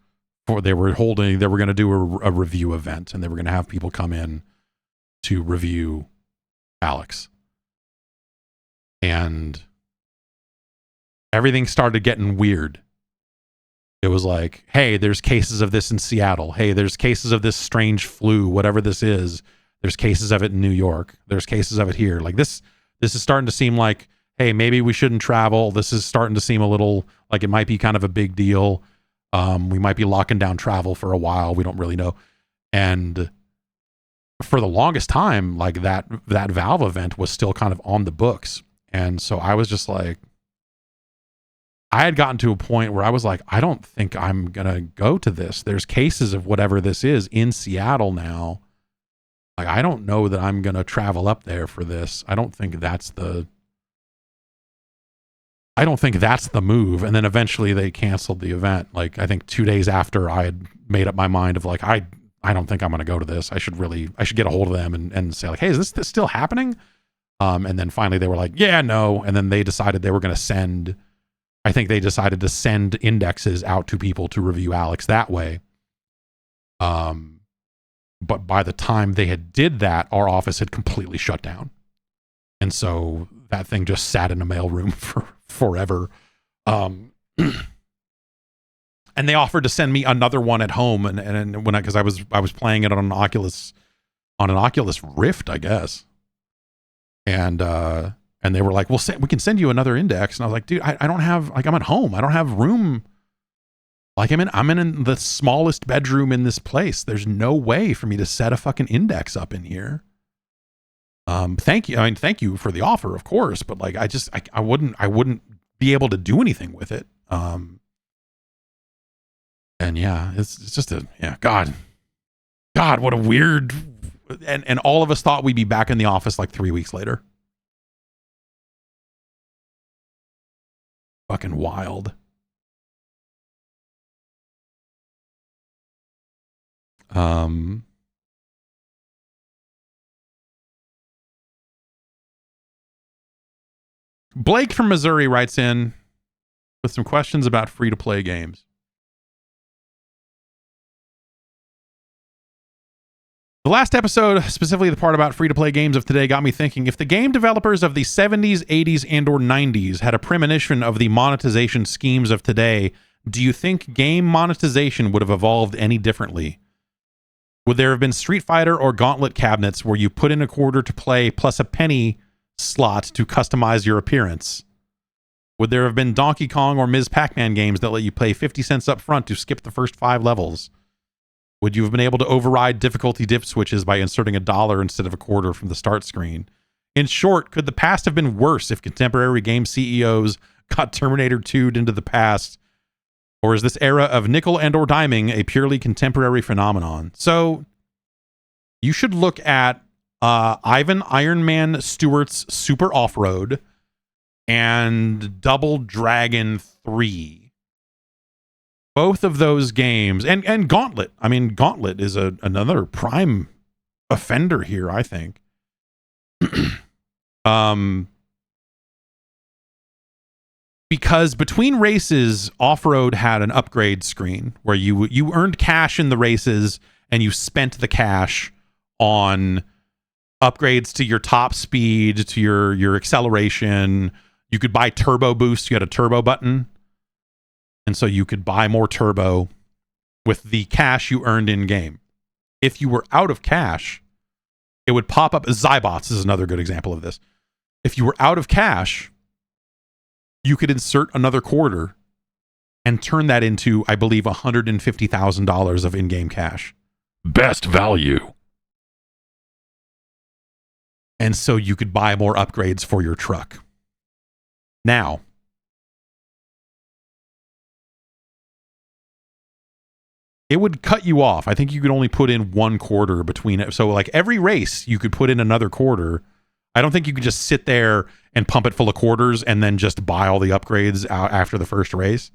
They were going to do a review event, and they were going to have people come in to review Alyx. And everything started getting weird. It was like, hey, there's cases of this in Seattle. Hey, there's cases of this strange flu, whatever this is. There's cases of it in New York. There's cases of it here. Like this is starting to seem like, hey, maybe we shouldn't travel. This is starting to seem a little like it might be kind of a big deal. We might be locking down travel for a while. We don't really know. And for the longest time, like that Valve event was still kind of on the books. And so I was just like, I had gotten to a point where I was like, I don't think I'm going to go to this. There's cases of whatever this is in Seattle now. Like, I don't know that I'm going to travel up there for this. I don't think that's the move. And then eventually they canceled the event. Like, I think 2 days after I had made up my mind of like, I don't think I'm going to go to this. I should get a hold of them and say like, hey, is this still happening? And then finally they were like, yeah, no. And then they decided they were going to send indexes out to people to review Alyx that way. But by the time they had did that, our office had completely shut down. And so that thing just sat in a mailroom for forever. And they offered to send me another one at home. And because I was playing it on an Oculus Rift, I guess. And they were like, we can send you another index. And I was like, dude, I don't have, like, I'm at home. I don't have room. Like I'm in the smallest bedroom in this place. There's no way for me to set a fucking index up in here. Thank you. I mean, thank you for the offer, of course, but like, I wouldn't be able to do anything with it. And yeah, it's just God, what a weird, and all of us thought we'd be back in the office like 3 weeks later. Fucking wild. Blake from Missouri writes in with some questions about free-to-play games. The last episode, specifically the part about free-to-play games of today, got me thinking, if the game developers of the 70s, 80s, and or 90s had a premonition of the monetization schemes of today, do you think game monetization would have evolved any differently? Would there have been Street Fighter or Gauntlet cabinets where you put in a quarter to play plus a penny slot to customize your appearance? Would there have been Donkey Kong or Ms. Pac-Man games that let you pay 50 cents up front to skip the first 5 levels? Would you have been able to override difficulty dip switches by inserting $1 instead of a quarter from the start screen? In short, could the past have been worse if contemporary game CEOs got Terminator 2'd into the past? Or is this era of nickel and or diming a purely contemporary phenomenon? So you should look at Ivan Iron Man Stewart's Super Off-Road and Double Dragon 3. Both of those games, and Gauntlet. I mean, Gauntlet is another prime offender here, I think. Because between races, Off-Road had an upgrade screen where you earned cash in the races and you spent the cash on upgrades to your top speed, to your acceleration. You could buy turbo boost. You had a turbo button. And so you could buy more turbo with the cash you earned in game. If you were out of cash, it would pop up. Zybots is another good example of this. If you were out of cash, you could insert another quarter and turn that into, I believe, $150,000 of in-game cash. Best value. And so you could buy more upgrades for your truck. Now, it would cut you off. I think you could only put in 1 quarter between it. So like every race, you could put in another quarter. I don't think you could just sit there and pump it full of quarters and then just buy all the upgrades out after the first race.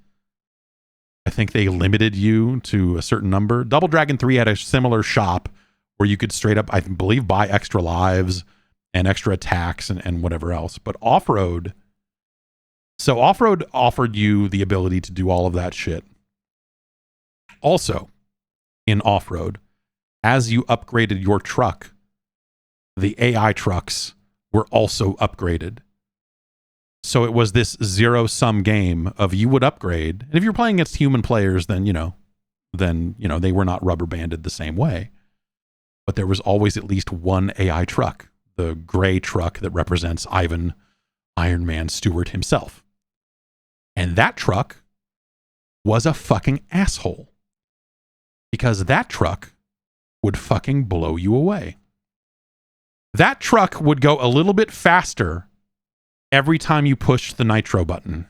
I think they limited you to a certain number. Double Dragon 3 had a similar shop where you could straight up, I believe, buy extra lives and extra attacks and whatever else. But Off-Road, so Off-Road offered you the ability to do all of that shit. Also, in Off-Road, as you upgraded your truck, the AI trucks were also upgraded. So it was this zero-sum game of you would upgrade. And if you're playing against human players, then, they were not rubber banded the same way. But there was always at least one AI truck, the gray truck that represents Ivan Iron Man Stewart himself. And that truck was a fucking asshole. Because that truck would fucking blow you away. That truck would go a little bit faster every time you pushed the nitro button.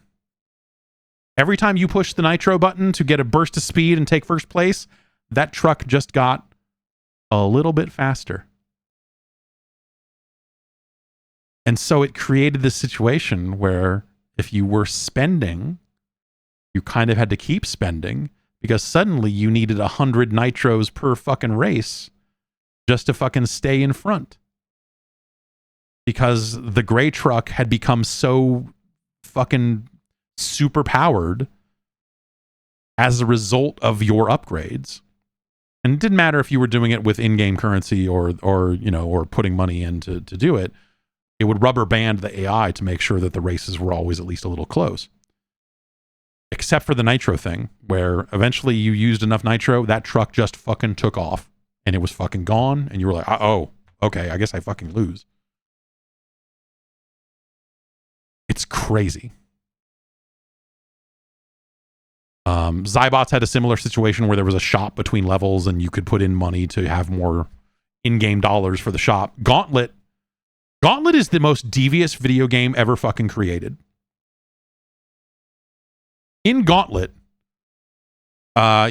Every time you pushed the nitro button to get a burst of speed and take first place, that truck just got a little bit faster. And so it created this situation where if you were spending, you kind of had to keep spending because suddenly you needed 100 nitros per fucking race just to fucking stay in front. Because the gray truck had become so fucking super powered as a result of your upgrades. And it didn't matter if you were doing it with in-game currency or putting money in to do it. It would rubber band the AI to make sure that the races were always at least a little close. Except for the nitro thing, where eventually you used enough nitro, that truck just fucking took off and it was fucking gone. And you were like, oh, okay, I guess I fucking lose. It's crazy. Zybots had a similar situation where there was a shop between levels and you could put in money to have more in-game dollars for the shop. Gauntlet is the most devious video game ever fucking created. In Gauntlet,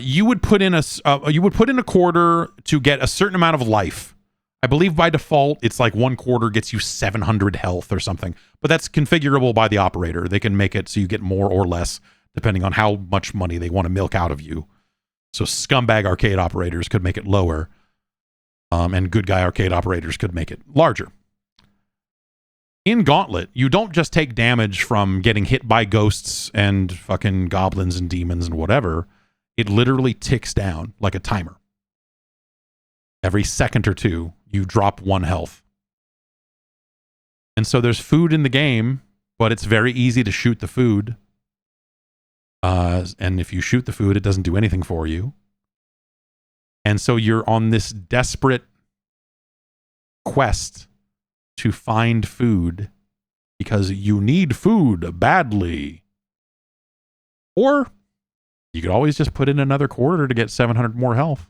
you would put in a quarter to get a certain amount of life. I believe by default it's like 1 quarter gets you 700 health or something, but that's configurable by the operator. They can make it so you get more or less depending on how much money they want to milk out of you. So scumbag arcade operators could make it lower, and good guy arcade operators could make it larger. In Gauntlet, you don't just take damage from getting hit by ghosts and fucking goblins and demons and whatever. It literally ticks down like a timer. Every second or two, you drop 1 health. And so there's food in the game, but it's very easy to shoot the food. And if you shoot the food, it doesn't do anything for you. And so you're on this desperate quest to find food because you need food badly. Or you could always just put in another quarter to get 700 more health.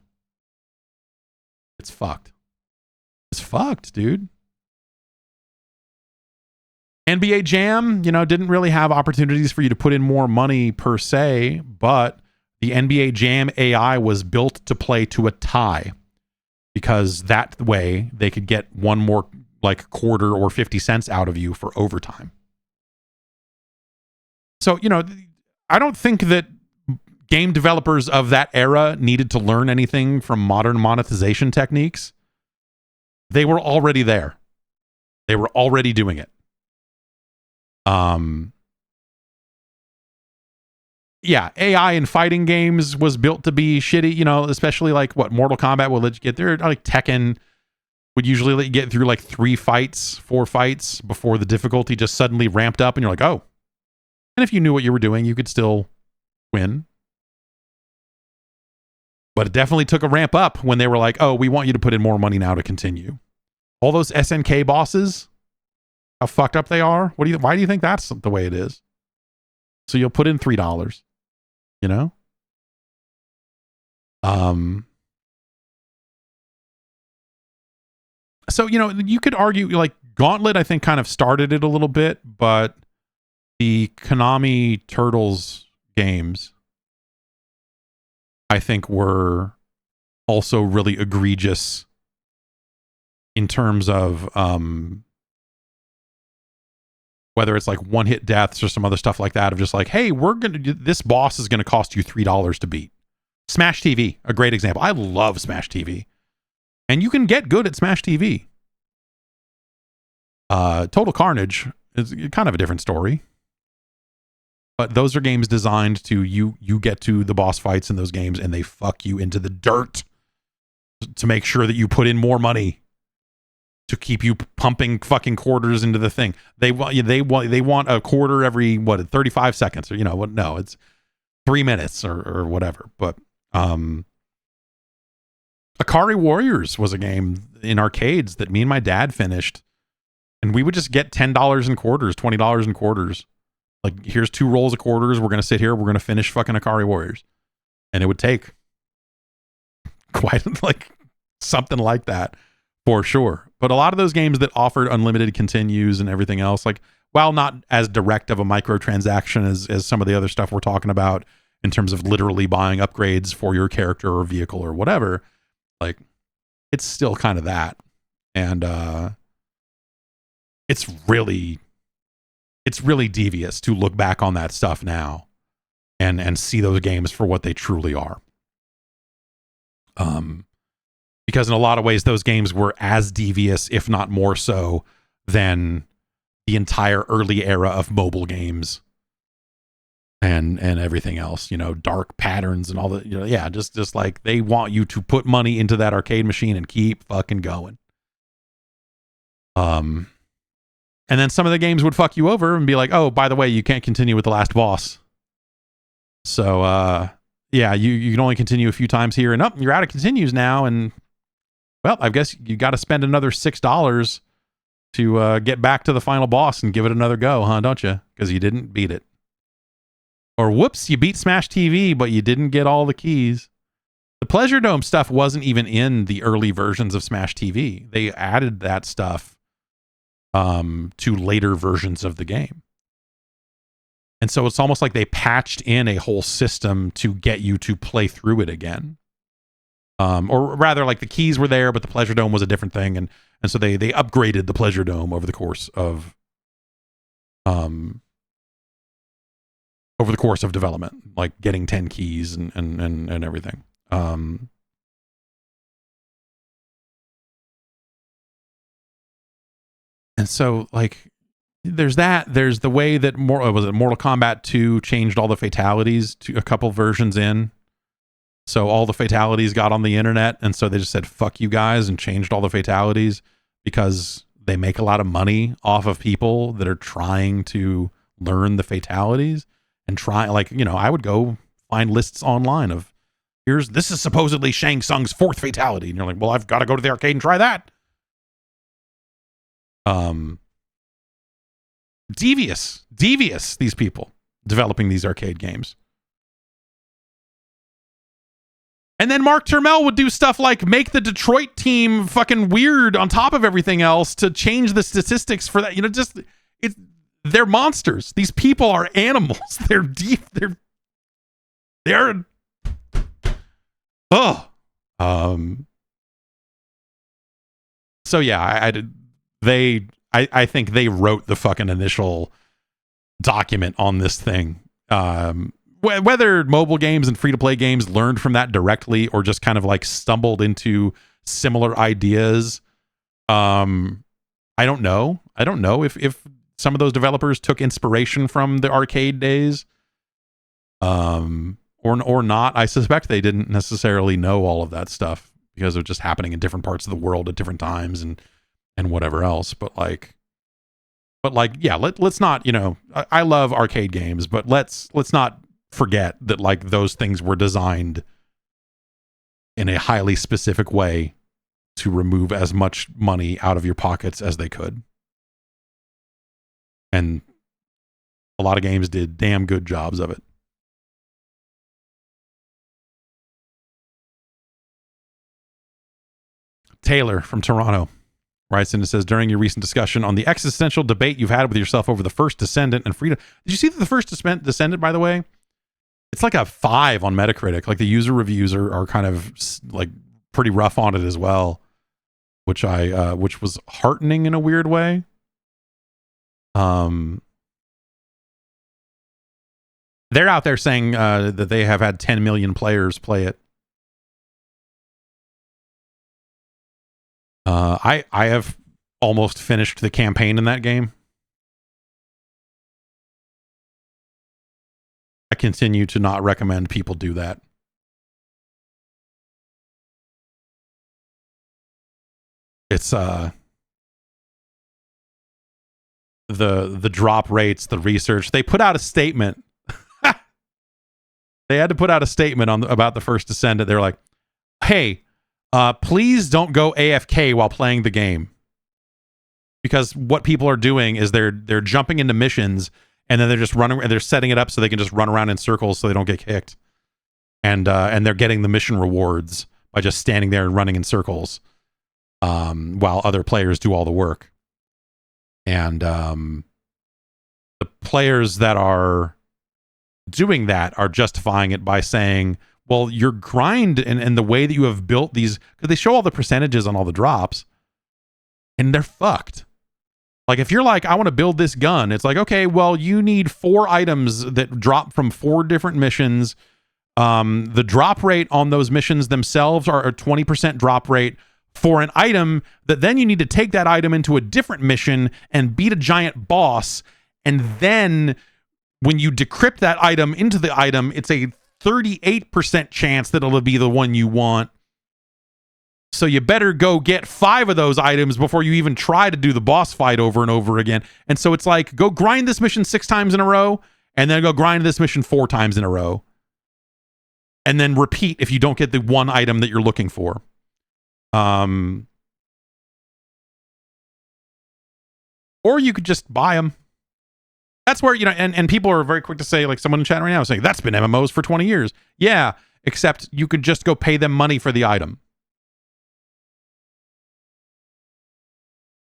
It's fucked. It's fucked, dude. NBA Jam, didn't really have opportunities for you to put in more money per se, but the NBA Jam AI was built to play to a tie because that way they could get one more like quarter or 50 cents out of you for overtime. So, I don't think that game developers of that era needed to learn anything from modern monetization techniques. They were already there. They were already doing it. Yeah, AI in fighting games was built to be shitty, especially like what Mortal Kombat will let you get there. Like Tekken would usually let you get through like 4 fights before the difficulty just suddenly ramped up and you're like, oh. And if you knew what you were doing, you could still win. But it definitely took a ramp up when they were like, oh, we want you to put in more money now to continue. All those SNK bosses, how fucked up they are. Why do you think that's the way it is? So you'll put in $3, So, you could argue like Gauntlet, I think kind of started it a little bit, but the Konami Turtles games, I think were also really egregious in terms of whether it's like one-hit deaths or some other stuff like that of just like, hey, this boss is going to cost you $3 to beat. Smash TV, a great example. I love Smash TV. And you can get good at Smash TV. Total Carnage is kind of a different story. But those are games designed to you get to the boss fights in those games and they fuck you into the dirt to make sure that you put in more money to keep you pumping fucking quarters into the thing. They want a quarter every 35 seconds or no, it's 3 minutes or whatever. But Akari Warriors was a game in arcades that me and my dad finished, and we would just get $10 in quarters, $20 in quarters. Like, here's 2 rolls of quarters. We're going to sit here. We're going to finish fucking Akari Warriors. And it would take quite like something like that for sure. But a lot of those games that offered unlimited continues and everything else, like, while not as direct of a microtransaction as some of the other stuff we're talking about in terms of literally buying upgrades for your character or vehicle or whatever, like, it's still kind of that. And it's really devious to look back on that stuff now and see those games for what they truly are. Because in a lot of ways, those games were as devious, if not more so, than the entire early era of mobile games and everything else, dark patterns and all that, just like they want you to put money into that arcade machine and keep fucking going. And then some of the games would fuck you over and be like, oh, by the way, you can't continue with the last boss. So, you can only continue a few times here and up. You're out of continues now. And, well, I guess you got to spend another $6 to get back to the final boss and give it another go, huh? Don't you? Because you didn't beat it. Or, whoops, you beat Smash TV, but you didn't get all the keys. The Pleasure Dome stuff wasn't even in the early versions of Smash TV. They added that stuff to later versions of the game. And so it's almost like they patched in a whole system to get you to play through it again. Or rather, like the keys were there, but the Pleasure Dome was a different thing, and so they upgraded the Pleasure Dome over the course of development, like getting 10 keys and everything. And so like there's the way that Mortal Kombat 2 changed all the fatalities to a couple versions in. So all the fatalities got on the internet, and so they just said fuck you guys and changed all the fatalities because they make a lot of money off of people that are trying to learn the fatalities and try, like, you know, I would go find lists online of this is supposedly Shang Tsung's 4th fatality, and you're like, well, I've got to go to the arcade and try that. Devious these people developing these arcade games. And then Mark Turmel would do stuff like make the Detroit team fucking weird on top of everything else to change the statistics for that. You know, just they're monsters. These people are animals. They're so yeah, I think they wrote the fucking initial document on this thing. Whether mobile games and free-to-play games learned from that directly or just kind of like stumbled into similar ideas, I don't know. I don't know if some of those developers took inspiration from the arcade days, or not. I suspect they didn't necessarily know all of that stuff because of just happening in different parts of the world at different times and whatever else. But yeah, let's not, you know, I love arcade games, but let's not forget that like those things were designed in a highly specific way to remove as much money out of your pockets as they could. And a lot of games did damn good jobs of it. Taylor from Toronto writes in and says, during your recent discussion on the existential debate you've had with yourself over the first Descendant and Freedom. Did you see that the first Descendant, by the way, it's like a 5 on Metacritic. Like the user reviews are kind of like pretty rough on it as well, which was heartening in a weird way. They're out there saying that they have had 10 million players play it. I have almost finished the campaign in that game. I continue to not recommend people do that. It's the drop rates, the research. They put out a statement. They had to put out a statement about the first Descendant. They're like, hey, please don't go AFK while playing the game. Because what people are doing is they're jumping into missions and then they're just running, and they're setting it up so they can just run around in circles so they don't get kicked. And they're getting the mission rewards by just standing there and running in circles while other players do all the work. And the players that are doing that are justifying it by saying, well, your grind and the way that you have built these, because they show all the percentages on all the drops, and they're fucked. Like, if you're like, I want to build this gun, it's like, okay, well, you need 4 items that drop from 4 different missions. The drop rate on those missions themselves are a 20% drop rate for an item that then you need to take that item into a different mission and beat a giant boss. And then when you decrypt that item into the item, it's a 38% chance that it'll be the one you want. So you better go get 5 of those items before you even try to do the boss fight over and over again. And so it's like, go grind this mission 6 times in a row, and then go grind this mission 4 times in a row. And then repeat if you don't get the one item that you're looking for. Or you could just buy them. That's where, you know, and people are very quick to say, like someone in chat right now is saying, that's been MMOs for 20 years. Yeah, except you could just go pay them money for the item.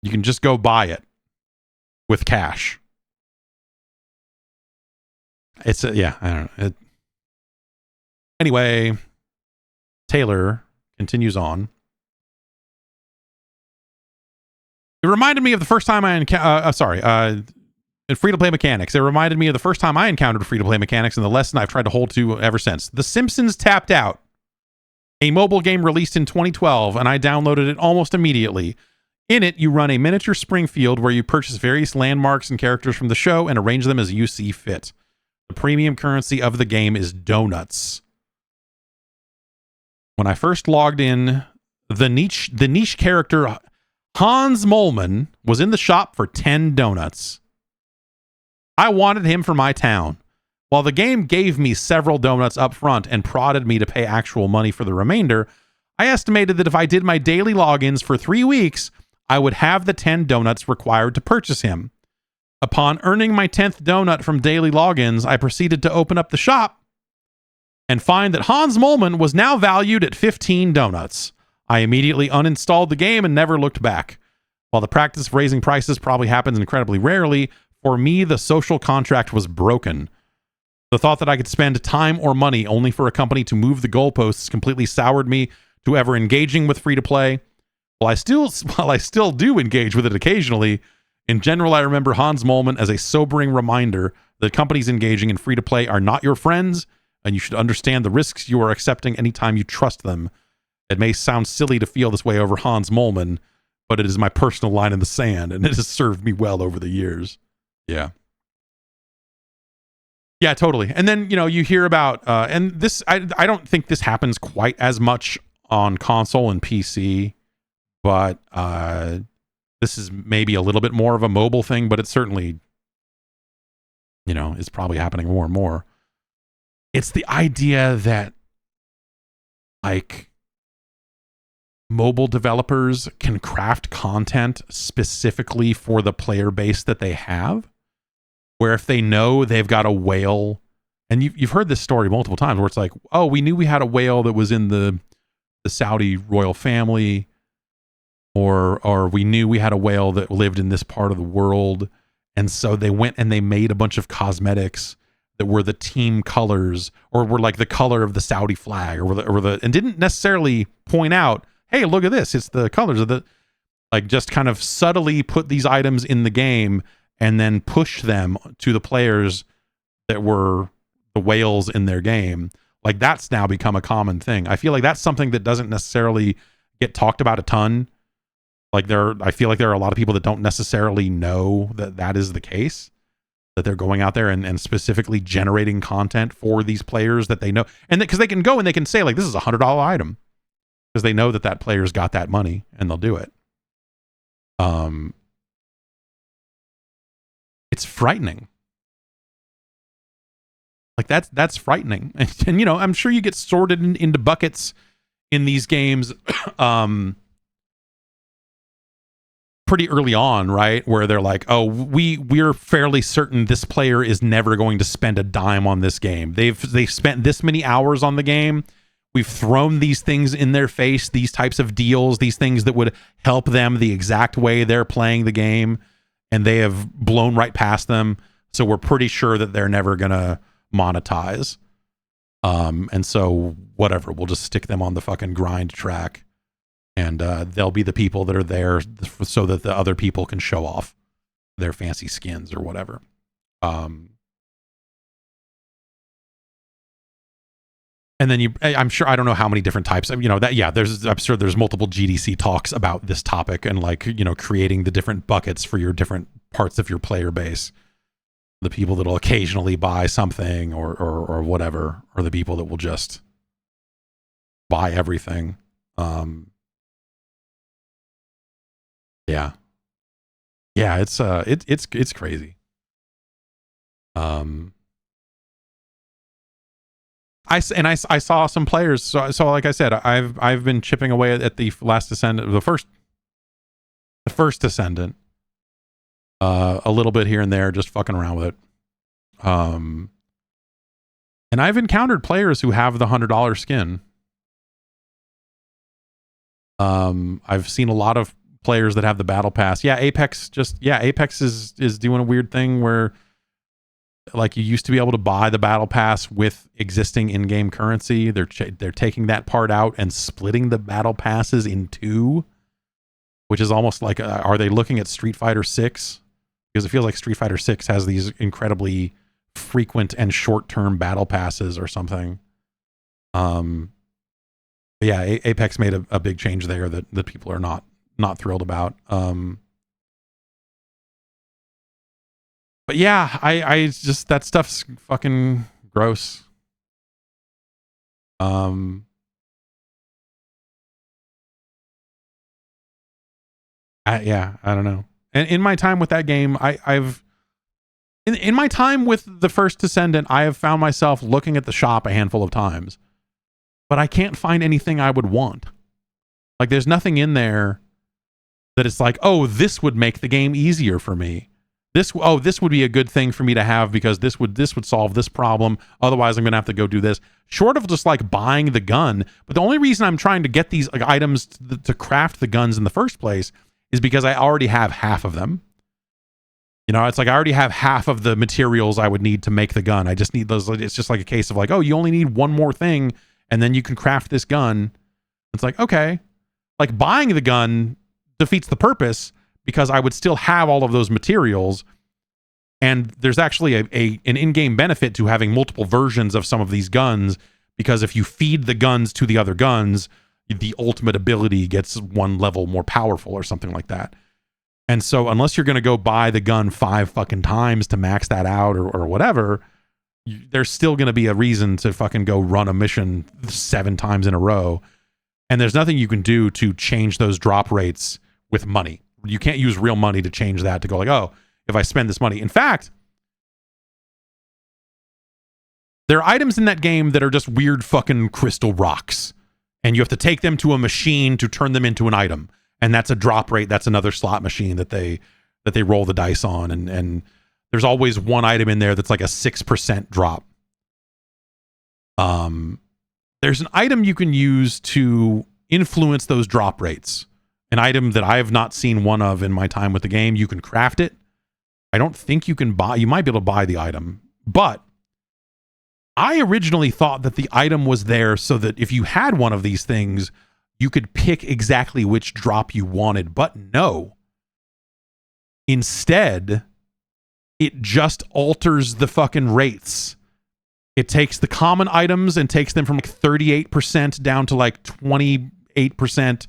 You can just go buy it with cash. It's yeah, I don't know. Anyway, Taylor continues on. It reminded me of the first time I encountered free-to-play mechanics. It reminded me of the first time I encountered free-to-play mechanics and the lesson I've tried to hold to ever since. The Simpsons Tapped Out, a mobile game released in 2012, and I downloaded it almost immediately. In it, you run a miniature Springfield where you purchase various landmarks and characters from the show and arrange them as you see fit. The premium currency of the game is donuts. When I first logged in, the niche character Hans Molman was in the shop for 10 donuts. I wanted him for my town. While the game gave me several donuts up front and prodded me to pay actual money for the remainder, I estimated that if I did my daily logins for 3 weeks, I would have the 10 donuts required to purchase him. Upon earning my 10th donut from daily logins, I proceeded to open up the shop and find that Hans Molman was now valued at 15 donuts. I immediately uninstalled the game and never looked back. While the practice of raising prices probably happens incredibly rarely, for me, the social contract was broken. The thought that I could spend time or money only for a company to move the goalposts completely soured me to ever engaging with free-to-play. While I still do engage with it occasionally, in general, I remember Hans Molman as a sobering reminder that companies engaging in free-to-play are not your friends, and you should understand the risks you are accepting anytime you trust them. It may sound silly to feel this way over Hans Molman, but it is my personal line in the sand, and it has served me well over the years. Yeah. Yeah, totally. And then, you hear about, and this, I don't think this happens quite as much on console and PC, but this is maybe a little bit more of a mobile thing, but it certainly, is probably happening more and more. It's the idea that, like, mobile developers can craft content specifically for the player base that they have, where if they know they've got a whale, and you've heard this story multiple times, where it's like, oh, we knew we had a whale that was in the Saudi royal family, or we knew we had a whale that lived in this part of the world, and so they went and they made a bunch of cosmetics that were the team colors, or were like the color of the Saudi flag, and didn't necessarily point out, hey, look at this, it's the colors of the, like, just kind of subtly put these items in the game and then push them to the players that were the whales in their game. Like, that's now become a common thing. I feel like that's something that doesn't necessarily get talked about a ton. Like, I feel like there are a lot of people that don't necessarily know that that is the case, that they're going out there and specifically generating content for these players that they know. And because they can go and they can say, like, this is a $100 item, because they know that that player's got that money and they'll do it. It's frightening. Like, that's frightening. And I'm sure you get sorted into buckets in these games pretty early on, right? Where they're like, oh, we're fairly certain this player is never going to spend a dime on this game. They've spent this many hours on the game. We've thrown these things in their face, these types of deals, these things that would help them the exact way they're playing the game, and they have blown right past them. So we're pretty sure that they're never going to monetize. And so whatever, we'll just stick them on the fucking grind track, and they'll be the people that are there so that the other people can show off their fancy skins or whatever. And then I'm sure, I don't know how many different types of, I'm sure there's multiple GDC talks about this topic, and like, creating the different buckets for your different parts of your player base. The people that'll occasionally buy something or whatever, or the people that will just buy everything. Yeah, it's crazy. I saw some players. So like I said, I've been chipping away at the last Descendant, the first Descendant, a little bit here and there, just fucking around with it. And I've encountered players who have the $100 skin. I've seen a lot of players that have the battle pass. Yeah, Apex is doing a weird thing where like you used to be able to buy the battle pass with existing in-game currency. They're taking that part out and splitting the battle passes in two, which is almost like, are they looking at Street Fighter 6? Because it feels like Street Fighter 6 has these incredibly frequent and short-term battle passes or something. Yeah, Apex made a big change there that people are not thrilled about. But yeah, I just, that stuff's fucking gross. Yeah, I don't know. And in my time with that game, I've in my time with the first Descendant, I have found myself looking at the shop a handful of times, but I can't find anything I would want. Like, there's nothing in there that it's like, oh, this would make the game easier for me. This would be a good thing for me to have because this would solve this problem. Otherwise, I'm gonna have to go do this. Short of just like buying the gun, but the only reason I'm trying to get these like items to craft the guns in the first place is because I already have half of them. You know, it's like I already have half of the materials I would need to make the gun. I just need those. It's just like a case of like, oh, you only need one more thing, and then you can craft this gun. It's like, okay, like buying the gun defeats the purpose, because I would still have all of those materials, and there's actually an in-game benefit to having multiple versions of some of these guns, because if you feed the guns to the other guns, the ultimate ability gets one level more powerful or something like that. And so unless you're going to go buy the gun 5 fucking times to max that out or whatever, there's still going to be a reason to fucking go run a mission 7 times in a row. And there's nothing you can do to change those drop rates with money. You can't use real money to change that, to go like, oh, if I spend this money. In fact, there are items in that game that are just weird fucking crystal rocks, and you have to take them to a machine to turn them into an item. And that's a drop rate. That's another slot machine that they roll the dice on. And there's always one item in there that's like a 6% drop. There's an item you can use to influence those drop rates. An item that I have not seen one of in my time with the game. You can craft it. I don't think you can buy. You might be able to buy the item. But I originally thought that the item was there so that if you had one of these things, you could pick exactly which drop you wanted. But no. Instead, it just alters the fucking rates. It takes the common items and takes them from like 38% down to like 28%.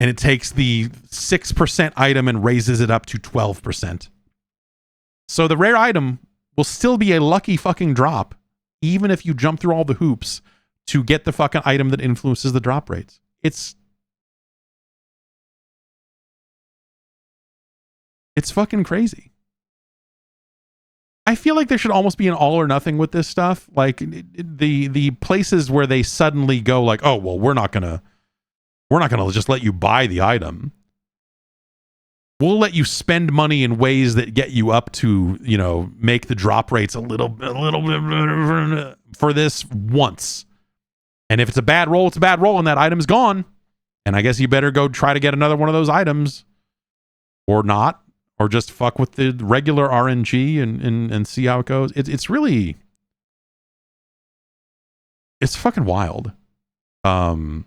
And it takes the 6% item and raises it up to 12%. So the rare item will still be a lucky fucking drop, even if you jump through all the hoops to get the fucking item that influences the drop rates. It's fucking crazy. I feel like there should almost be an all or nothing with this stuff. Like the places where they suddenly go like, oh, well, we're not gonna just let you buy the item. We'll let you spend money in ways that get you up to, you know, make the drop rates a little bit for this once. And if it's a bad roll, it's a bad roll, and that item's gone. And I guess you better go try to get another one of those items. Or not. Or just fuck with the regular RNG and see how it goes. It's really... It's fucking wild. And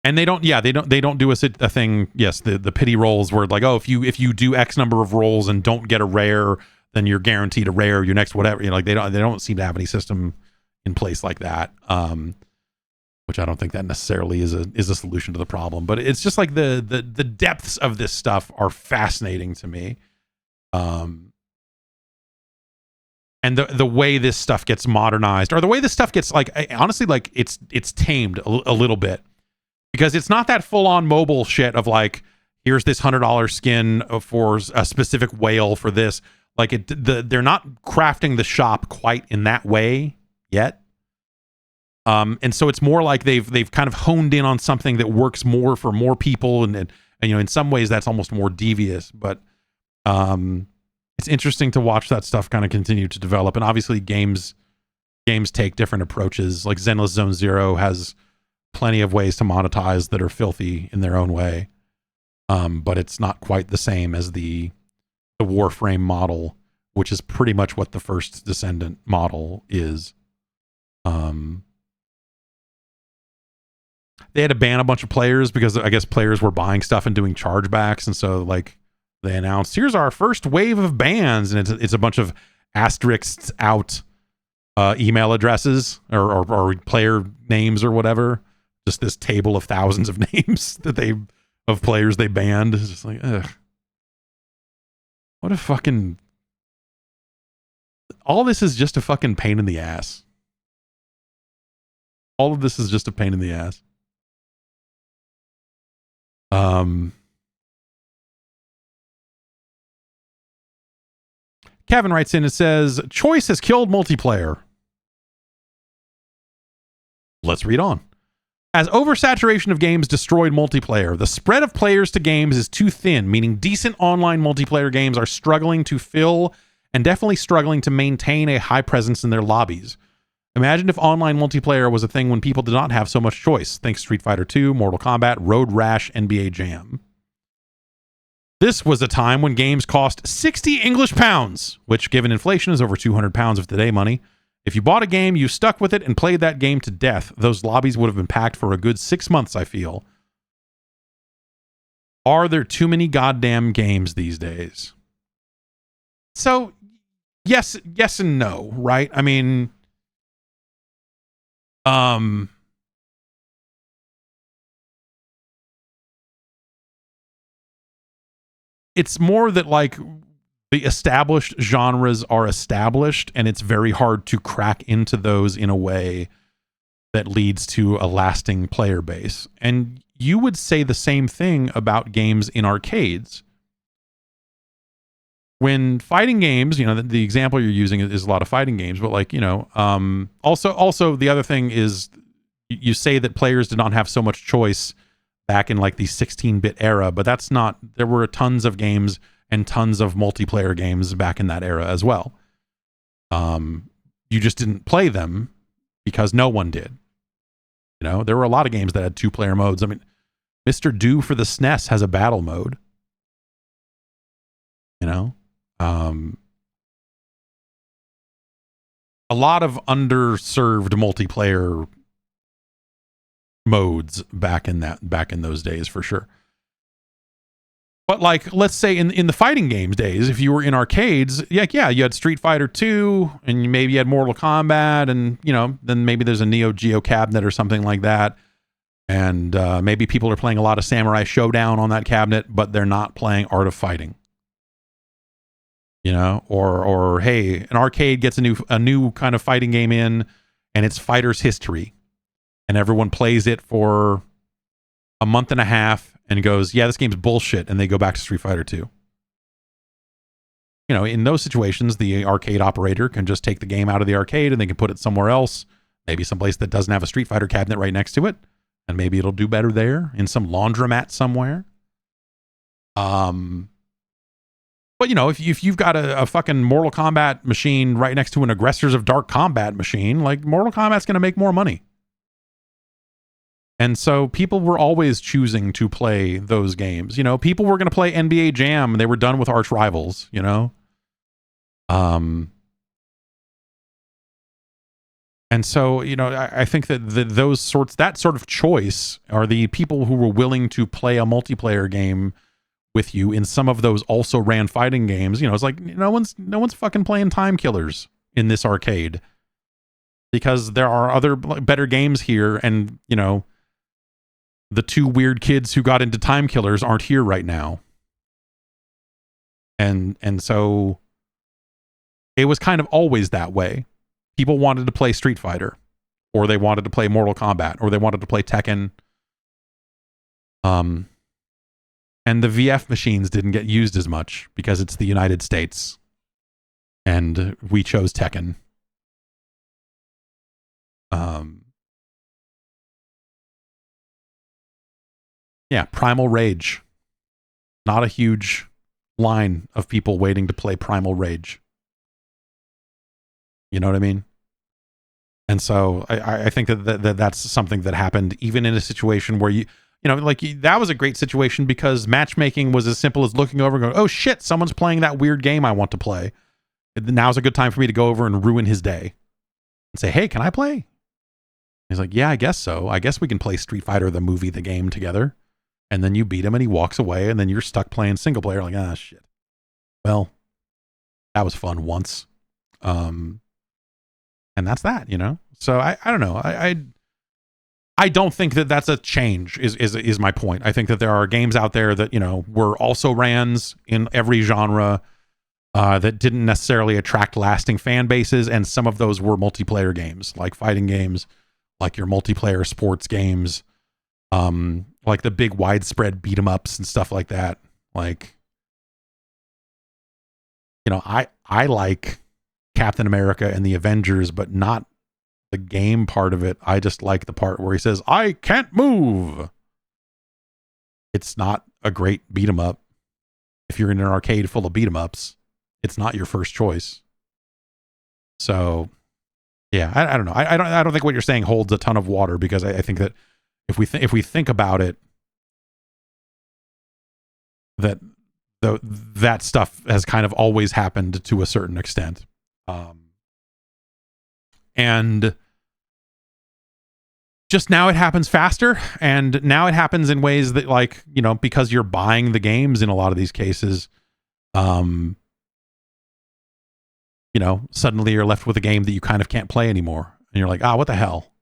they don't do a thing. Yes, the pity rolls where like, oh, if you do X number of rolls and don't get a rare, then you're guaranteed a rare your next whatever. You know, like they don't seem to have any system in place like that. Which I don't think that necessarily is a solution to the problem. But it's just like the depths of this stuff are fascinating to me. And the way this stuff gets modernized, or the way this stuff gets like, honestly, like it's tamed a little bit. Because it's not that full-on mobile shit of like, here's this $100 skin for a specific whale for this. Like they're not crafting the shop quite in that way yet. And so it's more like they've kind of honed in on something that works more for more people, and you know, in some ways that's almost more devious. But it's interesting to watch that stuff kind of continue to develop. And obviously games take different approaches. Like Zenless Zone Zero has plenty of ways to monetize that are filthy in their own way, but it's not quite the same as the the Warframe model, which is pretty much what the first Descendant model is. They had to ban a bunch of players because I guess players were buying stuff and doing chargebacks, and so like they announced, here's our first wave of bans, and it's a bunch of asterisks out email addresses or player names or whatever. Just this table of thousands of names of players they banned. It's just like, ugh. What a fucking... All this is just a fucking pain in the ass. All of this is just a pain in the ass. Kevin writes in and says, choice has killed multiplayer. Let's read on. As oversaturation of games destroyed multiplayer, the spread of players to games is too thin, meaning decent online multiplayer games are struggling to fill and definitely struggling to maintain a high presence in their lobbies. Imagine if online multiplayer was a thing when people did not have so much choice. Think Street Fighter 2, Mortal Kombat, Road Rash, NBA Jam. This was a time when games cost 60 English pounds, which given inflation is over 200 pounds of today money. If you bought a game, you stuck with it and played that game to death. Those lobbies would have been packed for a good 6 months, I feel. Are there too many goddamn games these days? So, yes and no, right? I mean, it's more that like the established genres are established and it's very hard to crack into those in a way that leads to a lasting player base. And you would say the same thing about games in arcades. When fighting games, the example you're using is a lot of fighting games, but like, also the other thing is you say that players did not have so much choice back in like the 16-bit era, but that's not, there were tons of games and tons of multiplayer games back in that era as well. You just didn't play them because no one did. There were a lot of games that had 2-player modes. I mean, Mr. Do for the SNES has a battle mode. A lot of underserved multiplayer modes back in those days for sure. But like, let's say in the fighting games days, if you were in arcades, yeah, you had Street Fighter 2 and maybe you had Mortal Kombat, and then maybe there's a Neo Geo cabinet or something like that. And maybe people are playing a lot of Samurai Showdown on that cabinet, but they're not playing Art of Fighting. Or hey, an arcade gets a new kind of fighting game in, and it's Fighter's History, and everyone plays it for a month and a half and goes, yeah, this game's bullshit, and they go back to Street Fighter 2. In those situations, the arcade operator can just take the game out of the arcade and they can put it somewhere else, maybe someplace that doesn't have a Street Fighter cabinet right next to it, and maybe it'll do better there, in some laundromat somewhere. But if you've got a fucking Mortal Kombat machine right next to an Aggressors of Dark Combat machine, like, Mortal Kombat's going to make more money. And so people were always choosing to play those games. People were going to play NBA Jam and they were done with Arch Rivals, And so, I think that that sort of choice are the people who were willing to play a multiplayer game with you in some of those also ran fighting games. It's like no one's fucking playing Time Killers in this arcade because there are other better games here, and the 2 weird kids who got into Time Killers aren't here right now. And so it was kind of always that way. People wanted to play Street Fighter, or they wanted to play Mortal Kombat, or they wanted to play Tekken. And the VF machines didn't get used as much because it's the United States. And we chose Tekken. Yeah, Primal Rage. Not a huge line of people waiting to play Primal Rage. You know what I mean? And so I think that that's something that happened even in a situation where you know, like that was a great situation because matchmaking was as simple as looking over and going, oh shit, someone's playing that weird game I want to play. Now's a good time for me to go over and ruin his day and say, hey, can I play? He's like, yeah, I guess so. I guess we can play Street Fighter, the movie, the game together. And then you beat him and he walks away and then you're stuck playing single player. Like, ah, shit. Well, that was fun once. And that's that, you know? So I don't know. I don't think that that's a change is my point. I think that there are games out there that, you know, were also rans in every genre that didn't necessarily attract lasting fan bases. And some of those were multiplayer games, like fighting games, like your multiplayer sports games, like the big widespread beat 'em ups and stuff like that. Like, you know, I like Captain America and the Avengers, but not the game part of it. I just like the part where he says, I can't move. It's not a great beat 'em up. If you're in an arcade full of beat 'em ups, it's not your first choice. So yeah, I don't know. I don't think what you're saying holds a ton of water, because I think that if we think about it, that stuff has kind of always happened to a certain extent. And just now it happens faster, and now it happens in ways that, like, you know, because you're buying the games in a lot of these cases, you know, suddenly you're left with a game that you kind of can't play anymore. And you're like, what the hell?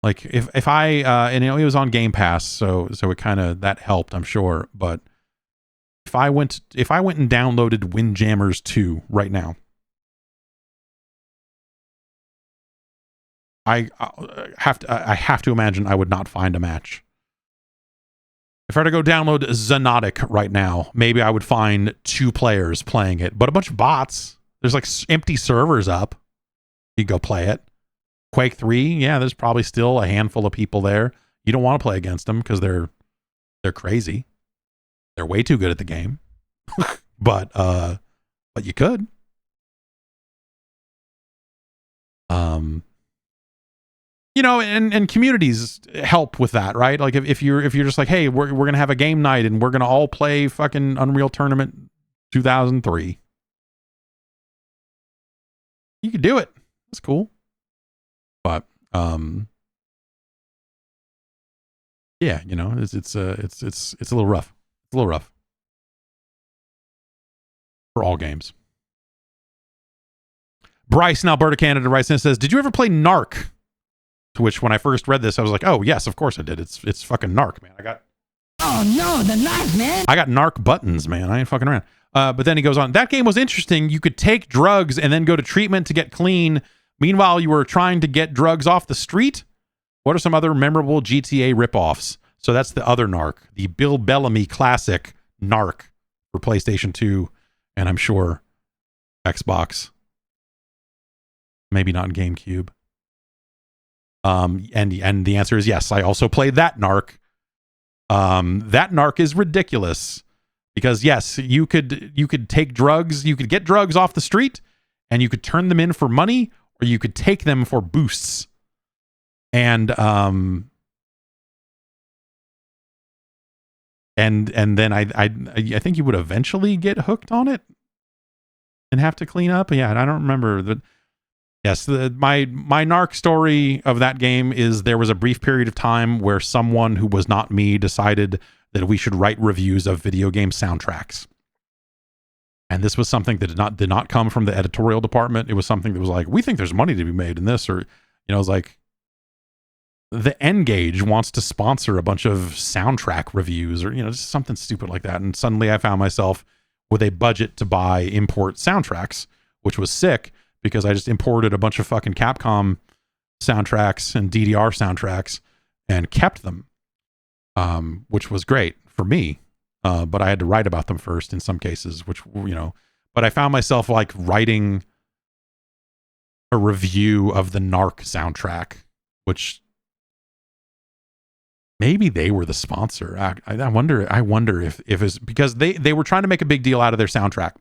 Like if I, and you know, it was on Game Pass, so it kind of, that helped, I'm sure. But if I went and downloaded Windjammers 2 right now, I have to imagine I would not find a match. If I were to go download Xonotic right now, maybe I would find 2 players playing it, but a bunch of bots. There's like empty servers up. You go play it. Quake 3, yeah, there's probably still a handful of people there. You don't want to play against them because they're crazy. They're way too good at the game. but you could. You know, and communities help with that, right? Like if you're just like, hey, we're gonna have a game night and we're gonna all play fucking Unreal Tournament 2003. You could do it. That's cool. But yeah, you know, it's a little rough. It's a little rough for all games. Bryce in Alberta, Canada writes in and says, did you ever play Narc? To which, when I first read this, I was like, oh yes, of course I did. It's fucking Narc, man. Oh no, the Narc, man. I got Narc buttons, man. I ain't fucking around. But then he goes on, that game was interesting. You could take drugs and then go to treatment to get clean. Meanwhile, you were trying to get drugs off the street. What are some other memorable GTA ripoffs? So that's the other Narc, the Bill Bellamy classic Narc for PlayStation 2, and I'm sure Xbox. Maybe not in GameCube. And the answer is yes. I also played that Narc. That Narc is ridiculous because yes, you could take drugs, you could get drugs off the street, and you could turn them in for money, or you could take them for boosts. And then I think you would eventually get hooked on it and have to clean up. Yeah, I don't remember that. Yes, my Narc story of that game is there was a brief period of time where someone who was not me decided that we should write reviews of video game soundtracks. And this was something that did not come from the editorial department. It was something that was like, we think there's money to be made in this, or, you know, it was like, the N-Gage wants to sponsor a bunch of soundtrack reviews, or, you know, just something stupid like that. And suddenly I found myself with a budget to buy import soundtracks, which was sick, because I just imported a bunch of fucking Capcom soundtracks and DDR soundtracks and kept them, which was great for me. But I had to write about them first in some cases, which, you know, but I found myself like writing a review of the Narc soundtrack, which maybe they were the sponsor. I wonder if it's because they were trying to make a big deal out of their soundtrack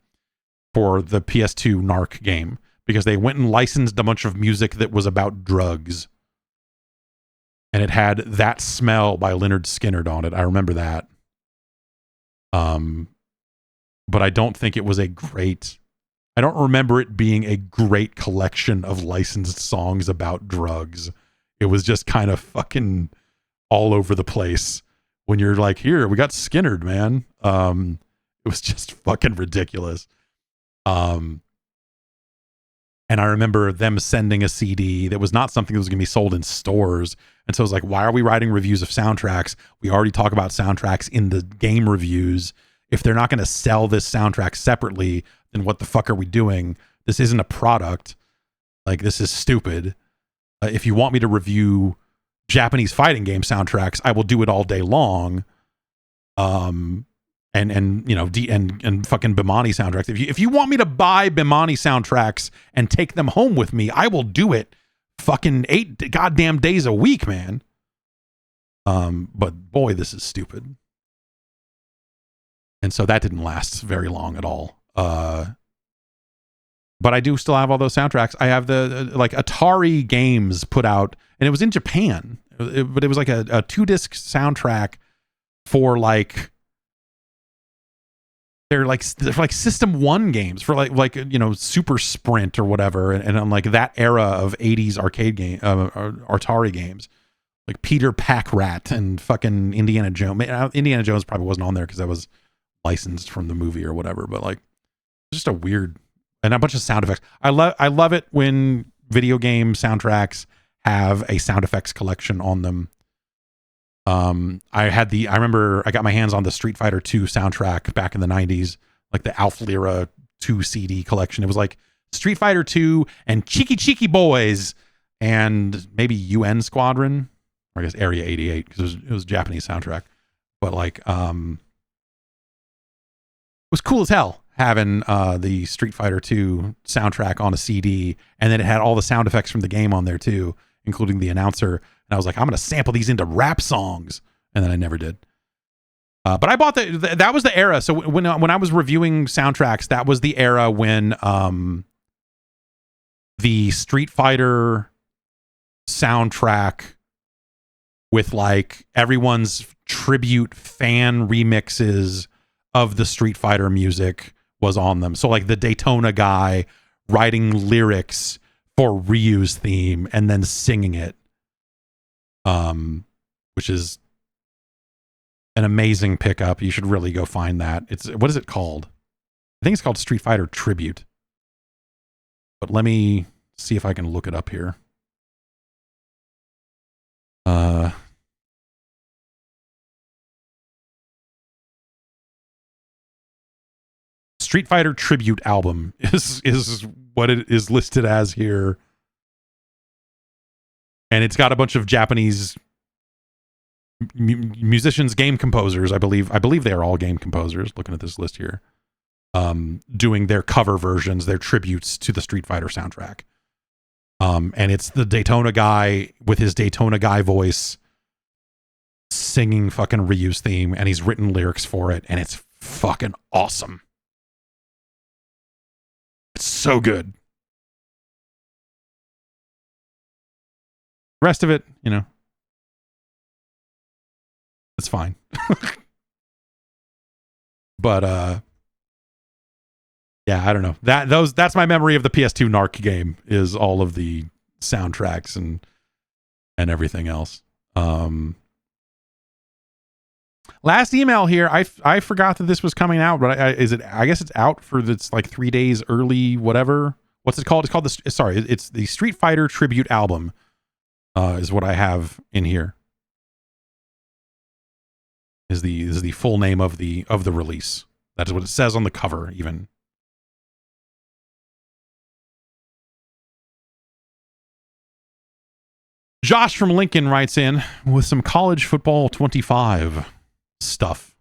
for the PS2 Narc game, because they went and licensed a bunch of music that was about drugs. and it had That Smell by Lynyrd Skynyrd on it. I remember that. But I don't think it was I don't remember it being a great collection of licensed songs about drugs. It was just kind of fucking all over the place when you're like, here, we got Skynyrd, man. It was just fucking ridiculous. And I remember them sending a CD that was not something that was going to be sold in stores. And so I was like, why are we writing reviews of soundtracks? We already talk about soundtracks in the game reviews. If they're not going to sell this soundtrack separately, then what the fuck are we doing? This isn't a product. Like, this is stupid. If you want me to review Japanese fighting game soundtracks, I will do it all day long. And you know, and fucking Bimani soundtracks. If you want me to buy Bimani soundtracks and take them home with me, I will do it. Fucking 8 goddamn days a week, man. But boy, this is stupid. And so that didn't last very long at all. But I do still have all those soundtracks. I have the like Atari Games put out, and it was in Japan, but it was like a 2-disc soundtrack for like, they're like System 1 games for like you know, Super Sprint or whatever, and on like that era of 80s arcade game Atari games, like Peter Pack-Rat and fucking Indiana Jones. Indiana Jones probably wasn't on there because that was licensed from the movie or whatever, but like just a weird, and a bunch of sound effects. I love it when video game soundtracks have a sound effects collection on them. I remember I got my hands on the Street Fighter 2 soundtrack back in the 90s, like the Alpha Lyra 2 CD collection. It was like Street Fighter 2 and Cheeky Cheeky Boys and maybe UN Squadron, or I guess Area 88, because it was a Japanese soundtrack. But like, it was cool as hell having the Street Fighter 2 soundtrack on a CD, and then it had all the sound effects from the game on there too, including the announcer. And I was like, I'm going to sample these into rap songs. And then I never did. But I bought that was the era. So when I was reviewing soundtracks, that was the era when the Street Fighter soundtrack with like everyone's tribute fan remixes of the Street Fighter music was on them. So like the Daytona guy writing lyrics for Ryu's theme and then singing it. Which is an amazing pickup. You should really go find that. What is it called? I think it's called Street Fighter Tribute. But let me see if I can look it up here. Street Fighter Tribute album is what it is listed as here. And it's got a bunch of Japanese musicians, game composers. I believe they are all game composers. Looking at this list here, doing their cover versions, their tributes to the Street Fighter soundtrack. And it's the Daytona guy with his Daytona guy voice singing fucking Ryu's theme, and he's written lyrics for it, and it's fucking awesome. It's so good. Rest of it, you know, it's fine. But yeah, I don't know. That's my memory of the PS2 Narc game, is all of the soundtracks and everything else. Last email here. I forgot that this was coming out, but I guess it's out for this like 3 days early, whatever. What's it called? It's called it's the Street Fighter Tribute album. Is what I have in here. Is the full name of the release. That is what it says on the cover, even. Josh from Lincoln writes in with some College Football 25 stuff.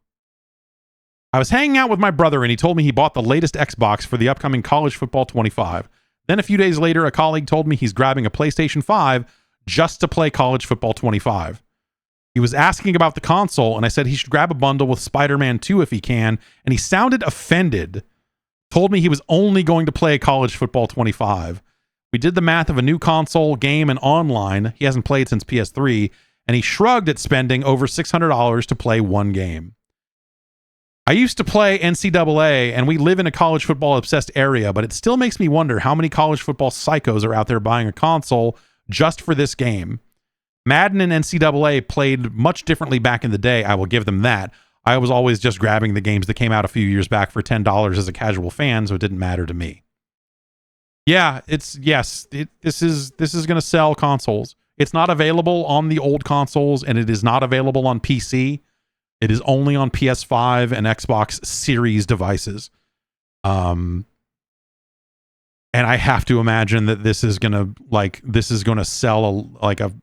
I was hanging out with my brother and he told me he bought the latest Xbox for the upcoming College Football 25. Then a few days later, a colleague told me he's grabbing a PlayStation 5 just to play College Football 25. He was asking about the console, and I said he should grab a bundle with Spider-Man 2 if he can, and he sounded offended. Told me he was only going to play College Football 25. We did the math of a new console, game, and online. He hasn't played since PS3, and he shrugged at spending over $600 to play one game. I used to play NCAA, and we live in a college football obsessed area, but it still makes me wonder how many college football psychos are out there buying a console just for this game. Madden and NCAA played much differently back in the day. I will give them that. I was always just grabbing the games that came out a few years back for $10 as a casual fan, so it didn't matter to me. Yeah, this is going to sell consoles. It's not available on the old consoles, and it is not available on PC. It is only on PS5 and Xbox Series devices. And I have to imagine that this is going to sell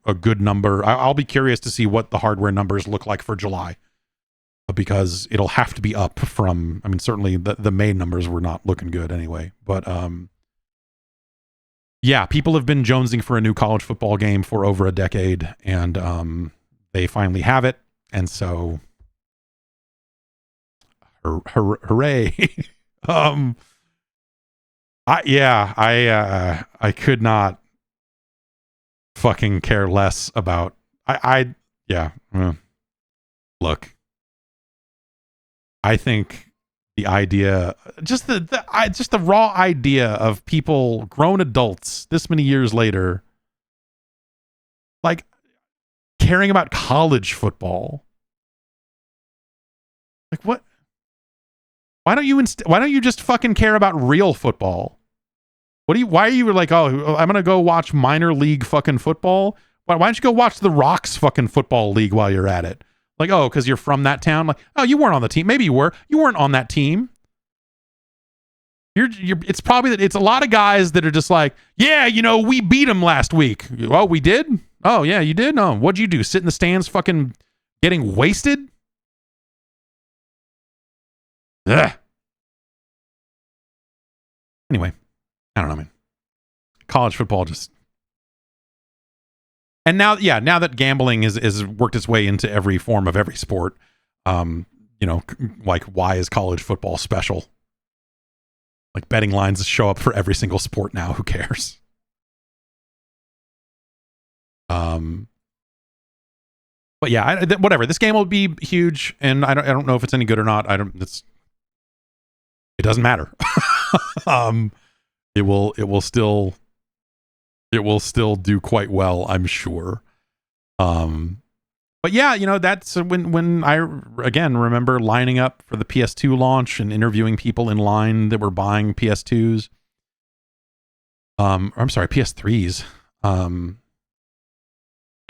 a good number. I'll be curious to see what the hardware numbers look like for July, because it'll have to be up from, I mean, certainly the May numbers were not looking good anyway, but yeah, people have been jonesing for a new college football game for over a decade, and they finally have it. And so hooray. I could not fucking care less about look, I think the idea, just the raw idea of people, grown adults this many years later, like caring about college football. Like what? Why don't you just fucking care about real football? Why are you like, oh, I'm gonna go watch minor league fucking football? Why don't you go watch the Rocks fucking football league while you're at it? Like, oh, because you're from that town? Like, oh, you weren't on the team. Maybe you were. You weren't on that team. It's probably that it's a lot of guys that are just like, yeah, we beat them last week. Oh, we did? Oh, yeah, you did? No. What'd you do? Sit in the stands fucking getting wasted? Ugh. Anyway, I don't know, man. College football just... And now that gambling is worked its way into every form of every sport, like, why is college football special? Like, betting lines show up for every single sport now. Who cares? But yeah, whatever. This game will be huge, and I don't know if it's any good or not. It doesn't matter. It will still do quite well, I'm sure. But yeah, that's when I again remember lining up for the PS2 launch and interviewing people in line that were buying PS2s. I'm sorry, PS3s.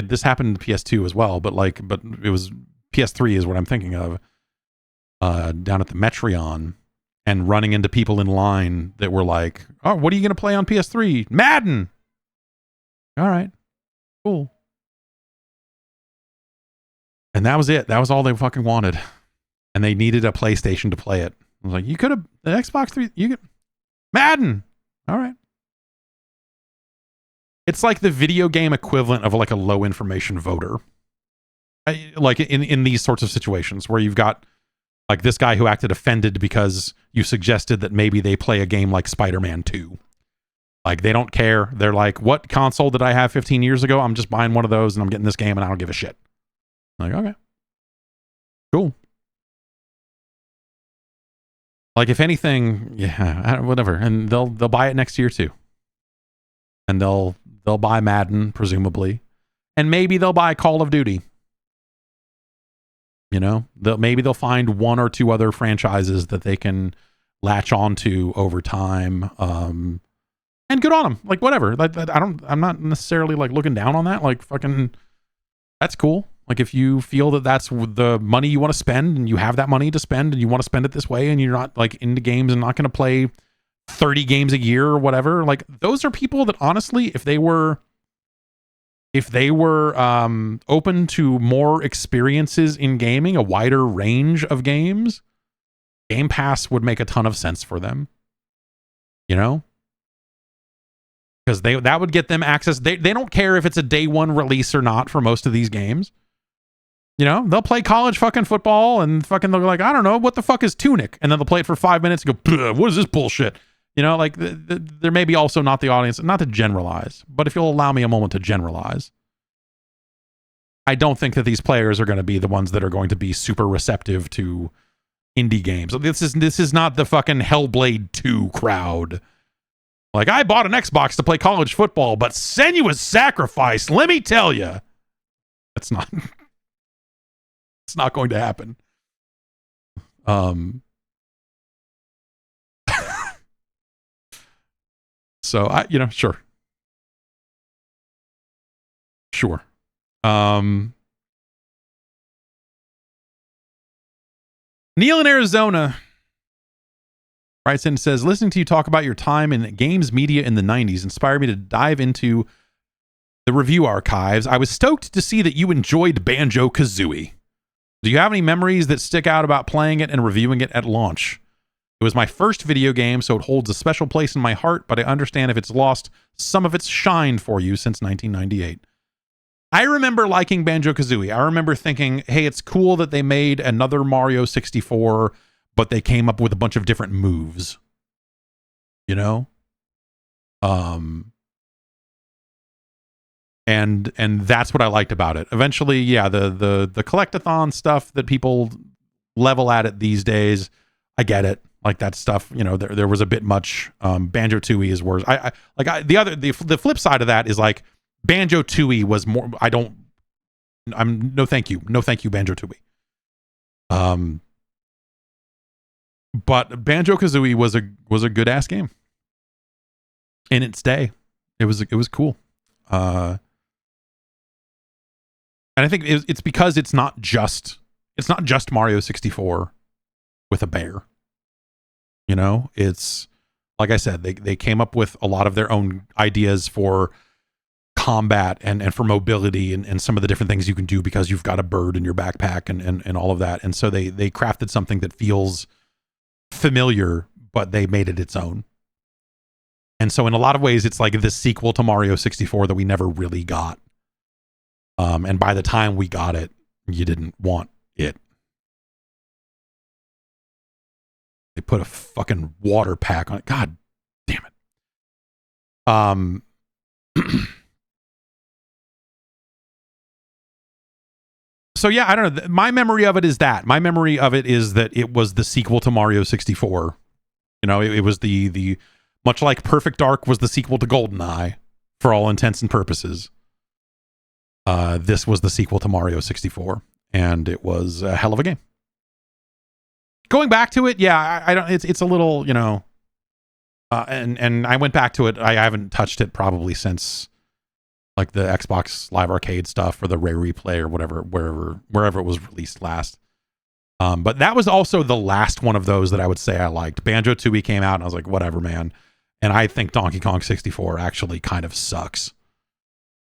This happened to PS2 as well, but it was PS3 is what I'm thinking of. Down at the Metreon, and running into people in line that were like, "Oh, what are you going to play on PS3? Madden." All right, cool. And that was it. That was all they fucking wanted. And they needed a PlayStation to play it. I was like, you could have, the Xbox 3, you could, Madden. All right. It's like the video game equivalent of like a low information voter. Like in these sorts of situations where you've got like this guy who acted offended because you suggested that maybe they play a game like Spider-Man 2. Like, they don't care. They're like, what console did I have 15 years ago? I'm just buying one of those and I'm getting this game and I don't give a shit. I'm like, okay. Cool. Like, if anything, yeah, whatever. And they'll buy it next year too. And they'll buy Madden, presumably. And maybe they'll buy Call of Duty. Maybe they'll find one or two other franchises that they can latch onto over time. And good on them. Like, whatever. I'm not necessarily like looking down on that. Like, fucking, that's cool. Like, if you feel that that's the money you want to spend and you have that money to spend and you want to spend it this way and you're not like into games and not going to play 30 games a year or whatever, like, those are people that honestly, if they were open to more experiences in gaming, a wider range of games, Game Pass would make a ton of sense for them. Because that would get them access. They don't care if it's a day one release or not for most of these games. They'll play college fucking football and fucking they'll be like, I don't know, what the fuck is Tunic? And then they'll play it for 5 minutes and go, what is this bullshit? Like there may be also not the audience, not to generalize, but if you'll allow me a moment to generalize, I don't think that these players are going to be the ones that are going to be super receptive to indie games. This is not the fucking Hellblade 2 crowd. Like, I bought an Xbox to play college football, but Senua's Sacrifice, let me tell you, it's not going to happen. So sure. Neil in Arizona writes in and says, listening to you talk about your time in games media in the 90s inspired me to dive into the review archives. I was stoked to see that you enjoyed Banjo-Kazooie. Do you have any memories that stick out about playing it and reviewing it at launch? It was my first video game, so it holds a special place in my heart, but I understand if it's lost some of its shine for you since 1998. I remember liking Banjo-Kazooie. I remember thinking, hey, it's cool that they made another Mario 64, but they came up with a bunch of different moves. You know? And that's what I liked about it. Eventually, yeah, the collectathon stuff that people level at it these days, I get it. Like that stuff, you know, there was a bit much. Banjo-Tooie is worse. The flip side of that is like Banjo-Tooie was more. No thank you, Banjo-Tooie. But Banjo-Kazooie was a good ass game in its day. It was cool. And I think it's because it's not just Mario 64 with a bear. You know, it's like I said, they came up with a lot of their own ideas for combat and for mobility and some of the different things you can do because you've got a bird in your backpack and all of that. And so they crafted something that feels familiar, but they made it its own. And so in a lot of ways, it's like the sequel to Mario 64 that we never really got. And by the time we got it, you didn't want it. They put a fucking water pack on it. God damn it. So yeah, I don't know. My memory of it is that. My memory of it is that it was the sequel to Mario 64. You know, it was the much like Perfect Dark was the sequel to GoldenEye for all intents and purposes. This was the sequel to Mario 64, and it was a hell of a game. Going back to it, yeah, I don't. It's a little, you know, and I went back to it. I haven't touched it probably since like the Xbox Live Arcade stuff or the Rare Replay or whatever, wherever it was released last. But that was also the last one of those that I would say I liked. Banjo-Tooie came out, and I was like, whatever, man. And I think Donkey Kong 64 actually kind of sucks.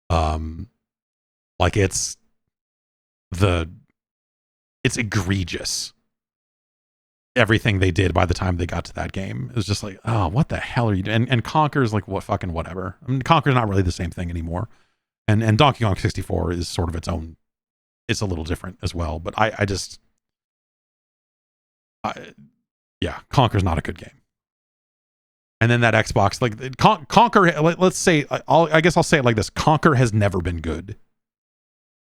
Like it's egregious. Everything they did by the time they got to that game, it was just like, oh, what the hell are you doing? And Conker's like, what fucking whatever. I mean, Conker's not really the same thing anymore. And Donkey Kong 64 is sort of its own. It's a little different as well. But yeah, Conker's not a good game. And then that Xbox, like Conker, let's say, I guess I'll say it like this: Conker has never been good.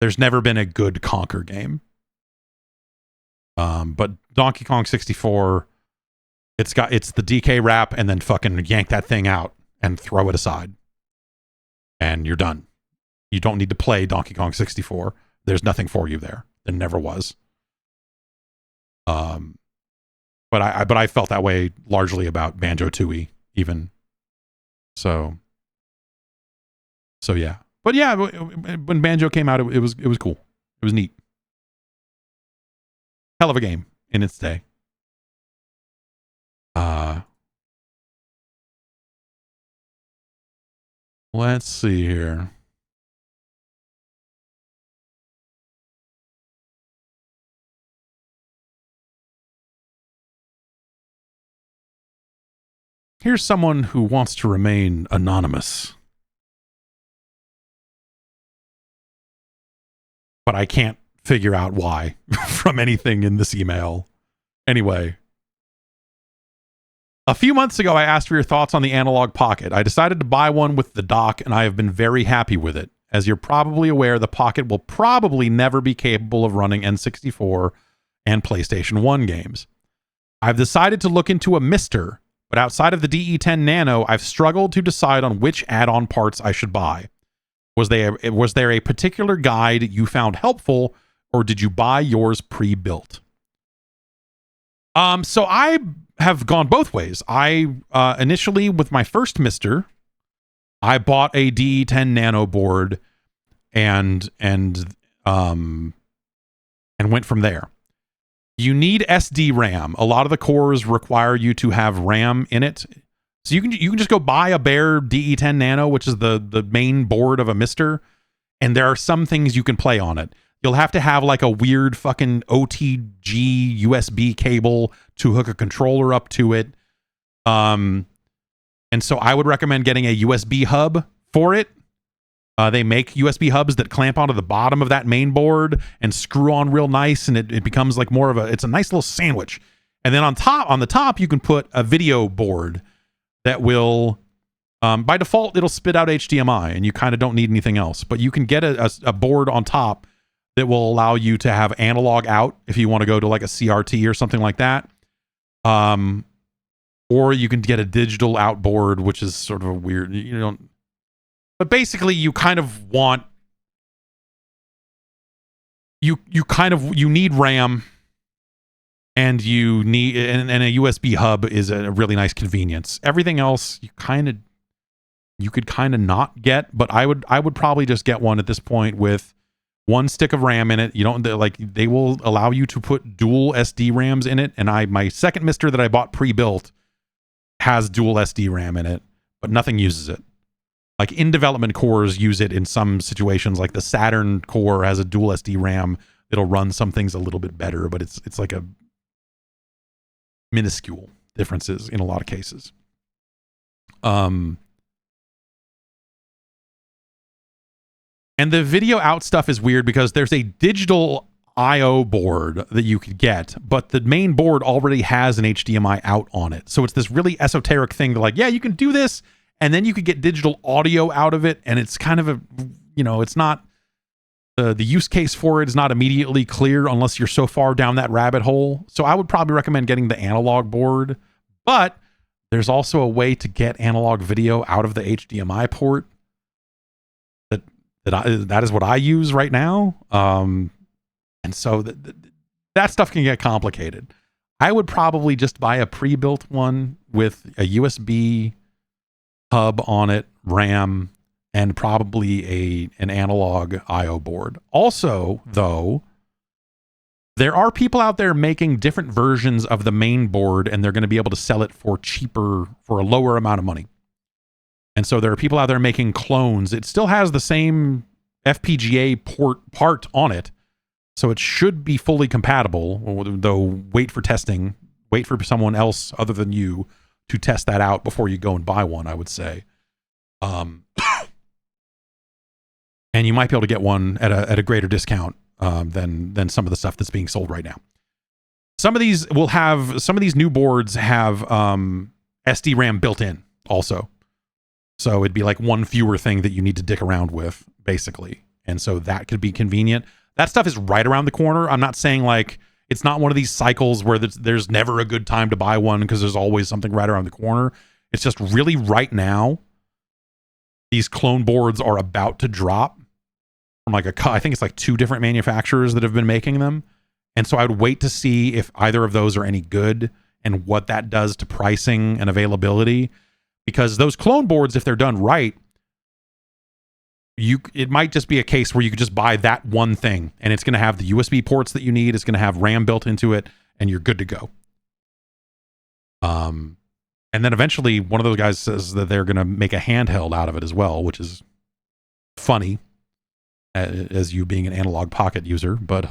There's never been a good Conker game. But Donkey Kong 64, it's the DK wrap and then fucking yank that thing out and throw it aside. And you're done. You don't need to play Donkey Kong 64. There's nothing for you there. There never was. But I felt that way largely about Banjo-Tooie even. So yeah. But yeah, when Banjo came out, it was cool. It was neat. Hell of a game in its day. Let's see here. Here's someone who wants to remain anonymous. But I can't figure out why from anything in this email. Anyway, a few months ago, I asked for your thoughts on the Analog Pocket. I decided to buy one with the dock, and I have been very happy with it. As you're probably aware, the Pocket will probably never be capable of running N64 and PlayStation 1 games. I've decided to look into a Mister, but outside of the DE10 Nano, I've struggled to decide on which add-on parts I should buy. Was there a particular guide you found helpful, or did you buy yours pre-built? So I have gone both ways. I initially, with my first Mister, I bought a DE10 Nano board and went from there. You need SD RAM. A lot of the cores require you to have RAM in it. So you can just go buy a bare DE10 Nano, which is the main board of a Mister, and there are some things you can play on it. You'll have to have like a weird fucking OTG USB cable to hook a controller up to it. And so I would recommend getting a USB hub for it. They make USB hubs that clamp onto the bottom of that main board and screw on real nice, and it becomes like more of it's a nice little sandwich. And then on the top, you can put a video board that will, by default, it'll spit out HDMI, and you kind of don't need anything else. But you can get a board on top that will allow you to have analog out if you want to go to like a CRT or something like that. Or you can get a digital out board, which is sort of a weird, but basically you kind of want, you need RAM, and you need, and a USB hub is a really nice convenience. Everything else you could kind of not get, but I would probably just get one at this point with one stick of RAM in it. They will allow you to put dual SD RAMs in it, and my second Mister that I bought pre-built has dual SD RAM in it, but nothing uses it. Like in development cores use it in some situations, like the Saturn core has a dual SD RAM that'll run some things a little bit better, but it's like a minuscule differences in a lot of cases. And the video out stuff is weird because there's a digital IO board that you could get, but the main board already has an HDMI out on it. So it's this really esoteric thing that like, yeah, you can do this, and then you could get digital audio out of it, and it's kind of it's not, the use case for it is not immediately clear unless you're so far down that rabbit hole. So I would probably recommend getting the analog board, but there's also a way to get analog video out of the HDMI port. That is what I use right now. And so that stuff can get complicated. I would probably just buy a pre-built one with a USB hub on it, RAM, and probably an analog IO board. Also, though, there are people out there making different versions of the main board, and they're going to be able to sell it for a lower amount of money. And so there are people out there making clones. It still has the same FPGA part on it, so it should be fully compatible, though wait for testing. Wait for someone else other than you to test that out before you go and buy one, I would say. And you might be able to get one at a greater discount than some of the stuff that's being sold right now. Some of these new boards have SD RAM built in also. So it'd be like one fewer thing that you need to dick around with, basically. And so that could be convenient. That stuff is right around the corner. I'm not saying like it's not one of these cycles where there's never a good time to buy one because there's always something right around the corner. It's just really right now, these clone boards are about to drop from I think it's like 2 different manufacturers that have been making them. And so I would wait to see if either of those are any good and what that does to pricing and availability. Because those clone boards, if they're done right, it might just be a case where you could just buy that one thing, and it's going to have the USB ports that you need. It's going to have RAM built into it, and you're good to go. And then eventually, one of those guys says that they're going to make a handheld out of it as well, which is funny, as you being an analog pocket user. But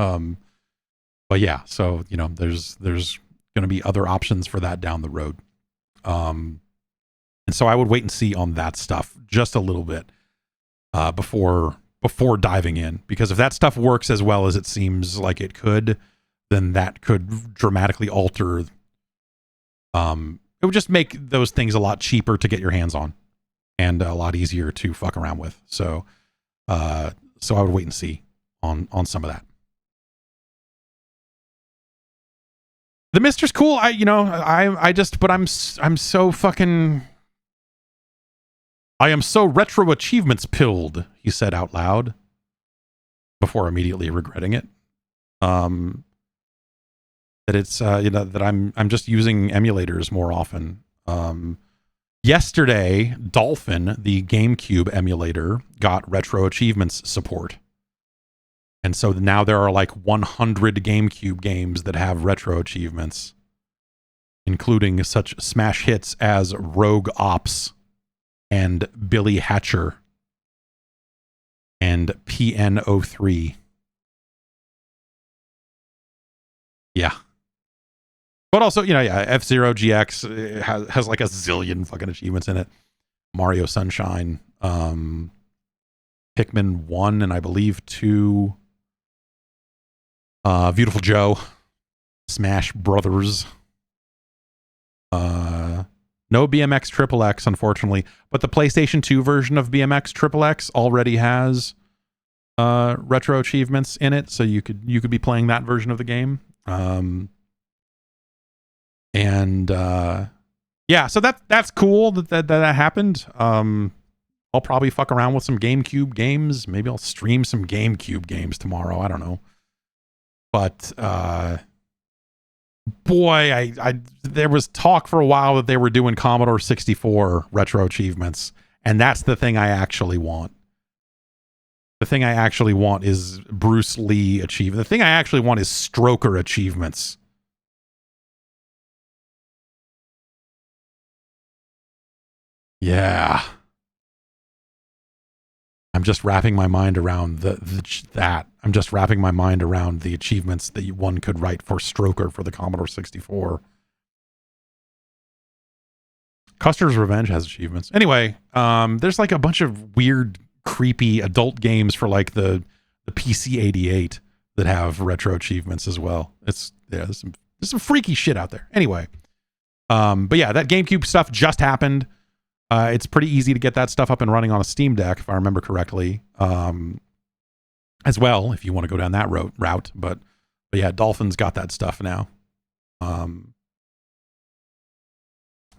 yeah, so there's going to be other options for that down the road. And so I would wait and see on that stuff just a little bit before diving in, because if that stuff works as well as it seems like it could, then that could dramatically alter. It would just make those things a lot cheaper to get your hands on and a lot easier to fuck around with. So So I would wait and see on some of that. The Mister's cool. But I'm so fucking. I am so retro achievements pilled, he said out loud before immediately regretting it. That it's that I'm just using emulators more often. Yesterday, Dolphin, the GameCube emulator, got retro achievements support. And so now there are like 100 GameCube games that have retro achievements, including such smash hits as Rogue Ops and Billy Hatcher and PN03. Yeah. But also, F-Zero GX has like a zillion fucking achievements in it. Mario Sunshine, Pikmin 1 and I believe 2, Beautiful Joe, Smash Brothers, no BMX XXX, unfortunately, but the PlayStation 2 version of BMX XXX already has retro achievements in it, so you could be playing that version of the game. Yeah, so that's cool that happened. I'll probably fuck around with some GameCube games. Maybe I'll stream some GameCube games tomorrow. I don't know. But boy, there was talk for a while that they were doing Commodore 64 retro achievements, and that's the thing I actually want. The thing I actually want is Bruce Lee achievement. The thing I actually want is Stroker achievements. Yeah. I'm just wrapping my mind around that. I'm just wrapping my mind around the achievements that one could write for Stroker for the Commodore 64. Custer's Revenge has achievements. Anyway, there's like a bunch of weird, creepy adult games for like the PC-88 that have retro achievements as well. There's some freaky shit out there. Anyway, but yeah, that GameCube stuff just happened. It's pretty easy to get that stuff up and running on a Steam Deck, if I remember correctly, as well, if you want to go down that route. But yeah, Dolphin's got that stuff now. And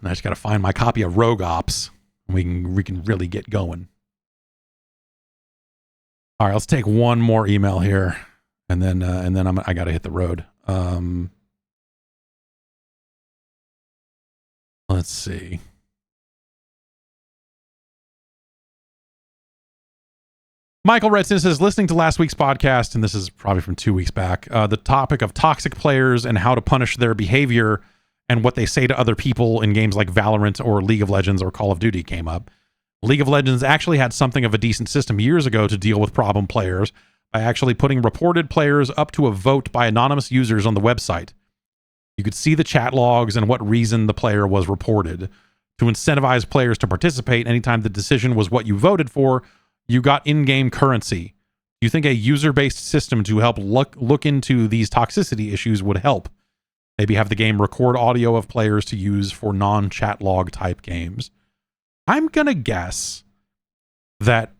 I just got to find my copy of Rogue Ops. We can really get going. All right, let's take one more email here, and then I got to hit the road. Let's see. Michael Redson says, listening to last week's podcast, and this is probably from 2 weeks back, the topic of toxic players and how to punish their behavior and what they say to other people in games like Valorant or League of Legends or Call of Duty came up. League of Legends actually had something of a decent system years ago to deal with problem players by actually putting reported players up to a vote by anonymous users on the website. You could see the chat logs and what reason the player was reported. To incentivize players to participate anytime the decision was what you voted for, you got in-game currency. Do you think a user-based system to help look into these toxicity issues would help? Maybe have the game record audio of players to use for non-chat log type games. I'm going to guess that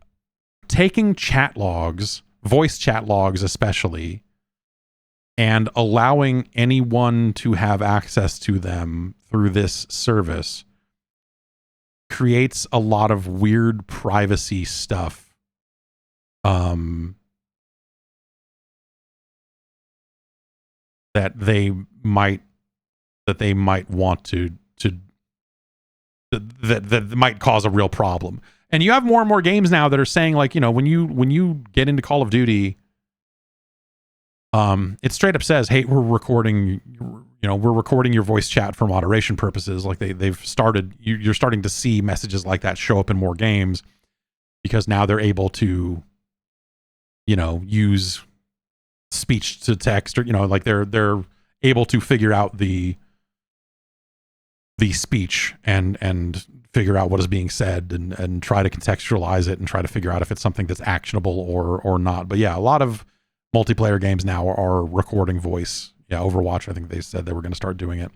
taking chat logs, voice chat logs especially, and allowing anyone to have access to them through this service creates a lot of weird privacy stuff. That they might want that might cause a real problem. And you have more and more games now that are saying, like, when you get into Call of Duty, it straight up says, hey, we're recording your voice chat for moderation purposes. Like they've started, you're starting to see messages like that show up in more games because now they're able to, use speech to text, or, like they're able to figure out the speech and figure out what is being said and try to contextualize it and try to figure out if it's something that's actionable or not. But yeah, a lot of multiplayer games now are recording voice. Yeah, Overwatch, I think they said they were going to start doing it.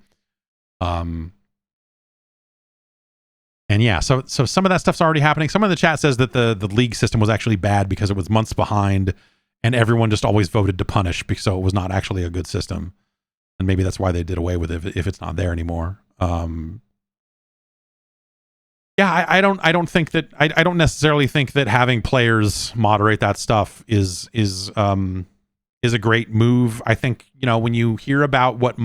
And yeah, so some of that stuff's already happening. Someone in the chat says that the league system was actually bad because it was months behind, and everyone just always voted to punish, because so it was not actually a good system. And maybe that's why they did away with it if it's not there anymore. Yeah, I don't think that I don't necessarily think that having players moderate that stuff is a great move. I think, you know, when you hear about what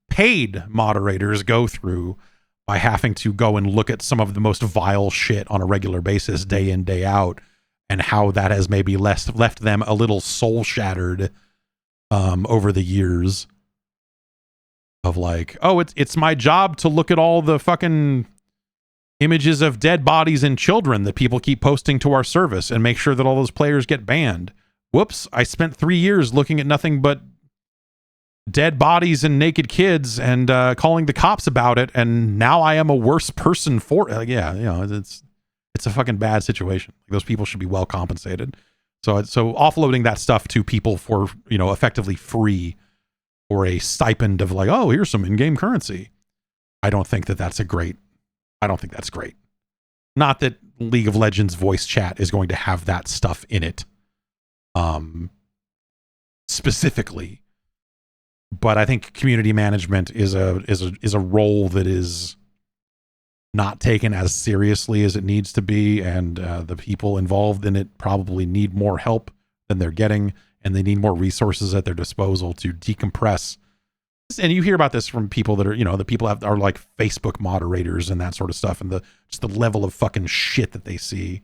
paid moderators go through by having to go and look at some of the most vile shit on a regular basis, day in, day out, and how that has maybe left them a little soul shattered over the years of like, oh, it's my job to look at all the fucking images of dead bodies and children that people keep posting to our service and make sure that all those players get banned. Whoops, I spent 3 years looking at nothing but dead bodies and naked kids and calling the cops about it, and now I am a worse person for it. Yeah, you know, it's a fucking bad situation. Those people should be well compensated. So offloading that stuff to people for, you know, effectively free, or a stipend of like, oh, here's some in-game currency, I don't think that's great. Not that League of Legends voice chat is going to have that stuff in it specifically, but I think community management is a role that is not taken as seriously as it needs to be, and the people involved in it probably need more help than they're getting, and they need more resources at their disposal to decompress. And you hear about this from people that are, you know, the people are like Facebook moderators and that sort of stuff, and just the level of fucking shit that they see.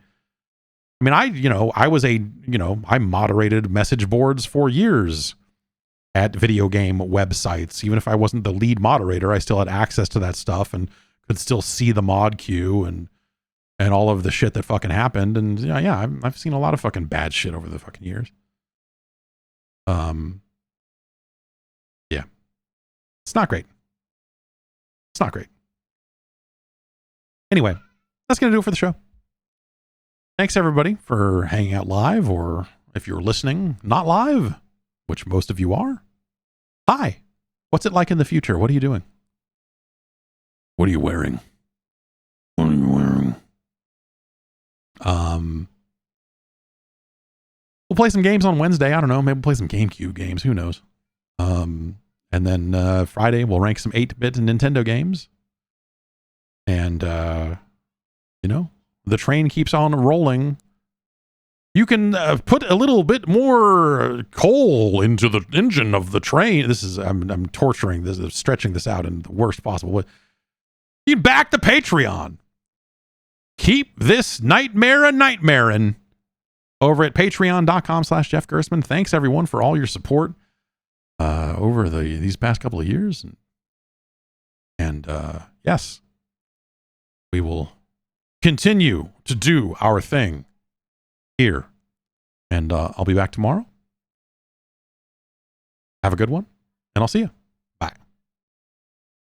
I mean, I moderated message boards for years at video game websites. Even if I wasn't the lead moderator, I still had access to that stuff and could still see the mod queue and all of the shit that fucking happened. And yeah, I've seen a lot of fucking bad shit over the fucking years. Yeah. It's not great. Anyway, that's going to do it for the show. Thanks everybody for hanging out live, or if you're listening not live, which most of you are. Hi. What's it like in the future? What are you doing? What are you wearing? We'll play some games on Wednesday. I don't know. Maybe we'll play some GameCube games. Who knows? And then Friday we'll rank some 8-bit and Nintendo games. And you know, the train keeps on rolling. You can put a little bit more coal into the engine of the train. This is I'm torturing this, stretching this out in the worst possible way. You back the Patreon. Keep this nightmare a nightmaring over at patreon.com/Jeff Gerstmann. Thanks everyone for all your support over these past couple of years. And yes, we will continue to do our thing here. And I'll be back tomorrow. Have a good one, and I'll see you.